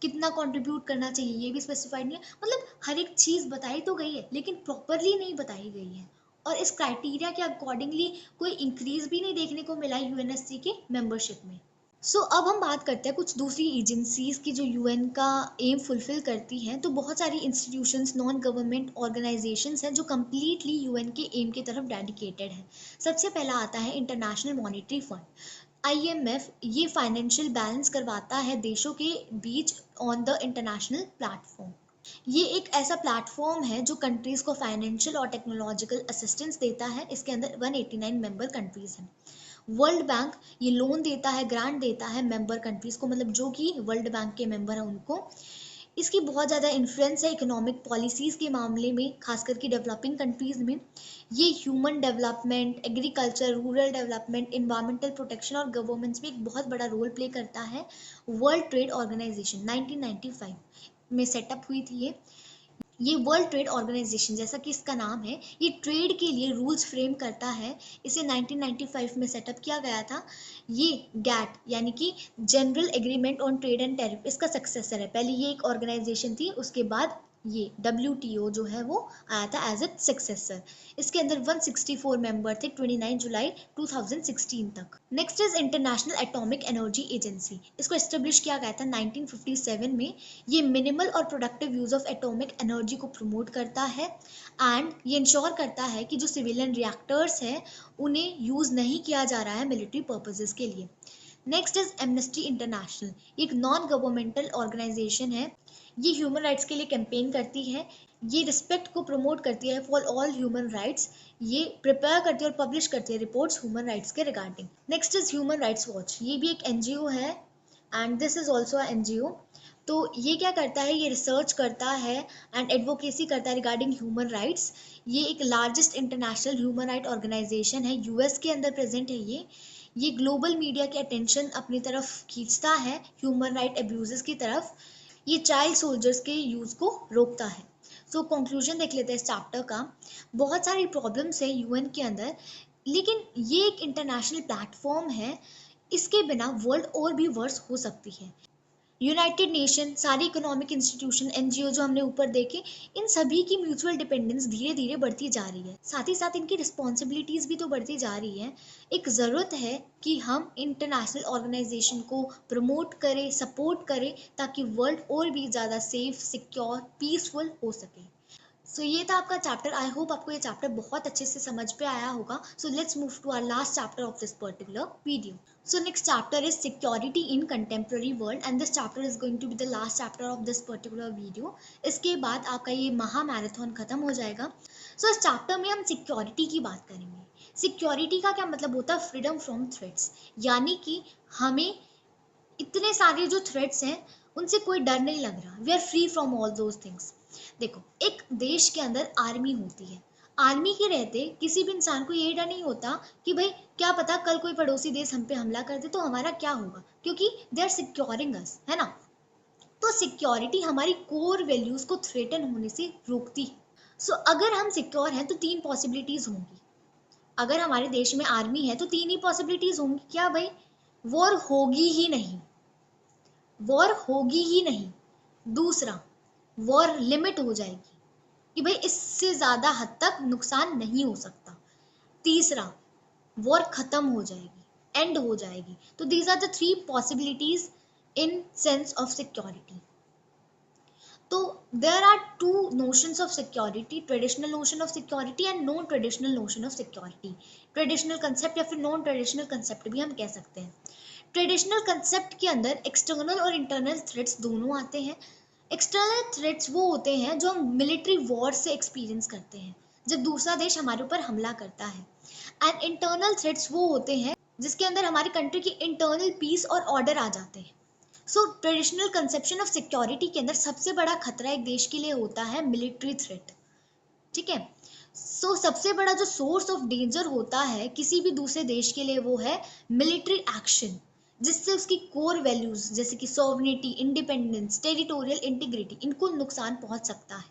कितना कंट्रीब्यूट करना चाहिए ये भी स्पेसिफाइड नहीं है। मतलब हर एक चीज़ बताई तो गई है, लेकिन प्रॉपरली नहीं बताई गई है। और इस क्राइटेरिया के अकॉर्डिंगली कोई इंक्रीज भी नहीं देखने को मिला यूएनएससी के मेंबरशिप में। अब हम बात करते हैं कुछ दूसरी एजेंसीज की जो यूएन का एम फुलफिल करती हैं। तो बहुत सारी इंस्टीट्यूशंस, नॉन गवर्नमेंट ऑर्गेनाइजेशंस हैं जो कम्प्लीटली यूएन के एम की तरफ डेडिकेटेड है। सबसे पहला आता है इंटरनेशनल मॉनेटरी फंड, आईएमएफ। ये फाइनेंशियल बैलेंस करवाता है देशों के बीच ऑन द इंटरनेशनल प्लेटफॉर्म। ये एक ऐसा प्लेटफॉर्म है जो कंट्रीज को फाइनेंशियल और टेक्नोलॉजिकल असिस्टेंस देता है। इसके अंदर 189 मेंबर कंट्रीज हैं। वर्ल्ड बैंक ये लोन देता है, ग्रांट देता है मेंबर कंट्रीज को, मतलब जो कि वर्ल्ड बैंक के मेंबर हैं उनको। इसकी बहुत ज़्यादा इन्फ्लुएंस है इकोनॉमिक पॉलिसीज़ के मामले में, खास करके डेवलपिंग कंट्रीज़ में। ये human development, agriculture, rural development, environmental protection और गवर्नेंस में एक बहुत बड़ा रोल प्ले करता है। वर्ल्ड ट्रेड ऑर्गेनाइजेशन 1995 में सेटअप हुई थी ये वर्ल्ड ट्रेड ऑर्गेनाइजेशन, जैसा कि इसका नाम है, ये ट्रेड के लिए रूल्स फ्रेम करता है। इसे 1995 में सेटअप किया गया था। ये गैट यानी कि general agreement on trade and tariff, इसका सक्सेसर है। पहले ये एक ऑर्गेनाइजेशन थी, उसके बाद ये WTO जो है वो आया था एज ए सक्सेसर। इसके अंदर 164 मेंबर थे 29 जुलाई 2016 तक। Next is international atomic energy agency. इसको एस्टेब्लिश किया गया था 1957 में। ये मिनिमल और productive use of atomic energy को प्रमोट करता है, एंड ये इंश्योर करता है कि जो सिविलियन रिएक्टर्स हैं उन्हें यूज नहीं किया जा रहा है मिलिट्री पर्पजेज के लिए। नेक्स्ट इज एमनेस्टी इंटरनेशनल, एक नॉन गवर्नमेंटल ऑर्गेनाइजेशन है। ये ह्यूमन राइट्स के लिए कैंपेन करती है। ये रिस्पेक्ट को प्रमोट करती है फॉर ऑल ह्यूमन राइट्स। ये प्रिपेयर करती है और पब्लिश करती है रिपोर्ट्स ह्यूमन राइट्स के regarding. Next is human rights watch, ये भी एक एनजीओ है and this is also a NGO. तो ये क्या करता है, ये रिसर्च करता है एंड एडवोकेसी करता है रिगार्डिंग ह्यूमन राइट्स। ये एक largest international human right organization है, यूएस के अंदर प्रेजेंट है ये ग्लोबल मीडिया की अटेंशन अपनी तरफ खींचता है ह्यूमन राइट एब्यूजेस की तरफ। ये चाइल्ड सोल्जर्स के यूज को रोकता है। कंक्लूजन देख लेते हैं इस चैप्टर का। बहुत सारी प्रॉब्लम्स है यूएन के अंदर, लेकिन ये एक इंटरनेशनल प्लेटफॉर्म है, इसके बिना वर्ल्ड और भी वर्स हो सकती है। यूनाइटेड नेशन, सारी इकोनॉमिक इंस्टीट्यूशन, एनजीओ जो हमने ऊपर देखे, इन सभी की म्यूचुअल डिपेंडेंस धीरे धीरे बढ़ती जा रही है। साथ ही साथ इनकी रिस्पॉन्सिबिलिटीज भी तो बढ़ती जा रही है। एक ज़रूरत है कि हम इंटरनेशनल ऑर्गेनाइजेशन को प्रमोट करें, सपोर्ट करें, ताकि वर्ल्ड और भी ज़्यादा सेफ, सिक्योर, पीसफुल हो सके। सो ये था आपका चैप्टर। आई होप आपको ये चैप्टर बहुत अच्छे से समझ पे आया होगा। So let's move to our last chapter of this particular video. So next chapter is security in contemporary world and this chapter is going to be the last chapter of this particular video. इसके बाद आपका ये महा marathon खत्म हो जाएगा. So इस chapter में हम सिक्योरिटी की बात करेंगे. सिक्योरिटी का क्या मतलब होता है? फ्रीडम फ्रॉम थ्रेट्स, यानी कि हमें इतने सारे जो थ्रेट्स हैं उनसे कोई डर नहीं लग रहा. We are free from all those things. देखो, एक देश के अंदर आर्मी होती है. आर्मी के रहते किसी भी इंसान को ये डर नहीं होता कि भाई क्या पता कल कोई पड़ोसी देश हम पे हमला कर दे तो हमारा क्या होगा, क्योंकि दे आर सिक्योरिंग अस, है ना. तो सिक्योरिटी हमारी कोर वैल्यूज को थ्रेटन होने से रोकती है. सो अगर हम सिक्योर हैं तो तीन पॉसिबिलिटीज होंगी. अगर हमारे देश में आर्मी है तो तीन ही पॉसिबिलिटीज होंगी. क्या भाई? वॉर होगी ही नहीं, वॉर होगी ही नहीं. दूसरा, वॉर लिमिट हो जाएगी कि भाई इससे ज्यादा हद तक नुकसान नहीं हो सकता. तीसरा, वॉर खत्म हो जाएगी, एंड हो जाएगी. तो these are the three possibilities in sense of security. तो there are two notions of security, traditional notion of security and non traditional notion of security. Traditional concept या फिर नॉन ट्रेडिशनल कंसेप्ट भी हम कह सकते हैं. ट्रेडिशनल कंसेप्ट के अंदर एक्सटर्नल और इंटरनल थ्रेट्स दोनों आते हैं. एक्सटर्नल थ्रेट्स वो होते हैं जो हम मिलिट्री वॉर से एक्सपीरियंस करते हैं, जब दूसरा देश हमारे ऊपर हमला करता है. एंड इंटरनल थ्रेट्स वो होते हैं जिसके अंदर हमारी कंट्री की इंटरनल पीस और ऑर्डर आ जाते हैं. सो ट्रेडिशनल कंसेप्शन ऑफ सिक्योरिटी के अंदर सबसे बड़ा खतरा एक देश के लिए होता है मिलिट्री थ्रेट. ठीक है. सो सबसे बड़ा जो सोर्स ऑफ डेंजर होता है किसी भी दूसरे देश के लिए वो है मिलिट्री एक्शन, जिससे उसकी कोर वैल्यूज जैसे कि सॉवरेनिटी, इंडिपेंडेंस, टेरिटोरियल इंटीग्रिटी, इनको नुकसान पहुंच सकता है.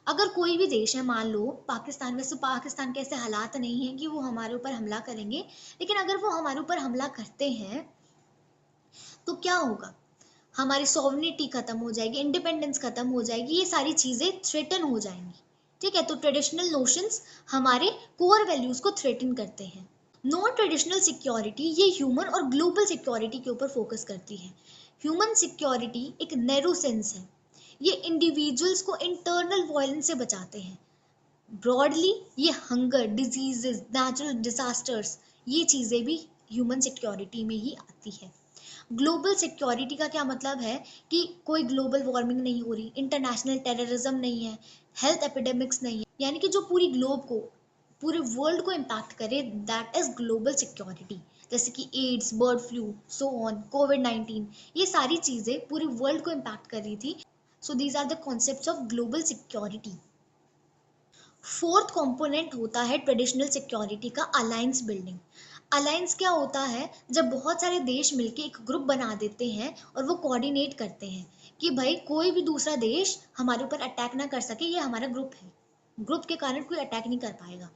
अगर कोई भी देश है, मान लो पाकिस्तान, वैसे पाकिस्तान के ऐसे हालात नहीं है कि वो हमारे ऊपर हमला करेंगे, लेकिन अगर वो हमारे ऊपर हमला करते हैं तो क्या होगा? हमारी सॉवरेनिटी खत्म हो जाएगी, इंडिपेंडेंस खत्म हो जाएगी, ये सारी चीजें थ्रेटन हो जाएंगी. ठीक है. तो ट्रेडिशनल नोशंस हमारे कोर वैल्यूज को थ्रेटन करते हैं. नॉन ट्रेडिशनल सिक्योरिटी ये ह्यूमन और ग्लोबल सिक्योरिटी के ऊपर फोकस करती है. ह्यूमन सिक्योरिटी एक नैरो सेंस है. ये इंडिविजुअल्स को इंटरनल वायलेंस से बचाते हैं. ब्रॉडली ये हंगर, डिजीजेस, नेचुरल डिजास्टर्स, ये चीजें भी ह्यूमन सिक्योरिटी में ही आती है. ग्लोबल सिक्योरिटी का क्या मतलब है कि कोई ग्लोबल वार्मिंग नहीं हो रही, इंटरनेशनल टेररिज्म नहीं है, हेल्थ एपिडेमिक्स नहीं है, यानी कि जो पूरी ग्लोब को, पूरे वर्ल्ड को इम्पैक्ट करे, दैट इज ग्लोबल सिक्योरिटी. जैसे कि AIDS, bird flu, so on, कोविड-19, ये सारी चीजें पूरे वर्ल्ड को इम्पैक्ट कर रही थी. So these are the concepts of global security. Fourth component होता है ट्रेडिशनल सिक्योरिटी का अलायंस बिल्डिंग. अलायंस क्या होता है? जब बहुत सारे देश मिलके एक ग्रुप बना देते हैं और वो कोऑर्डिनेट करते हैं कि भाई कोई भी दूसरा देश हमारे ऊपर अटैक ना कर सके, ये हमारा ग्रुप है, ग्रुप के कारण कोई अटैक नहीं कर पाएगा.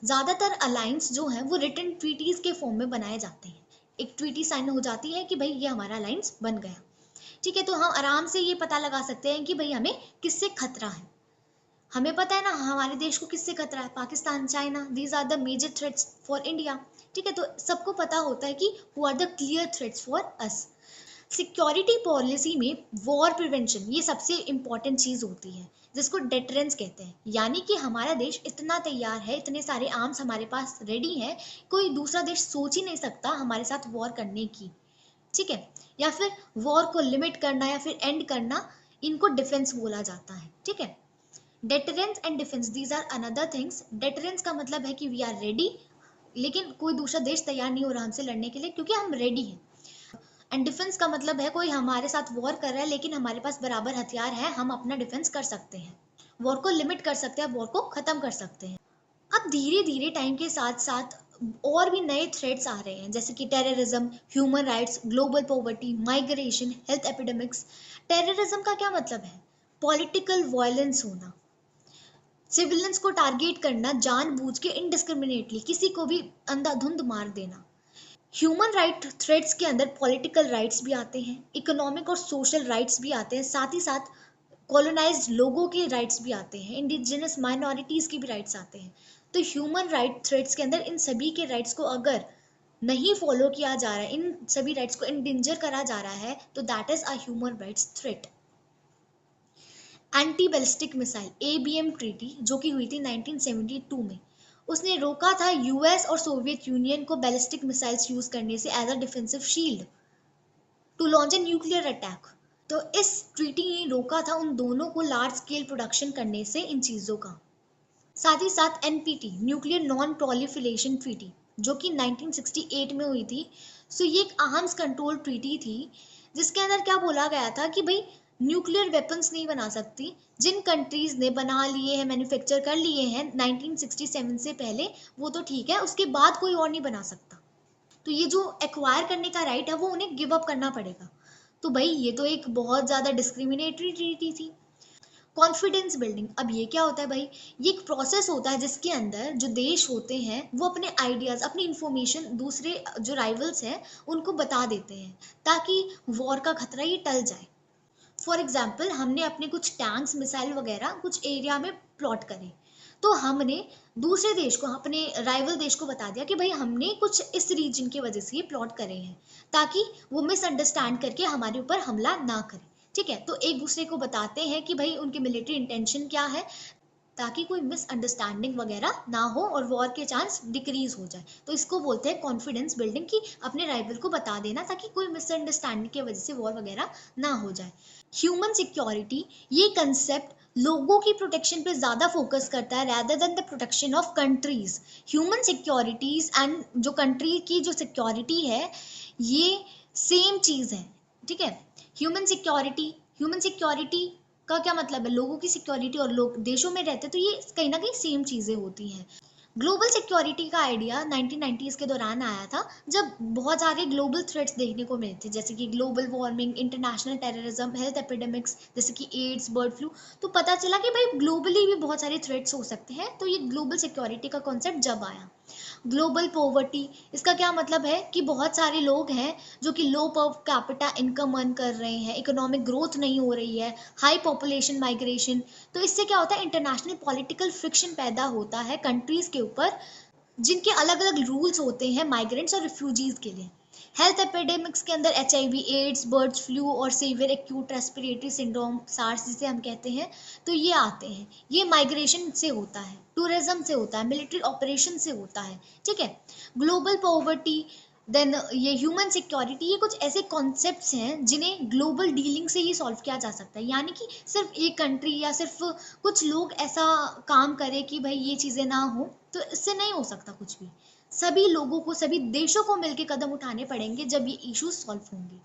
ज्यादातर अलायंस जो है वो रिटन ट्रीटीज के फॉर्म में बनाए जाते हैं. एक ट्रीटी साइन हो जाती है कि भाई ये हमारा अलायंस बन गया. ठीक है. तो हम आराम से ये पता लगा सकते हैं कि भाई हमें किससे खतरा है. हमें पता है ना हमारे देश को किससे खतरा है? Pakistan, China, these are the major threats for India. ठीक है. तो सबको पता होता है कि who are the clear threats for us. Security policy में वॉर प्रिवेंशन ये सबसे इंपॉर्टेंट चीज होती है, जिसको डेटरेंस कहते हैं. यानी कि हमारा देश इतना तैयार है, इतने सारे आर्म्स हमारे पास रेडी है, कोई दूसरा देश सोच ही नहीं सकता हमारे साथ वॉर करने की. ठीक है. या फिर वॉर को लिमिट करना या फिर एंड करना, इनको डिफेंस बोला जाता है. ठीक है. Deterrence and defence, these are another things. Deterrence का मतलब है कि वी आर रेडी, लेकिन कोई दूसरा देश तैयार नहीं हो रहा हमसे लड़ने के लिए क्योंकि हम रेडी हैं. एंड डिफेंस का मतलब है कोई हमारे साथ वॉर कर रहा है लेकिन हमारे पास बराबर हथियार है, हम अपना डिफेंस कर सकते हैं, वॉर को लिमिट कर सकते हैं, वॉर को खत्म कर सकते हैं. अब धीरे धीरे टाइम के साथ साथ और भी नए थ्रेट्स आ रहे हैं, जैसे कि terrorism, human rights, global poverty, migration, health epidemics. Terrorism का क्या मतलब है? पॉलिटिकल वायलेंस होना, सिविलियंस को टारगेट करना, जानबूझ के इनडिस्क्रिमिनेटली किसी को भी अंधाधुंध मार देना. ह्यूमन राइट थ्रेट्स के अंदर पॉलिटिकल राइट्स भी आते हैं, इकोनॉमिक और सोशल राइट्स भी आते हैं, साथ ही साथ कॉलोनाइज्ड लोगों के राइट्स भी आते हैं, इंडिजिनस माइनॉरिटीज के भी राइट्स आते हैं. तो ह्यूमन राइट थ्रेट्स के अंदर इन सभी के राइट्स को अगर नहीं फॉलो किया जा रहा है, इन सभी राइट्स को इंडेंजर करा जा रहा है, तो that is a human rights threat. Anti ballistic missile ABM treaty जो कि हुई थी 1972 में, उसने रोका था यूएस और सोवियत यूनियन को बैलिस्टिक मिसाइल्स यूज करने से as a defensive shield to launch a nuclear attack. तो इस ट्रीटी ने रोका था उन दोनों को लार्ज स्केल प्रोडक्शन करने से इन चीजों का। साथ ही साथ NPT nuclear non proliferation treaty जो कि 1968 में हुई थी। सो ये एक आर्म्स कंट्रोल ट्रीटी थी जिसके अंदर क्या बोला गया था कि भाई न्यूक्लियर वेपन्स नहीं बना सकती, जिन कंट्रीज ने बना लिए हैं, मैन्युफैक्चर कर लिए हैं 1967 से पहले वो तो ठीक है, उसके बाद कोई और नहीं बना सकता। तो ये जो एक्वायर करने का राइट है वो उन्हें गिव अप करना पड़ेगा। तो भाई ये तो एक बहुत ज्यादा डिस्क्रिमिनेटरी ट्रीटी थी। कॉन्फिडेंस बिल्डिंग, अब ये क्या होता है भाई, ये एक प्रोसेस होता है जिसके अंदर जो देश होते हैं वो अपने आइडियाज, अपनी इंफॉर्मेशन दूसरे जो राइवल्स हैं उनको बता देते हैं ताकि वॉर का खतरा ये टल जाए। फॉर एग्जाम्पल हमने अपने कुछ टैंक्स, मिसाइल वगैरह कुछ एरिया में प्लॉट करे, तो हमने दूसरे देश को, अपने राइवल देश को बता दिया कि भाई हमने कुछ इस रीजन की वजह से ये प्लॉट करे हैं, ताकि वो मिसअंडरस्टैंड करके हमारे ऊपर हमला ना करे। ठीक है, तो एक दूसरे को बताते हैं कि भाई उनके मिलिट्री इंटेंशन क्या है, ताकि कोई मिसअंडरस्टैंडिंग वगैरह ना हो और वॉर के चांस डिक्रीज हो जाए। तो इसको बोलते हैं कॉन्फिडेंस बिल्डिंग, कि अपने राइवल को बता देना ताकि कोई मिसअंडरस्टैंडिंग की वजह से वॉर वगैरह ना हो जाए। ह्यूमन सिक्योरिटी, ये कंसेप्ट लोगों की प्रोटेक्शन पे ज्यादा फोकस करता है rather than the protection of countries. Human securities and जो कंट्री की जो सिक्योरिटी है ये सेम चीज है। ठीक है, ह्यूमन सिक्योरिटी का क्या मतलब है, लोगों की सिक्योरिटी, और लोग देशों में रहते तो ये कहीं ना कहीं सेम चीजें होती हैं। ग्लोबल सिक्योरिटी का आइडिया 1990s के दौरान आया था जब बहुत सारे ग्लोबल थ्रेट्स देखने को मिले थे, जैसे कि global warming, international terrorism, health epidemics जैसे कि एड्स, बर्ड फ्लू। तो पता चला कि भाई ग्लोबली भी बहुत सारे थ्रेट्स हो सकते हैं, तो ये ग्लोबल सिक्योरिटी का कॉन्सेप्ट जब आया। ग्लोबल पॉवर्टी, इसका क्या मतलब है कि बहुत सारे लोग हैं जो कि लो पर कैपिटा इनकम अर्न कर रहे हैं, इकोनॉमिक ग्रोथ नहीं हो रही है, हाई पॉपुलेशन माइग्रेशन। तो इससे क्या होता है, इंटरनेशनल पॉलिटिकल फ्रिक्शन पैदा होता है कंट्रीज के ऊपर जिनके अलग अलग रूल्स होते हैं माइग्रेंट्स और रिफ्यूजीज के लिए। हेल्थ एपिडेमिक्स के अंदर HIV, एड्स, बर्ड फ्लू और severe acute respiratory syndrome, SARS जिसे हम कहते हैं, तो ये आते हैं। ये माइग्रेशन से होता है, टूरिज्म से होता है, मिलिट्री ऑपरेशन से होता है। ठीक है, ग्लोबल पॉवर्टी, देन ये ह्यूमन सिक्योरिटी, ये कुछ ऐसे कॉन्सेप्ट्स हैं जिन्हें ग्लोबल डीलिंग से ही सॉल्व किया जा सकता है। यानी कि सिर्फ एक कंट्री या सिर्फ कुछ लोग ऐसा काम करें कि भाई ये चीज़ें ना हो, तो इससे नहीं हो सकता कुछ भी। सभी लोगों को, सभी देशों को मिलकर कदम उठाने पड़ेंगे जब ये इश्यूज सॉल्व होंगे।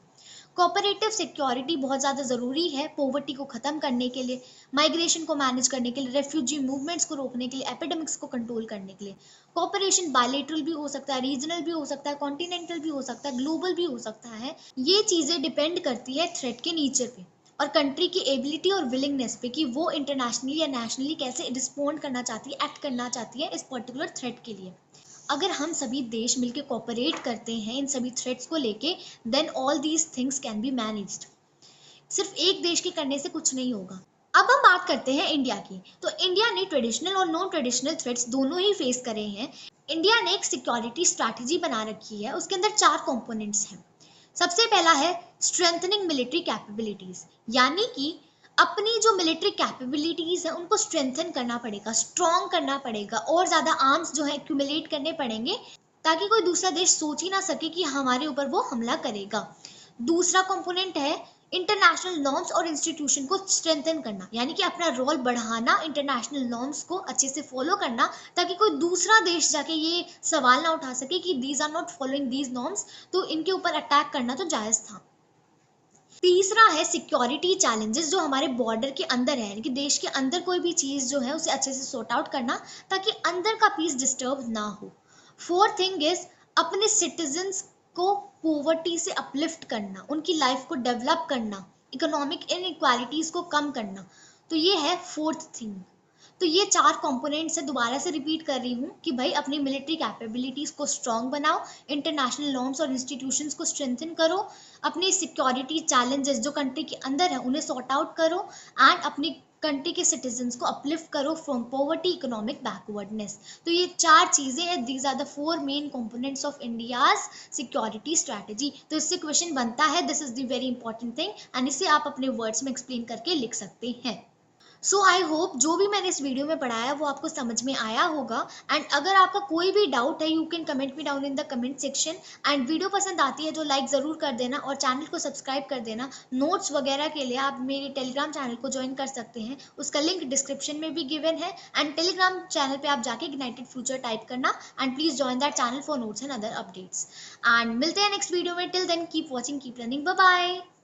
कोऑपरेटिव सिक्योरिटी बहुत ज़्यादा ज़रूरी है पॉवर्टी को ख़त्म करने के लिए, माइग्रेशन को मैनेज करने के लिए, रेफ्यूजी मूवमेंट्स को रोकने के लिए, एपिडेमिक्स को कंट्रोल करने के लिए। कोऑपरेशन बायलेटरल भी हो सकता है, रीजनल भी हो सकता है, कॉन्टिनेंटल भी हो सकता है, ग्लोबल भी हो सकता है। ये चीज़ें डिपेंड करती है थ्रेट के नेचर पे और कंट्री की एबिलिटी और विलिंगनेस पे कि वो इंटरनेशनली या नेशनली कैसे रिस्पॉन्ड करना चाहती है, एक्ट करना चाहती है इस पर्टिकुलर थ्रेट के लिए। अगर हम सभी देश मिलकर कोऑपरेट करते हैं इन सभी थ्रेट्स को लेके, then all these things can be managed. सिर्फ एक देश के करने से कुछ नहीं होगा। अब हम बात करते हैं इंडिया की। तो इंडिया ने ट्रेडिशनल और नॉन ट्रेडिशनल थ्रेट्स दोनों ही फेस करे हैं। इंडिया ने एक सिक्योरिटी स्ट्रैटेजी बना रखी है, उसके अंदर 4 कंपोनेंट्स हैं। सबसे पहला है स्ट्रेंथनिंग मिलिट्री कैपेबिलिटीज, यानी कि अपनी जो मिलिट्री कैपेबिलिटीज है उनको स्ट्रेंथन करना पड़ेगा, स्ट्रॉन्ग करना पड़ेगा, और ज्यादा आर्म्स जो है एक्यूमुलेट करने पड़ेंगे ताकि कोई दूसरा देश सोच ही ना सके कि हमारे ऊपर वो हमला करेगा। दूसरा कंपोनेंट है इंटरनेशनल नॉर्म्स और इंस्टीट्यूशन को स्ट्रेंथन करना, यानी कि अपना रोल बढ़ाना, इंटरनेशनल नॉर्म्स को अच्छे से फॉलो करना ताकि कोई दूसरा देश जाके ये सवाल ना उठा सके कि these are not following these norms, तो इनके ऊपर अटैक करना तो जायज था। तीसरा है सिक्योरिटी चैलेंजेस जो हमारे बॉर्डर के अंदर है, यानी कि देश के अंदर कोई भी चीज जो है उसे अच्छे से सॉर्ट आउट करना ताकि अंदर का पीस डिस्टर्ब ना हो। फोर्थ थिंग इज अपने सिटीजन्स को पॉवर्टी से अपलिफ्ट करना, उनकी लाइफ को डेवलप करना, इकोनॉमिक इनइक्वालिटीज को कम करना। तो ये है फोर्थ थिंग। तो ये 4 कंपोनेंट्स है, दोबारा से रिपीट कर रही हूँ कि भाई अपनी मिलिट्री कैपेबिलिटीज को स्ट्रॉन्ग बनाओ, इंटरनेशनल नॉर्म्स और इंस्टीट्यूशंस को स्ट्रेंथन करो, अपनी सिक्योरिटी चैलेंजेस जो कंट्री के अंदर है उन्हें सॉर्ट आउट करो, एंड अपनी कंट्री के सिटीजन्स को अपलिफ्ट करो फ्रॉम पॉवर्टी, इकोनॉमिक बैकवर्डनेस। तो ये 4 चीजें हैं, these are the 4 main components of India's security strategy. तो इससे क्वेश्चन बनता है, this is the very important thing, and इसे आप अपने वर्ड्स में एक्सप्लेन करके लिख सकते हैं। सो आई होप जो भी मैंने इस वीडियो में पढ़ाया वो आपको समझ में आया होगा। एंड अगर आपका कोई भी डाउट है, you can comment me down in the comment section. And video पसंद आती है तो लाइक ज़रूर कर देना और चैनल को सब्सक्राइब कर देना। नोट्स वगैरह के लिए आप मेरे टेलीग्राम चैनल को ज्वाइन कर सकते हैं, उसका लिंक डिस्क्रिप्शन में भी गिवन है। एंड टेलीग्राम चैनल पे आप जाके इग्नाइटेड फ्यूचर टाइप करना and please join that channel for notes and other updates. And मिलते हैं नेक्स्ट वीडियो में। Till then keep watching, keep learning, bye bye.